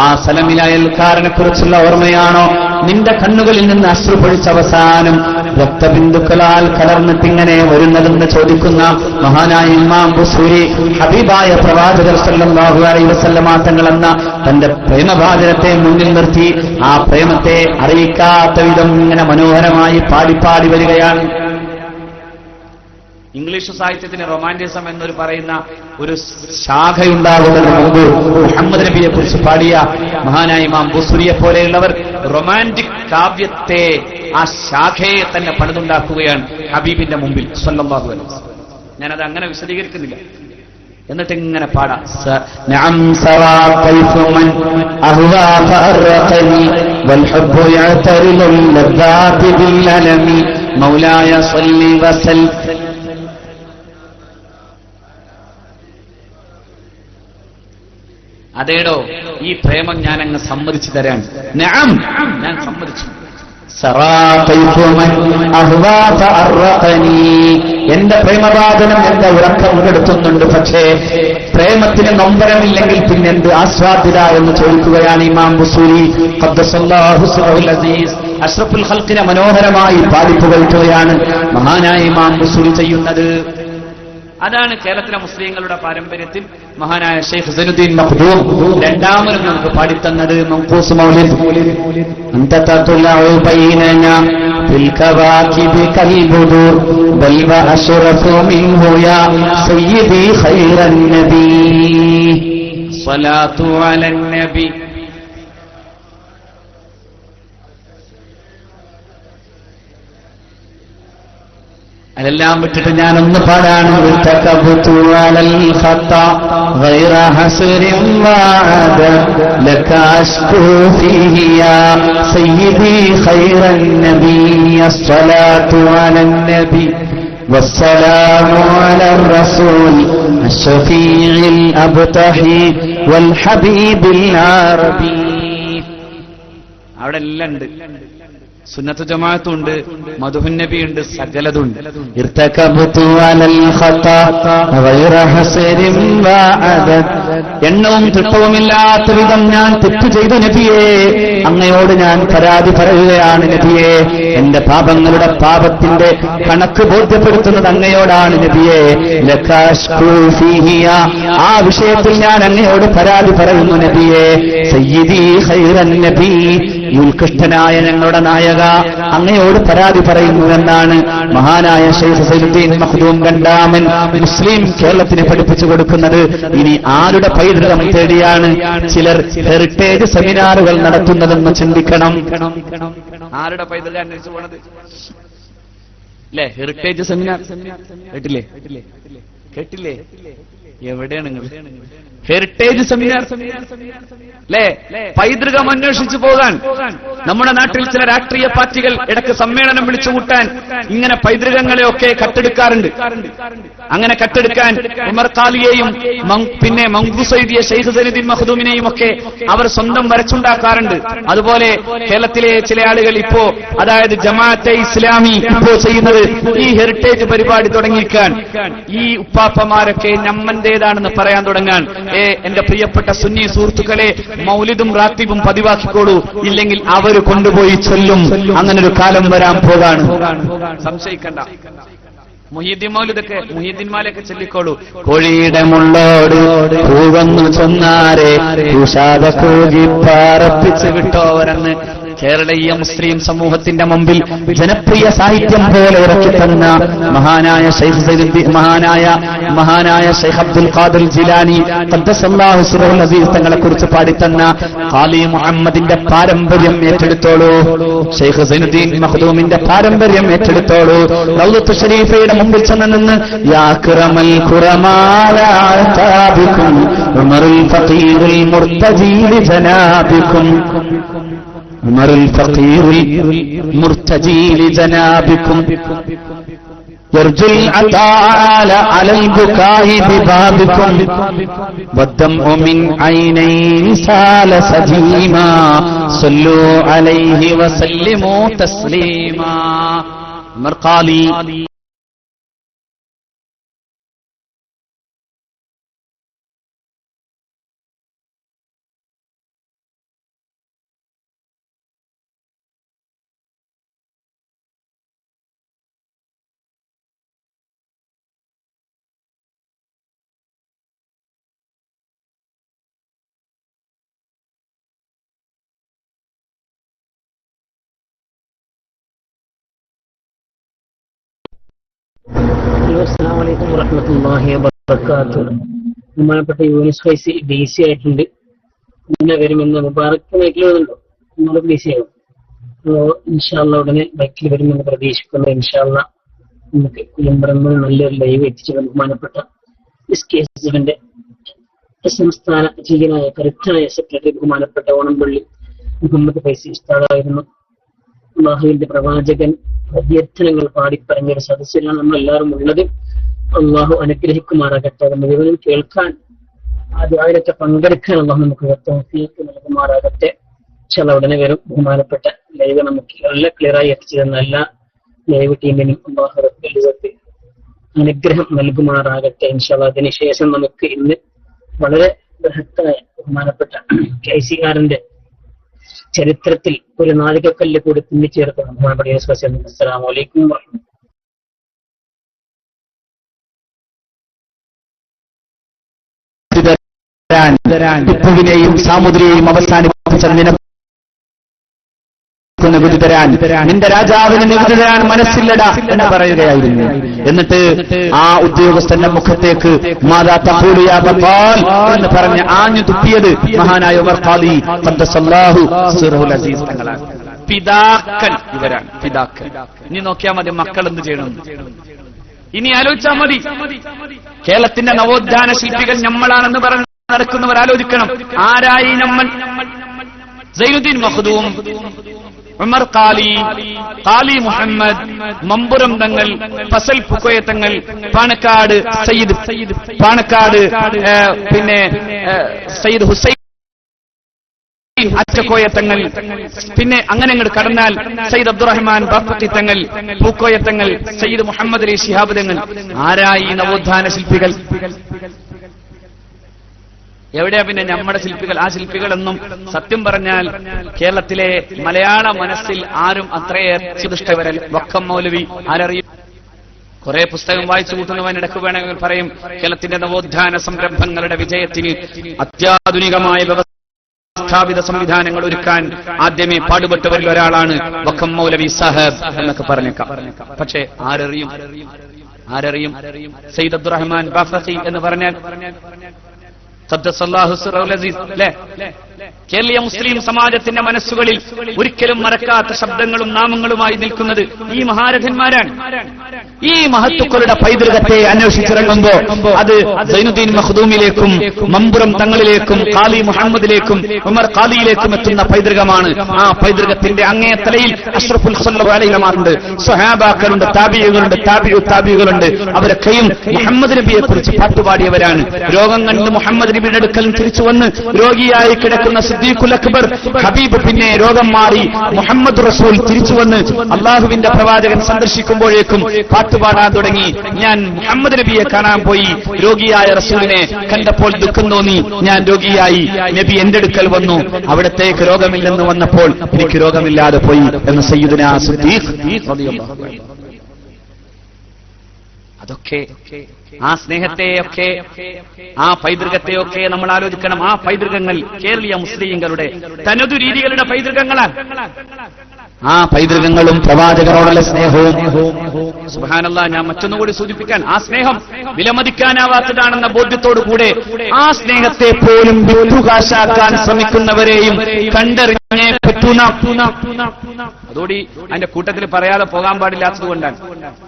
ആ സലമിലെ അയൽക്കാരനെ കുറിച്ചുള്ള ഓർമ്മയാണോ നിന്റെ കണ്ണുകളിൽ നിന്ന് അശ്രു പൊഴിച്ച അവസാനം രക്തബിന്ദുക്കളാൽ കലർന്നിട്ടിങ്ങനെ വരുന്നതെന്ന് ചോദിക്കുന്ന മഹാനായ ഇമാം ബുസ്രി ഹബീബായ പ്രവാചകർ സല്ലല്ലാഹു അലൈഹി വസല്ലമ തങ്ങൾ എന്ന തന്റെ പ്രേമഭാജനത്തെ മുന്നിൽ നിർത്തി ആ പ്രേമത്തെ അറിയിക്കാത്ത വിധം ഇങ്ങനെ മനോഹരമായി പാടിപ്പാടി വരികയാണ്. ഇംഗ്ലീഷ് സാഹിത്യത്തിന് റൊമാന്റിസം എന്നൊരു പറയുന്ന ഒരു ശാഖയുണ്ടാകുന്നതിന് മുമ്പ് മുഹമ്മദ് നബിയെ കുറിച്ച് പാടിയ മഹാനായ ഇമാം ബുസ്രിയെ പോലെയുള്ളവർ റൊമാന്റിക് കാവ്യത്തെ ആ ശാഖയെ തന്നെ പണിതുണ്ടാക്കുകയാണ് ഹബീബിന്റെ മുമ്പിൽ സ്വല്ലല്ലാഹു അലൈഹി വസല്ലം. ഞാനത് അങ്ങനെ വിശദീകരിക്കുന്നില്ല. എന്നിട്ട് ഇങ്ങനെ പാടാം. നഅം സവാ കൈഫു മൻ അഹ്വാ ഫഅറഖനി വൽ ഹബ്ബു യഅതരിലു ലദ്ദാതി ബിൽ അലമി മൗലായ സ്വല്ലി വസൽ. അതേടോ ഈ പ്രേമം ഞാൻ അങ്ങ് സമ്മതിച്ചു തരാൻ. നഅം, ഞാൻ സമ്മതിച്ചു. എന്റെ പ്രേമവാദനം എന്റെ ഉറക്കം കെടുത്തുന്നുണ്ട്. പക്ഷേ പ്രേമത്തിന് നൊമ്പരമില്ലെങ്കിൽ പിന്നെന്ത് ആസ്വാദ്യത എന്ന് ചോദിക്കുകയാണ് ഇമാം ബുസ്രി ഖദ്ദസല്ലാഹു സിറഹുൽ അസീസ്. അഷ്റഫുൽ ഖൽഖിനെ മനോഹരമായി പാടിപ്പുകഴ്ത്തുകയാണ് മഹാനായ ഇമാം ബുസ്രി ചെയ്യുന്നത്. അതാണ് കേരളത്തിലെ മുസ്ലിങ്ങളുടെ പാരമ്പര്യത്തിൽ മഹാനായ ഷെയ്ഖ് സൈനുദ്ദീൻ മഖ്ദൂം രണ്ടാമനും നമുക്ക് പാടിത്തന്നത് മൻഖൂസ് മൗലിദ്. അൻത തത്ലഉ ബൈനനാ ഫിൽ കവാകിബി കൽ ബുദൂർ ബൽ വ അശ്റഫു മിൻഹു യാ സയ്യിദി ഖൈറൻ നബി. സ്വലാത്തു അലൻ നബി. അതെല്ലാം വിട്ടിട്ട് ഞാനൊന്ന് പാടാണ്. والسلام على الرسول الشفيع الأبتحي والحبيب العربي. അവിടെ എല്ലാം ഉണ്ട്. സുന്നത്ത് ജമാഅത്തുണ്ട്, മദ്ഹുൻ നബി ഉണ്ട്, സകലതുണ്ട്. എണ്ണവും തിട്ടവുമില്ലാത്ത വിധം ഞാൻ തെറ്റു ചെയ്തു നബിയെ. അങ്ങയോട് ഞാൻ പരാതി പറയുകയാണ് നബിയെ. എന്റെ പാപങ്ങളുടെ പാപത്തിന്റെ കണക്ക് ബോധ്യപ്പെടുത്തുന്നത് അങ്ങയോടാണ് നബിയെ. ആ വിഷയത്തിൽ ഞാൻ അങ്ങയോട് പരാതി പറയുന്നു നബിയെ. സയ്യിദി ഖൈറൻ നബി, ഉത്കൃഷ്ടനായ ഞങ്ങളുടെ നായക അങ്ങയോട് പരാതി പറയുന്നു എന്നാണ് മഹാനായ ഷെയ്ഖ് സൈനുദ്ദീൻ മഖ്ദൂം രണ്ടാമൻ മുസ്ലിം കേരളത്തിന് പഠിപ്പിച്ചു കൊടുക്കുന്നത്. ഇനി ആരുടെ പൈതൃകം തേടിയാണ് ചിലർ ഹെറിറ്റേജ് സെമിനാറുകൾ നടത്തുന്നതെന്ന് ചിന്തിക്കണം. ആരുടെ പൈതൃകം അന്വേഷിച്ചു പോണത്? ആരുടെ പൈതൃകം അന്വേഷിച്ചു പോണത്? ആരുടെ പൈതൃകം അന്വേഷിച്ചു പോണത്? ആരുടെ പൈതൃകം അന്വേഷിച്ചു പോണത്? ആരുടെ പൈതൃകം അന്വേഷിച്ചു പോണത്? ആരുടെ പൈതൃകം അന്വേഷിച്ചു പോണത്? ആരുടെ പൈതൃകം അന്വേഷിച്ചു പോണത്? ആരുടെ പൈതൃകം അന്വേഷിച്ചു പോണത്? അല്ലെ? ഹെറിറ്റേജ് സെമിനാർ കേട്ടില്ലേ? കേട്ടില്ലേ? എവിടെയാണ് നിങ്ങൾ? ഹെറിറ്റേജ് സെമിനാർ അല്ലേ? പൈതൃകം അന്വേഷിച്ചു പോകാൻ നമ്മുടെ നാട്ടിൽ ചില രാഷ്ട്രീയ പാർട്ടികൾ ഇടയ്ക്ക് സമ്മേളനം വിളിച്ചുകൂട്ടാൻ ഇങ്ങനെ പൈതൃകങ്ങളെയൊക്കെ കട്ടെടുക്കാറുണ്ട്. അങ്ങനെ കട്ടെടുക്കാൻ ഉമർ ഖാലിയെയും പിന്നെ മങ്കൂസൈദിയ ഷെയ്ഖ് സൈനുദ്ദീൻ മഖ്ദൂമിനെയും ഒക്കെ അവർ സ്വന്തം വരച്ചുണ്ടാക്കാറുണ്ട്. അതുപോലെ കേരളത്തിലെ ചില ആളുകൾ ഇപ്പോ, അതായത് ജമാഅത്തെ ഇസ്ലാമി ഇപ്പോ ചെയ്യുന്നത് ഈ ഹെറിറ്റേജ് പരിപാടി തുടങ്ങിയിരിക്കാൻ ഈ ഉപ്പാപ്പമാരൊക്കെ നമ്മന്റേതാണെന്ന് പറയാൻ തുടങ്ങാൻ. എന്റെ പ്രിയപ്പെട്ട സുന്നി സുഹൃത്തുക്കളെ, മൗലിദും റാത്തിബും പതിവാക്കിക്കോളൂ, ഇല്ലെങ്കിൽ അവര് കൊണ്ടുപോയി ചൊല്ലും. അങ്ങനൊരു കാലം വരാൻ പോകാണ്, സംശയിക്കണ്ട. മുഹീദ്ദീൻ മൗലിദൊക്കെ മുഹീദ്ദീൻമാലൊക്കെ ചൊല്ലിക്കോളൂ. കോഴിയുടെ മുള്ളോട് പൂവന്നു ചൊന്നാരെ ഉഷാദ കൂകി പാറപ്പിച്ച് വിട്ടോവരെന്ന് കേരളീയ മുസ്ലിം സമൂഹത്തിന്റെ മുമ്പിൽ ജനപ്രിയ സാഹിത്യം പോലെ ഇറക്കി തന്ന മഹാനായ ഷെയ്ഖ് അബ്ദുൽ ഖാദിർ ജിലാനി ഖദ്ദസല്ലാഹു സിറഹുൽ അസീസ് തങ്ങളെ കുറിച്ച് പാടിത്തന്ന ഖാലി മുഹമ്മദിന്റെ പാരമ്പര്യം ഏറ്റെടുത്തോളൂ. ഷെയ്ഖ് സൈനുദ്ദീൻ മഖ്ദൂമിന്റെ പാരമ്പര്യം ഏറ്റെടുത്തോളൂ. റൗദത്തു ശരീഫയുടെ മുമ്പിൽ ചെന്ന് നിന്ന് യാ അക്റമൽ ഖുറമാല അതാബിക്കും ഉമറുൽ ഫഖീറുൽ മുർതജി ലിജനാബിക്കും عمر الفقير المرتجي لجنابكم يرجو العطاء على البكاء ببابكم والدمع من عينين سال سجيما صلوا عليه وسلموا تسليما. عمر قالي അസ്സലാമു അലൈക്കും വറഹ്മത്തുള്ളാഹി വബറകാതുഹു. ബഹുമാനപ്പെട്ട യൂനിസ് ഫൈസി DC ആയിട്ടുണ്ട്. ഇങ്ങനെ വരുമെന്ന് മുബാറക് ബൈക്കിലുണ്ടോ? നമ്മൾ DC ആവും. ഇൻഷാ അല്ലാഹ് ഉടനെ ബൈക്കിൽ വരുമെന്ന് പ്രതീക്ഷിക്കുന്നു. ഇൻഷാ അല്ലാഹ് നമുക്ക് കുലമ്പറമ്പിൽ നല്ലൊരു ലൈവ് എത്തിച്ചു. ബഹുമാനപ്പെട്ട SKSന്റെ സംസ്ഥാന അധ്യക്ഷനായ കരുത്തായ സെക്രട്ടറി ബഹുമാനപ്പെട്ട ഓണംപള്ളി മുഹമ്മദ് ഫൈസി ഉസ്താദായിരുന്നു. അല്ലാഹുവിന്റെ പ്രവാചകൻ അഭ്യർത്ഥനകൾ പാടിപ്പറഞ്ഞൊരു സദസ്സിലാണ് നമ്മളെല്ലാവരും ഉള്ളത്. അള്ളാഹു അനുഗ്രഹിക്കുമാറാകട്ടെ. മുഴുവനും കേൾക്കാൻ അതിലൊക്കെ പങ്കെടുക്കാൻ അള്ളാഹു നമുക്ക് തൗഫീഖ് നൽകുമാറാകട്ടെ. ഇൻഷാല്ലാഹ് ഉടനെ വരും. ബഹുമാനപ്പെട്ട ലൈവ് നമുക്ക് നല്ല ക്ലിയറായി എത്തിച്ചു തന്ന എല്ലാ ലൈവ് ടീമിനും അള്ളാഹു റബ്ബുൽ ഇസ്സത്ത് അനുഗ്രഹം നൽകുമാറാകട്ടെ. ഇൻഷാല്ലാഹ് അതിനുശേഷം നമുക്ക് ഇന്ന് വളരെ ബൃഹത്തായ ബഹുമാനപ്പെട്ട KCRന്റെ ചരിത്രത്തിൽ ഒരു നാഴികക്കല്ല് കൂടി പിന്നിച്ചേർത്ത് അസ്സലാമു അലൈക്കും ടിപ്പുവിനെയും സാമുദ്രിയെയും അവസാനിപ്പിച്ച നികുതി തരാൻ നിന്റെ രാജാവിന് നികുതി തരാൻ മനസ്സില്ലടാ എന്ന് പറയുകയായിരുന്നു. എന്നിട്ട് ആ ഉദ്യോഗസ്ഥന്റെ മുഖത്തേക്ക് മാതാ തഖൂലിയ ബഖാൽ എന്ന് പറഞ്ഞ് ആഞ്ഞു തുപ്പിയത് മഹാനായ ഉമർ ഖാദി ഖദ്ദസല്ലാഹു സിറഹുൽ അസീസ് തങ്ങളാണ്. പിതാക്കൾ ഇവരാണ്, പിതാക്കൾ. ഇനി നോക്കിയാൽ മതി മക്കൾ എന്ത് ചെയ്യണം. ഇനി ആലോചിച്ചാൽ മതി. കേരളത്തിന്റെ നവോത്ഥാന ശില്പികൾ നമ്മളാണെന്ന് പറഞ്ഞ് നടക്കുന്നവർ ആലോചിക്കണം, ആരായി നമ്മൾ? സൈനുദ്ദീൻ മഖ്ദൂം, ഉമർ ഖാലി, ഖാലി മുഹമ്മദ്, മമ്പുറം തങ്ങൾ, ഫസൽ പുക്കോയ തങ്ങൾ, പാണക്കാട് സയ്യിദ്, പാണക്കാട് പിന്നെ സയ്യിദ് ഹുസൈൻ അച്ചക്കോയ തങ്ങൾ, പിന്നെ അങ്ങനെ അങ്ങോട്ട് കടന്നാൽ സയ്യിദ് അബ്ദുറഹ്മാൻ ബാപ്പത്തി തങ്ങൾ, പൂക്കോയ തങ്ങൾ, സയ്യിദ് മുഹമ്മദ് അലി ശിഹാബ് തങ്ങൾ. ആരായി നവോത്ഥാന ശില്പികൾ? എവിടെയാ പിന്നെ നമ്മുടെ ശില്പികൾ? ആ ശില്പികളൊന്നും സത്യം പറഞ്ഞാൽ കേരളത്തിലെ മലയാള മനസ്സിൽ ആരും അത്രയേറെ ദുഷ്ടവരല്ല. വക്കം മൗലവി ആരറിയും? കുറെ പുസ്തകം വായിച്ചു കൂട്ടുന്നവൻ ഇടയ്ക്ക് വേണമെങ്കിൽ പറയും കേരളത്തിന്റെ നവോത്ഥാന സംരംഭങ്ങളുടെ വിജയത്തിന് അത്യാധുനികമായ സ്ഥാപിത സംവിധാനങ്ങൾ ഒരുക്കാൻ ആദ്യമേ പാടുപെട്ടവരിൽ ഒരാളാണ് വക്കം മൗലവി സാഹബ് എന്നൊക്കെ പറഞ്ഞേക്കാം. പക്ഷേ ആരറിയും? സയ്യിദ് അബ്ദുറഹ്മാൻ ബാഫഖി എന്ന് പറഞ്ഞാൽ ഖദ്ദസല്ലാഹു സിറഹുൽ അസീസ് അല്ലേ? കേരളീയ മുസ്ലിം സമാജത്തിന്റെ മനസ്സുകളിൽ ഒരിക്കലും മറക്കാത്ത ശബ്ദങ്ങളും നാമങ്ങളുമായി നിൽക്കുന്നത് ഈ മഹാരഥന്മാരാണ്. ഈ മഹത്തുക്കളുടെ പൈതൃകത്തെ അന്വേഷിച്ചിറങ്ങുമ്പോ അത് സൈനുദ്ദീൻ മഖ്ദൂമിലേക്കും മമ്പുറം തങ്ങളിലേക്കും ഖാലി മുഹമ്മദിലേക്കും ഉമർ ഖാലിയിലേക്കും എത്തുന്ന പൈതൃകമാണ്. ആ പൈതൃകത്തിന്റെ അങ്ങേ തലയിൽ അഷ്റഫുൽ ഖൽഖ് അലൈഹിമാറുണ്ട്, സ്വഹാബാക്കളുണ്ട്, താബിഈകളുണ്ട്, താബികളുണ്ട്. അവരൊക്കെയും മുഹമ്മദ് നബിയെ കുറിച്ച് പാട്ടുപാടിയവരാണ്. രോഗം കണ്ട് മുഹമ്മദ് നബിയുടെ അടുക്കൽ തിരിച്ചു വന്ന് രോഗിയായി കിടക്കുന്ന സിദ്ദീഖുൽ അക്ബർ ഹബീബ് പിന്നെ രോഗം മാറി മുഹമ്മദ് റസൂൽ തിരിച്ചു വന്ന് അള്ളാഹുവിന്റെ പ്രവാചകൻ സന്ദർശിക്കുമ്പോഴേക്കും പാട്ടുപാടാൻ തുടങ്ങി. ഞാൻ മുഹമ്മദ് നബിയെ കാണാൻ പോയി, രോഗിയായ റസൂലിനെ കണ്ടപ്പോൾ ദുഃഖം തോന്നി, ഞാൻ രോഗിയായി, നബി എന്റെ അടുക്കൽ വന്നു, അവിടത്തേക്ക് രോഗമില്ലെന്ന് വന്നപ്പോൾ എനിക്ക് രോഗമില്ലാതെ പോയി എന്ന് സയ്യിദുനാ സിദ്ദീഖ് റളിയല്ലാഹു അൻഹു. അതൊക്കെ ആ സ്നേഹത്തെയൊക്കെ ആ പൈതൃകത്തെയൊക്കെ നമ്മൾ ആലോചിക്കണം. ആ പൈതൃകങ്ങൾ കേരളീയ മുസ്ലിങ്ങളുടെ തനതു രീതികളുടെ പൈതൃകങ്ങളാണ്. ആ പൈതൃകങ്ങളും പ്രവാചകരോടുള്ള സ്നേഹവും. സുബ്ഹാനല്ലാഹ്, ഞാൻ മറ്റൊന്നുകൂടി സൂചിപ്പിക്കാൻ, ആ സ്നേഹം വിലമതിക്കാനാവാത്തതാണെന്ന ബോധ്യത്തോടു കൂടെ ആ സ്നേഹത്തെ പോലും വിട്ടുകാശാക്കാൻ ശ്രമിക്കുന്നവരെയും കണ്ടറിഞ്ഞേ പറ്റൂന. അതോടി അതിന്റെ കൂട്ടത്തിൽ പറയാതെ പോകാൻ പാടില്ലാത്തത് കൊണ്ടാണ്.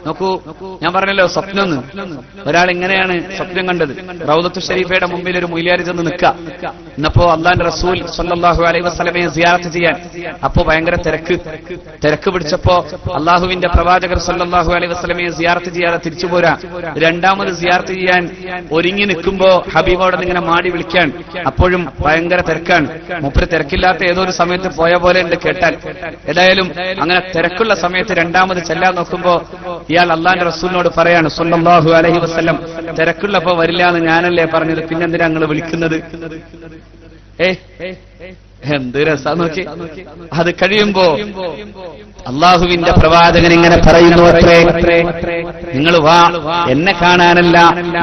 നോക്കൂ, ഞാൻ പറഞ്ഞല്ലോ സ്വപ്നം. ഒരാൾ എങ്ങനെയാണ് സ്വപ്നം കണ്ടത്? റൗദത്തു ഷരീഫയുടെ മുമ്പിൽ ഒരു മൊയ്ലിയാരി ചെന്ന് നിൽക്കുക. ഇന്നപ്പോ അല്ലാഹുവിന്റെ റസൂൽ സ്വല്ലല്ലാഹു അലൈഹി വസല്ലമയെ സിയാറത്ത് ചെയ്യാൻ. അപ്പോ ഭയങ്കര തിരക്ക് പിടിച്ചപ്പോ അള്ളാഹുവിന്റെ പ്രവാചകർ സ്വല്ലല്ലാഹു അലൈഹി വസല്ലമയെ സിയാറത്ത് ചെയ്യാതെ തിരിച്ചു പോരാ. രണ്ടാമത് സിയാറത്ത് ചെയ്യാൻ ഒരുങ്ങി നിൽക്കുമ്പോ ഹബീബോടെ ഇങ്ങനെ മാടി വിളിക്കാൻ. അപ്പോഴും ഭയങ്കര തിരക്കാണ്. മൂപ്പര് തിരക്കില്ലാത്ത ഏതോ ഒരു സമയത്ത് പോയ പോലെ ഉണ്ട് കേട്ടാൽ. ഏതായാലും അങ്ങനെ തിരക്കുള്ള സമയത്ത് രണ്ടാമത് ചെല്ലാൻ നോക്കുമ്പോ ഇയാൾ അള്ളാന്റെ റസൂലിനോട് പറയാണ്, സ്വല്ലല്ലാഹു അലൈഹി വസല്ലം തിരക്കുള്ളപ്പോ വരില്ല എന്ന് ഞാനല്ലേ പറഞ്ഞത്, പിന്നെന്തിനാ നിങ്ങൾ വിളിക്കുന്നത്? എന്ത് രസാ നോക്കി. അത് കഴിയുമ്പോ അള്ളാഹുവിന്റെ പ്രവാചകൻ ഇങ്ങനെ പറയുന്നു, അത്രേ, നിങ്ങൾ വാ, എന്നെ കാണാനല്ല,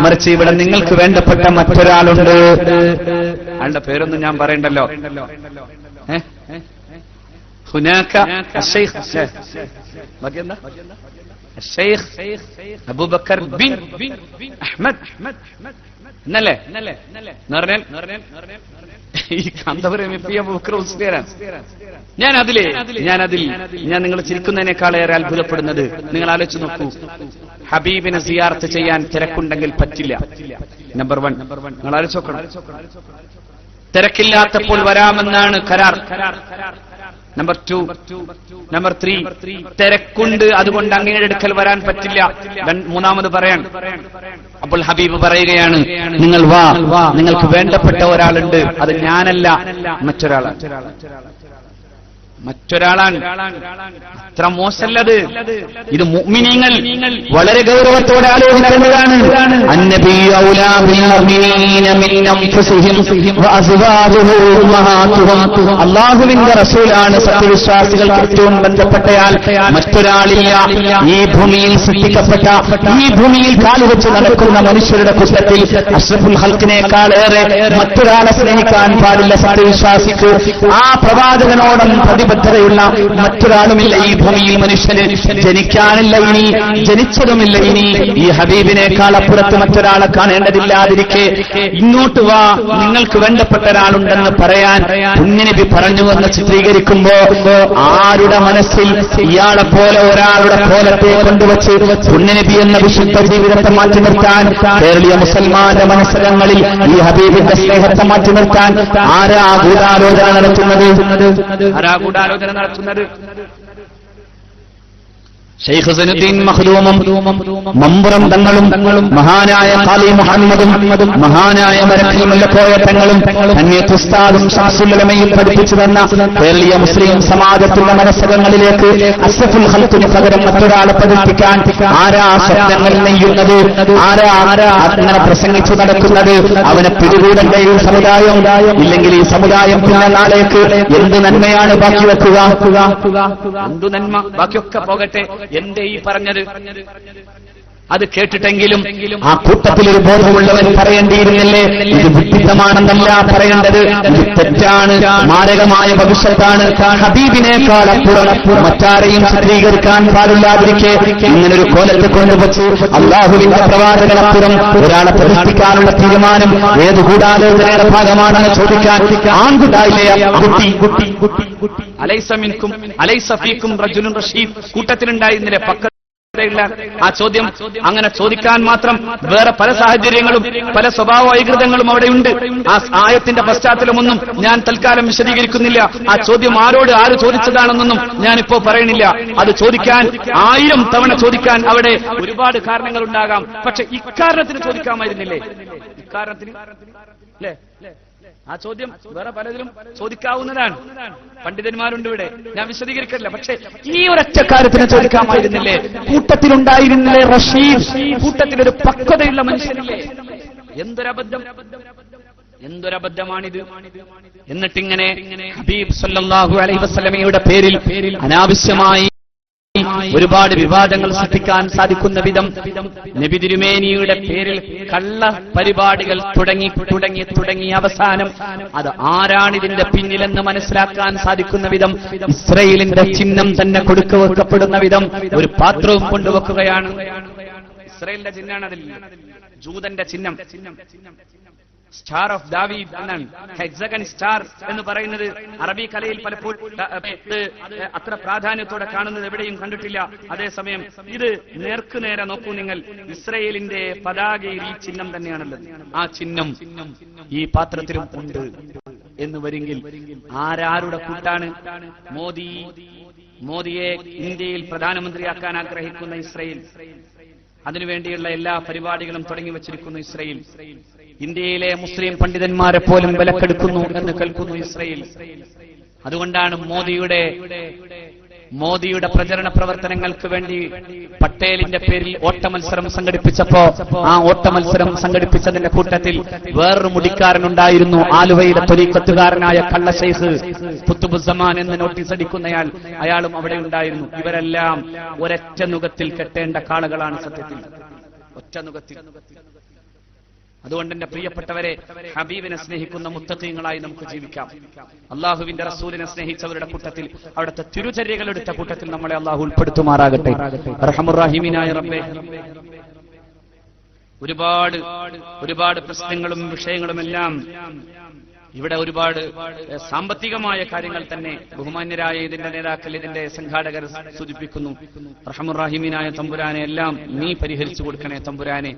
മറിച്ച് ഇവിടെ നിങ്ങൾക്ക് വേണ്ടപ്പെട്ട മറ്റൊരാളുണ്ട്. അയാളുടെ പേരൊന്നും ഞാൻ പറയണ്ടല്ലോ. ഹുനാക അശ്ശൈഖ് الشيخ أبو بكر بن أحمد എന്നല്ലേ ഈ കാന്തപുരം അബൂബക്കർ ഉസ്മാനാണ്. ഞാൻ നിങ്ങൾ ചിരിക്കുന്നതിനേക്കാളേറെ അത്ഭുതപ്പെടുന്നത് നിങ്ങൾ ആലോചിച്ച് നോക്കൂ. ഹബീബിനെ സിയാറത്ത് ചെയ്യാൻ തിരക്കുണ്ടെങ്കിൽ പറ്റില്ല. നമ്പർ 1 നിങ്ങൾ ആലോചിച്ച് നോക്കണം. തിരക്കില്ലാത്തപ്പോൾ വരാമെന്നാണ് കരാർ. നമ്പർ 2, നമ്പർ 3 തിരക്കുണ്ട്, അതുകൊണ്ട് അങ്ങയുടെ അടുക്കൽ വരാൻ പറ്റില്ല. മൂന്നാമത് പറയാൻ. അപ്പോൾ ഹബീബ് പറയുകയാണ്, നിങ്ങൾ വാ, നിങ്ങൾക്ക് വേണ്ടപ്പെട്ട ഒരാളുണ്ട്, അത് ഞാനല്ല, മറ്റൊരാളാണ്. അത്ര മോശമല്ലത്. ഇത് മുഅ്മിനീങ്ങൾ വളരെ ഗൗരവത്തോടെ ആലോചിക്കേണ്ടതാണ്. അന്നബിയ്യു ഔലാ ബിൽ മുഅ്മിനീന മിൻ അൻഫുസിഹിം വഅസ്വാജുഹു ഉമ്മഹാതുഹും. അല്ലാഹുവിന്റെ റസൂലാണ് സത്യവിശ്വാസികൾക്ക് ഏറ്റവും ബന്ധപ്പെട്ടയാൾ, മറ്റൊരാളില്ല. ഈ ഭൂമിയിൽ സൃഷ്ടിക്കപ്പെട്ട, ഈ ഭൂമിയിൽ കാലുവെച്ച് നടക്കുന്ന മനുഷ്യരുടെ കൂട്ടത്തിൽ അഷ്റഫുൽ ഖൽഖിനേക്കാളേറെ മറ്റൊരാളെ സ്നേഹിക്കാൻ പാടില്ല സത്യവിശ്വാസിക്ക്. ആ പ്രവാചകനോടും പ്രതിബദ്ധതയുള്ള മറ്റൊരാളുമില്ല ഈ ഭൂമിയിൽ. മനുഷ്യന് ജനിക്കാനില്ല ഇനി, ജനിച്ചതുമില്ല ഇനി. ഈ ഹബീബിനേക്കാൾ അപ്പുറത്ത് മറ്റൊരാളെ കാണേണ്ടതില്ലാതിരിക്കെ ഇങ്ങോട്ട് വാ, നിങ്ങൾക്ക് വേണ്ടപ്പെട്ട ഒരാളുണ്ടെന്ന് പറയാൻ പുണ്യനബി പറഞ്ഞുവെന്ന് ചിത്രീകരിക്കുമ്പോ ആരുടെ മനസ്സിൽ ഇയാളെ പോലെ ഒരാളുടെ കോലത്തെ കൊണ്ടുവച്ച് പുണ്യനബി എന്ന വിശുദ്ധ ജീവിതത്തെ മാറ്റി നിർത്താൻ, കേരളീയ മുസൽമാന്റെ മനസ്സകങ്ങളിൽ ഈ ഹബീബിന്റെ സ്നേഹത്തെ മാറ്റി നിർത്താൻ ആരാ ഗൂഢാലോചന നടത്തുന്നത്? ഷെയ്ഖ് സൈനുദ്ദീൻ മഖ്ദൂമും മമ്പുറം തങ്ങളും മഹാനായ ഖാലി മുഹമ്മദും മഹാനായ മരക്കൽ മുല്ലക്കോയ തങ്ങളും അന്യത്ത് ഉസ്താദും ശംസുൽ ഉലമയും പഠിപ്പിച്ചു തന്ന കേരളീയ മുസ്ലിം സമാജത്തിന്റെ മനസ്സകങ്ങളിലേക്ക് അഷ്റഫുൽ ഖൽഖിന് പകരം മറ്റൊരാളെ പഠിപ്പിക്കാൻ ആരാ ശബ്ദങ്ങൾ നെയ്യുന്നത്? ആരാ അങ്ങനെ പ്രസംഗിച്ചു നടക്കുന്നത്? അവനെ പിടികൂടേണ്ട ഈ സമുദായം, ഇല്ലെങ്കിൽ ഈ സമുദായം പിന്നെ നാളേക്ക് എന്ത് നന്മയാണ് ബാക്കി വെക്കുക? എന്തു നന്മ? ബാക്കിയൊക്കെ പോകട്ടെ. എന്റെ ഈ പറഞ്ഞത് അത് കേട്ടിട്ടെങ്കിലും ആ കൂട്ടത്തിലൊരു ബോധമുള്ളവൻ പറയേണ്ടിയിരുന്നില്ലേ, ഇത് വിഡിത്തമാണെന്നല്ല പറയേണ്ടത്, ഇത് തെറ്റാണ്, മാരകമായ ഭവിഷ്യത്താണ്, ഹബീബിനേക്കാൾ അപ്പുറം മറ്റാരെയും ചിത്രീകരിക്കാൻ പാടില്ലാതിരിക്കെ ഇങ്ങനൊരു കോലത്തെ കൊണ്ടുവച്ച് അള്ളാഹുവിന്റെ പ്രവാചകനപ്പുറം ഒരാളെ പ്രതിഷ്ഠിക്കാനുള്ള തീരുമാനം ഏത് ഗൂഢാലോചനയുടെ ഭാഗമാണെന്ന് ചോദിക്കാൻ ആൺകുട്ടായില്ലേ കുട്ടി അലൈസ മിൻകും അലൈസ ഫീക്കും റജുലുൻ റഷീദ് കൂട്ടത്തിലുണ്ടായിരുന്നില്ലേ ആ ചോദ്യം. അങ്ങനെ ചോദിക്കാൻ മാത്രം വേറെ പല സാഹചര്യങ്ങളും പല സ്വഭാവ വൈകൃതങ്ങളും അവിടെയുണ്ട്. ആ ആയത്തിന്റെ പശ്ചാത്തലമൊന്നും ഞാൻ തൽക്കാലം വിശദീകരിക്കുന്നില്ല. ആ ചോദ്യം ആര് ചോദിച്ചതാണെന്നൊന്നും ഞാനിപ്പോ പറയണില്ല. അത് ചോദിക്കാൻ 1000 തവണ ചോദിക്കാൻ അവിടെ ഒരുപാട് കാരണങ്ങൾ ഉണ്ടാകാം. പക്ഷെ ഇക്കാരണത്തിന് ചോദിക്കാമായിരുന്നില്ലേ? ഇക്കാരണത്തിന് അല്ലേ? ആ ചോദ്യം വേറെ പലതിലും ചോദിക്കാവുന്നതാണ്. പണ്ഡിതന്മാരുണ്ട് ഇവിടെ, ഞാൻ വിശദീകരിക്കില്ല. പക്ഷേ ഈ ഒരൊറ്റ കാര്യത്തിന് ചോദിക്കാമായിരുന്നില്ലേ? കൂട്ടത്തിലുണ്ടായിരുന്നില്ലേ റഷീദ്? കൂട്ടത്തിലൊരു പക്വതയുള്ള മനുഷ്യനില്ലേ? എന്തൊരബദ്ധമാണിത്. എന്നിട്ടിങ്ങനെ ഹബീബ് സല്ലല്ലാഹു അലൈഹി വസല്ലമയുടെ പേരിൽ അനാവശ്യമായി ഒരുപാട് വിവാദങ്ങൾ സൃഷ്ടിക്കാൻ സാധിക്കുന്ന വിധം നബി തിരുമേനിയുടെ പേരിൽ കള്ള പരിപാടികൾ തുടങ്ങി അവസാനം അത് ആരാണിതിന്റെ പിന്നിലെന്ന് മനസ്സിലാക്കാൻ സാധിക്കുന്ന വിധം ഇസ്രയേലിന്റെ ചിഹ്നം തന്നെ കൊടുക്കപ്പെടുന്ന വിധം ഒരു പാത്രവും കൊണ്ടുവെക്കുകയാണ്. ഇസ്രയേലിന്റെ ചിഹ്നമാണ് അതിൽ, ജൂതന്റെ ചിഹ്നം. സ്റ്റാർ ഓഫ് ദാവീദ് എന്നാണ്. ഹെക്സഗൺ സ്റ്റാർ എന്ന് പറയുന്നത് അറബി കലയിൽ പലപ്പോഴും അത്ര പ്രാധാന്യത്തോടെ കാണുന്നത് എവിടെയും കണ്ടിട്ടില്ല. അതേസമയം ഇത് നേർക്കുനേരെ നോക്കൂ നിങ്ങൾ, ഇസ്രയേലിന്റെ പതാകയിൽ ഈ ചിഹ്നം തന്നെയാണുള്ളത്. ആ ചിഹ്നം ഈ പാത്രത്തിലും ഉണ്ട് എന്ന് വരെങ്കിൽ ആരാരുടെ കൂട്ടാണ്? മോദിയെ ഇന്ത്യയിൽ പ്രധാനമന്ത്രിയാക്കാൻ ആഗ്രഹിക്കുന്ന ഇസ്രയേൽ, അതിനുവേണ്ടിയുള്ള എല്ലാ പരിപാടികളും തുടങ്ങി വച്ചിരിക്കുന്നു ഇസ്രയേൽ. ഇന്ത്യയിലെ മുസ്ലിം പണ്ഡിതന്മാരെ പോലും വിലക്കെടുക്കുന്നു എന്ന് കേൾക്കുന്നു ഇസ്രയേൽ. അതുകൊണ്ടാണ് മോദിയുടെ പ്രചരണ പ്രവർത്തനങ്ങൾക്ക് വേണ്ടി പട്ടേലിന്റെ പേരിൽ ഓട്ടമത്സരം സംഘടിപ്പിച്ചപ്പോ ആ ഓട്ടമത്സരം സംഘടിപ്പിച്ചതിന്റെ കൂട്ടത്തിൽ വേറൊരു മുടിക്കാരനുണ്ടായിരുന്നു, ആലുവയിലെ ത്വരീഖത്തുകാരനായ കള്ള ശൈഖ് ഖുത്ബുസ്സമാൻ എന്ന് നോട്ടീസ് അടിക്കുന്നയാൾ. അയാളും അവിടെ ഉണ്ടായിരുന്നു. ഇവരെല്ലാം ഒരൊറ്റ നുകത്തിൽ കെട്ടേണ്ട കാളുകളാണ് സത്യത്തിൽ, ഒറ്റ നുകത്തിൽ. അതുകൊണ്ട് എന്റെ പ്രിയപ്പെട്ടവരെ, ഹബീബിനെ സ്നേഹിക്കുന്ന മുത്തഖീങ്ങളായി നമുക്ക് ജീവിക്കാം. അള്ളാഹുവിന്റെ റസൂലിനെ സ്നേഹിച്ചവരുടെ കൂട്ടത്തിൽ, അവിടുത്തെ തിരുചര്യകൾ എടുത്ത കൂട്ടത്തിൽ നമ്മളെ അള്ളാഹു ഉൾപ്പെടുത്തുമാറാകട്ടെ. റഹ്മുർ-റഹീമീനായ റബ്ബേ, ഒരുപാട് പ്രശ്നങ്ങളും വിഷയങ്ങളുമെല്ലാം ഇവിടെ ഒരുപാട് സാമ്പത്തികമായ കാര്യങ്ങൾ തന്നെ ബഹുമാന്യരായ ഇതിന്റെ നേതാക്കൾ, ഇതിന്റെ സംഘാടകർ സൂചിപ്പിക്കുന്നു. റഹ്മുർ-റഹീമീനായ തമ്പുരാനെ എല്ലാം നീ പരിഹരിച്ചു കൊടുക്കണേ തമ്പുരാനെ.